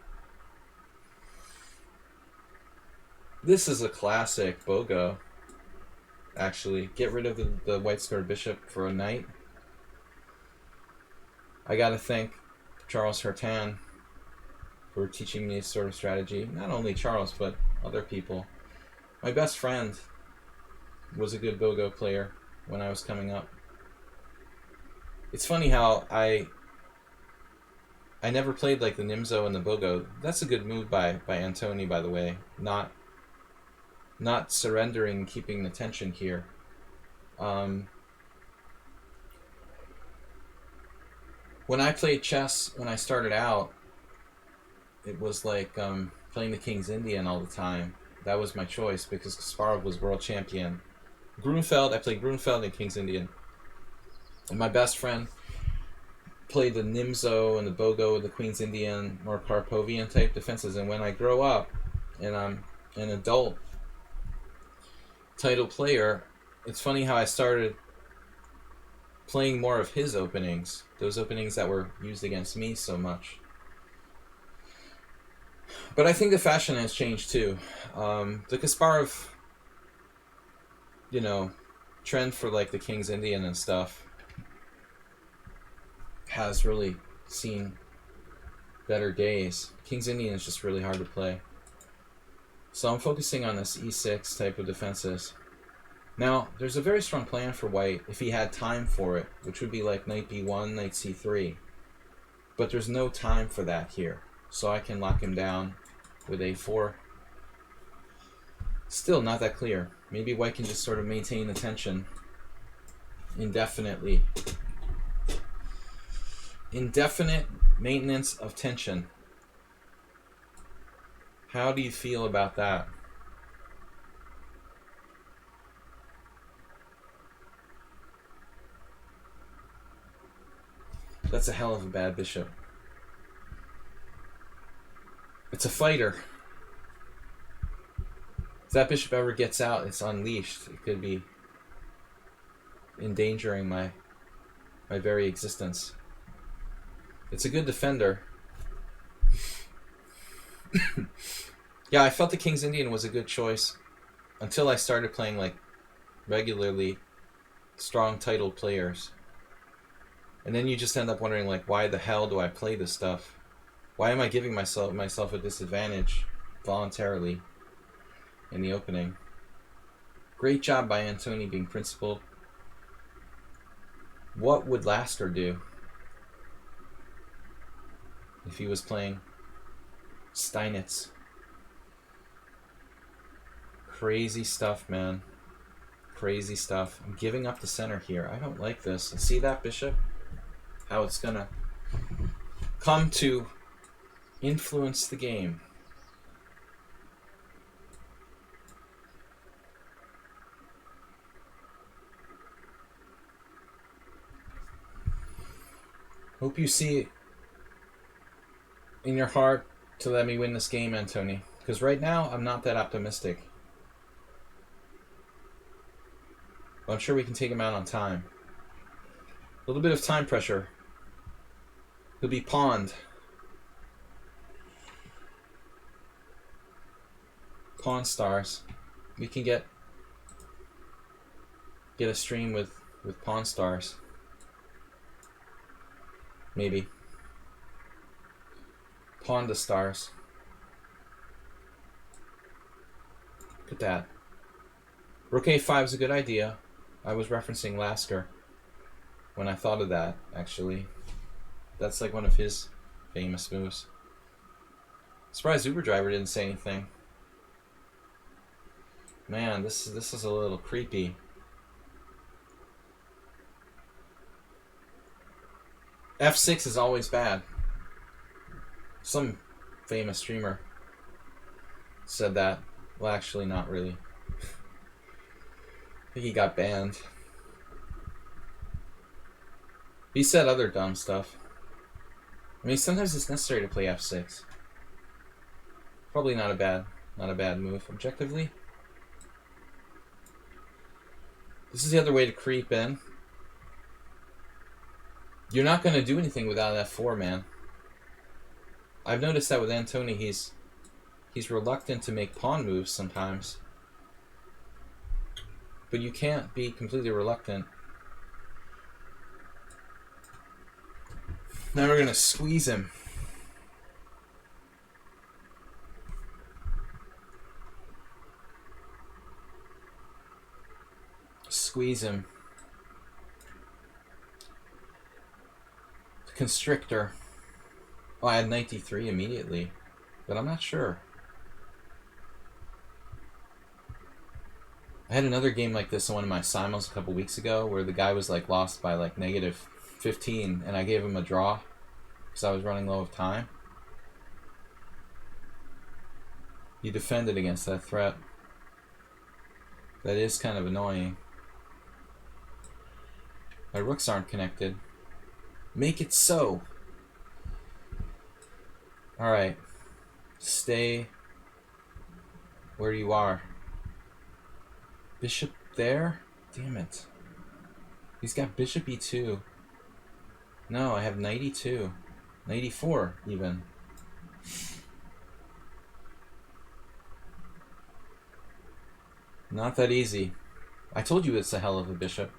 This is a classic BOGO. Actually, get rid of the white squared bishop for a knight. I gotta thank Charles Hertan for teaching me this sort of strategy. Not only Charles, but other people. My best friend was a good BOGO player when I was coming up. It's funny how I never played like the Nimzo and the BOGO. That's a good move by Antoni, by the way. Not surrendering, keeping the tension here. When I played chess, when I started out, it was like playing the King's Indian all the time. That was my choice because Kasparov was world champion. Grunfeld, I played Grunfeld and King's Indian. And my best friend played the Nimzo and the BOGO, the Queen's Indian, more Karpovian type defenses. And when I grow up and I'm an adult title player, it's funny how I started playing more of his openings, those openings that were used against me so much. But I think the fashion has changed too. The Kasparov, you know, trend for like the King's Indian and stuff has really seen better days. King's Indian is just really hard to play. So I'm focusing on this E6 type of defenses. Now, there's a very strong plan for white if he had time for it, which would be like knight b1, knight c3. But there's no time for that here. So I can lock him down with a4. Still not that clear. Maybe white can just sort of maintain the tension indefinitely. Indefinite maintenance of tension. How do you feel about that? That's a hell of a bad bishop. It's a fighter. If that bishop ever gets out, it's unleashed. It could be endangering my very existence. It's a good defender. Yeah, I felt the King's Indian was a good choice until I started playing like regularly strong titled players. And then you just end up wondering like, why the hell do I play this stuff? Why am I giving myself a disadvantage voluntarily in the opening? Great job by Antoni being principled. What would Lasker do if he was playing Steinitz? Crazy stuff, man. Crazy stuff. I'm giving up the center here. I don't like this. And see that bishop? How it's gonna come to influence the game. Hope you see in your heart to let me win this game, Antoni. Because right now, I'm not that optimistic. But I'm sure we can take him out on time. A little bit of time pressure. He'll be pawned. Pawn stars. We can get a stream with pawn stars. Maybe. Pawnda stars. Look at that. Rook a5 is a good idea. I was referencing Lasker when I thought of that, actually. That's like one of his famous moves. Surprised Uber Driver didn't say anything. Man, this is a little creepy. F6 is always bad. Some famous streamer said that. Well, actually, not really. I think he got banned. He said other dumb stuff. I mean, sometimes it's necessary to play F6. Probably not a bad move objectively. This is the other way to creep in. You're not going to do anything without F4, man. I've noticed that with Antoni, he's reluctant to make pawn moves sometimes. But you can't be completely reluctant. Now we're going to squeeze him. Squeeze him. Constrictor. Oh, I had knight d3 immediately, but I'm not sure. I had another game like this in one of my simul's a couple weeks ago where the guy was like lost by like -15 and I gave him a draw because I was running low of time. He defended against that threat. That is kind of annoying. My rooks aren't connected. Make it so. Alright. Stay where you are. Bishop there? Damn it. He's got bishop e2. No, I have knight e2. Knight e4 even. Not that easy. I told you it's a hell of a bishop.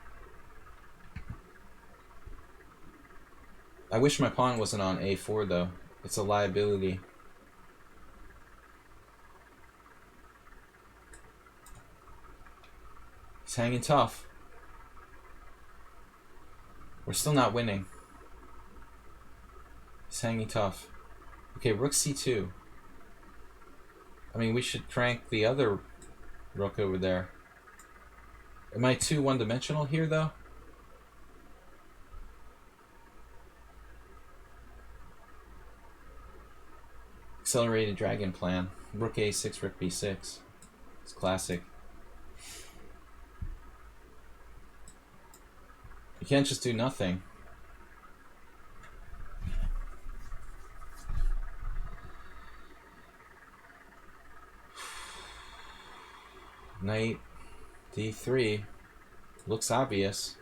I wish my pawn wasn't on a4 though. It's a liability. He's hanging tough. We're still not winning. He's hanging tough. Okay, rook c2. I mean, we should crank the other rook over there. Am I too one-dimensional here though? Accelerated dragon plan. Rook a6, rook b6. It's classic. You can't just do nothing. Knight d3. Looks obvious.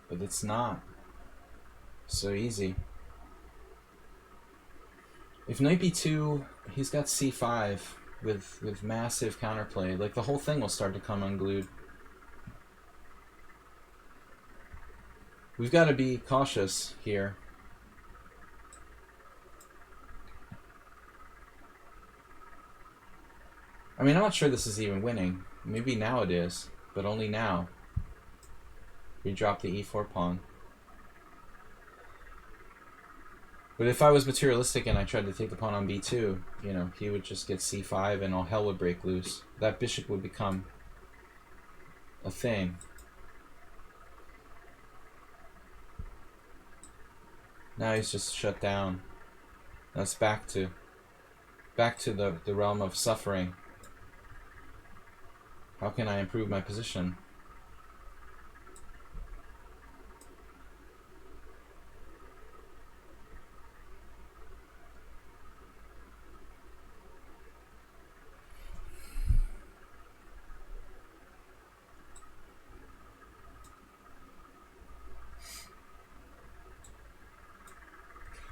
But it's not so easy. If knight b2, he's got c5 with massive counterplay. Like the whole thing will start to come unglued. We've got to be cautious here. I mean, I'm not sure this is even winning. Maybe now it is, but only now. We drop the e4 pawn. But if I was materialistic and I tried to take the pawn on b2, you know, he would just get c5 and all hell would break loose. That bishop would become a thing. Now he's just shut down. That's back to the realm of suffering. How can I improve my position?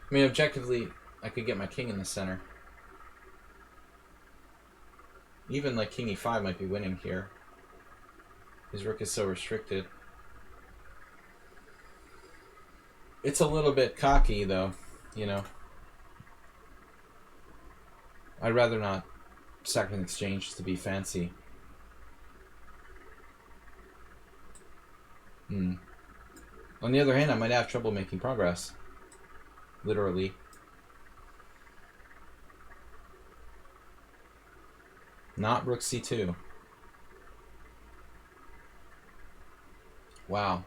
I mean, objectively, I could get my king in the center. Even like king e5 might be winning here. His rook is so restricted. It's a little bit cocky, though, you know. I'd rather not sack an exchange to be fancy. On the other hand, I might have trouble making progress. Literally. Not rook c2. Wow.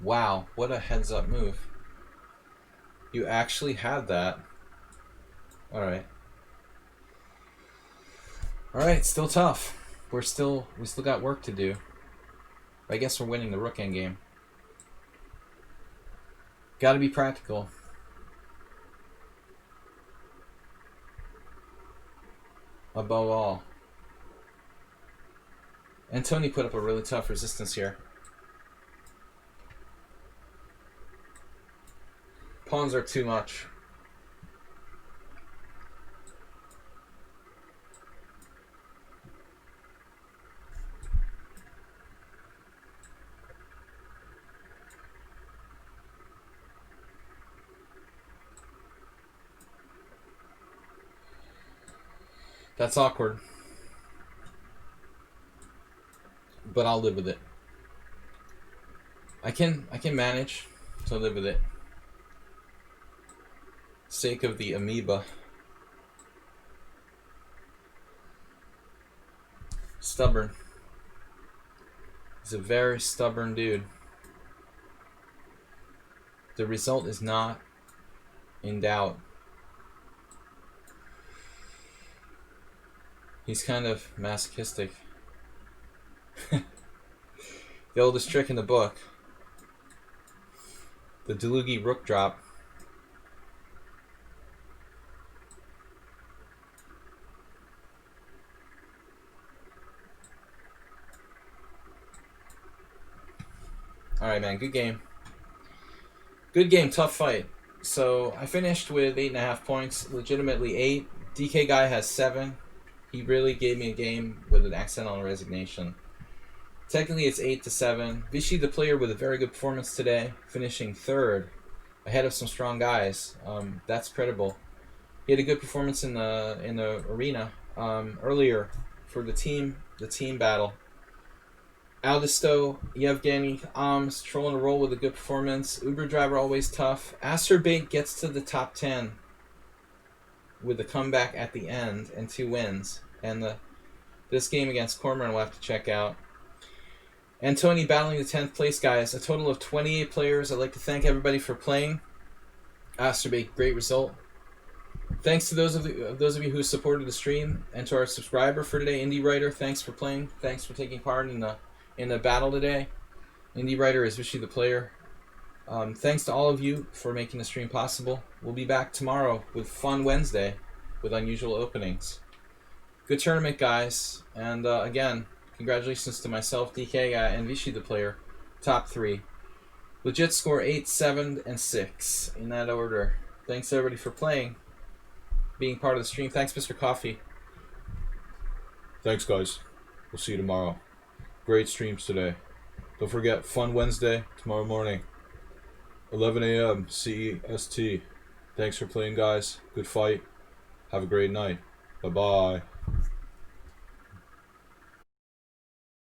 Wow, what a heads-up move. You actually had that. Alright. Alright, still tough. We still got work to do. I guess we're winning the rook endgame. Gotta be practical. Above all. And Tony put up a really tough resistance here. Pawns are too much. That's awkward. But I'll live with it. I can manage to live with it. Sake of the amoeba. Stubborn. He's a very stubborn dude. The result is not in doubt. He's kind of masochistic. The oldest trick in the book. The Delugi rook drop. Alright, man, good game. Good game, tough fight. So I finished with 8.5 points, legitimately 8. DK guy has 7. He really gave me a game with an accidental resignation. Technically it's 8-7. Vichy the player with a very good performance today, finishing 3rd, ahead of some strong guys. That's credible. He had a good performance in the arena earlier for the team battle. Aldisto, Yevgeny Ams trolling a roll with a good performance. Uber driver always tough. Asterbait gets to the top 10 with a comeback at the end and 2 wins. And this game against Cormoran we'll have to check out. And Tony battling the 10th place guys. A total of 28 players. I'd like to thank everybody for playing. Asterbait, great result. Thanks to those of you who supported the stream, and to our subscriber for today, Indie Writer. Thanks for playing. Thanks for taking part in the battle today. Indie Writer is Vichy the player. Thanks to all of you for making the stream possible. We'll be back tomorrow with Fun Wednesday with unusual openings. Good tournament, guys. And again, congratulations to myself, DK guy, and Vichy the player. Top 3. Legit score 8, 7, and 6 in that order. Thanks everybody for playing, being part of the stream. Thanks, Mr. Coffee. Thanks, guys. We'll see you tomorrow. Great streams today. Don't forget, Fun Wednesday tomorrow morning, 11 a.m. CEST. Thanks for playing, guys. Good fight. Have a great night. Bye-bye.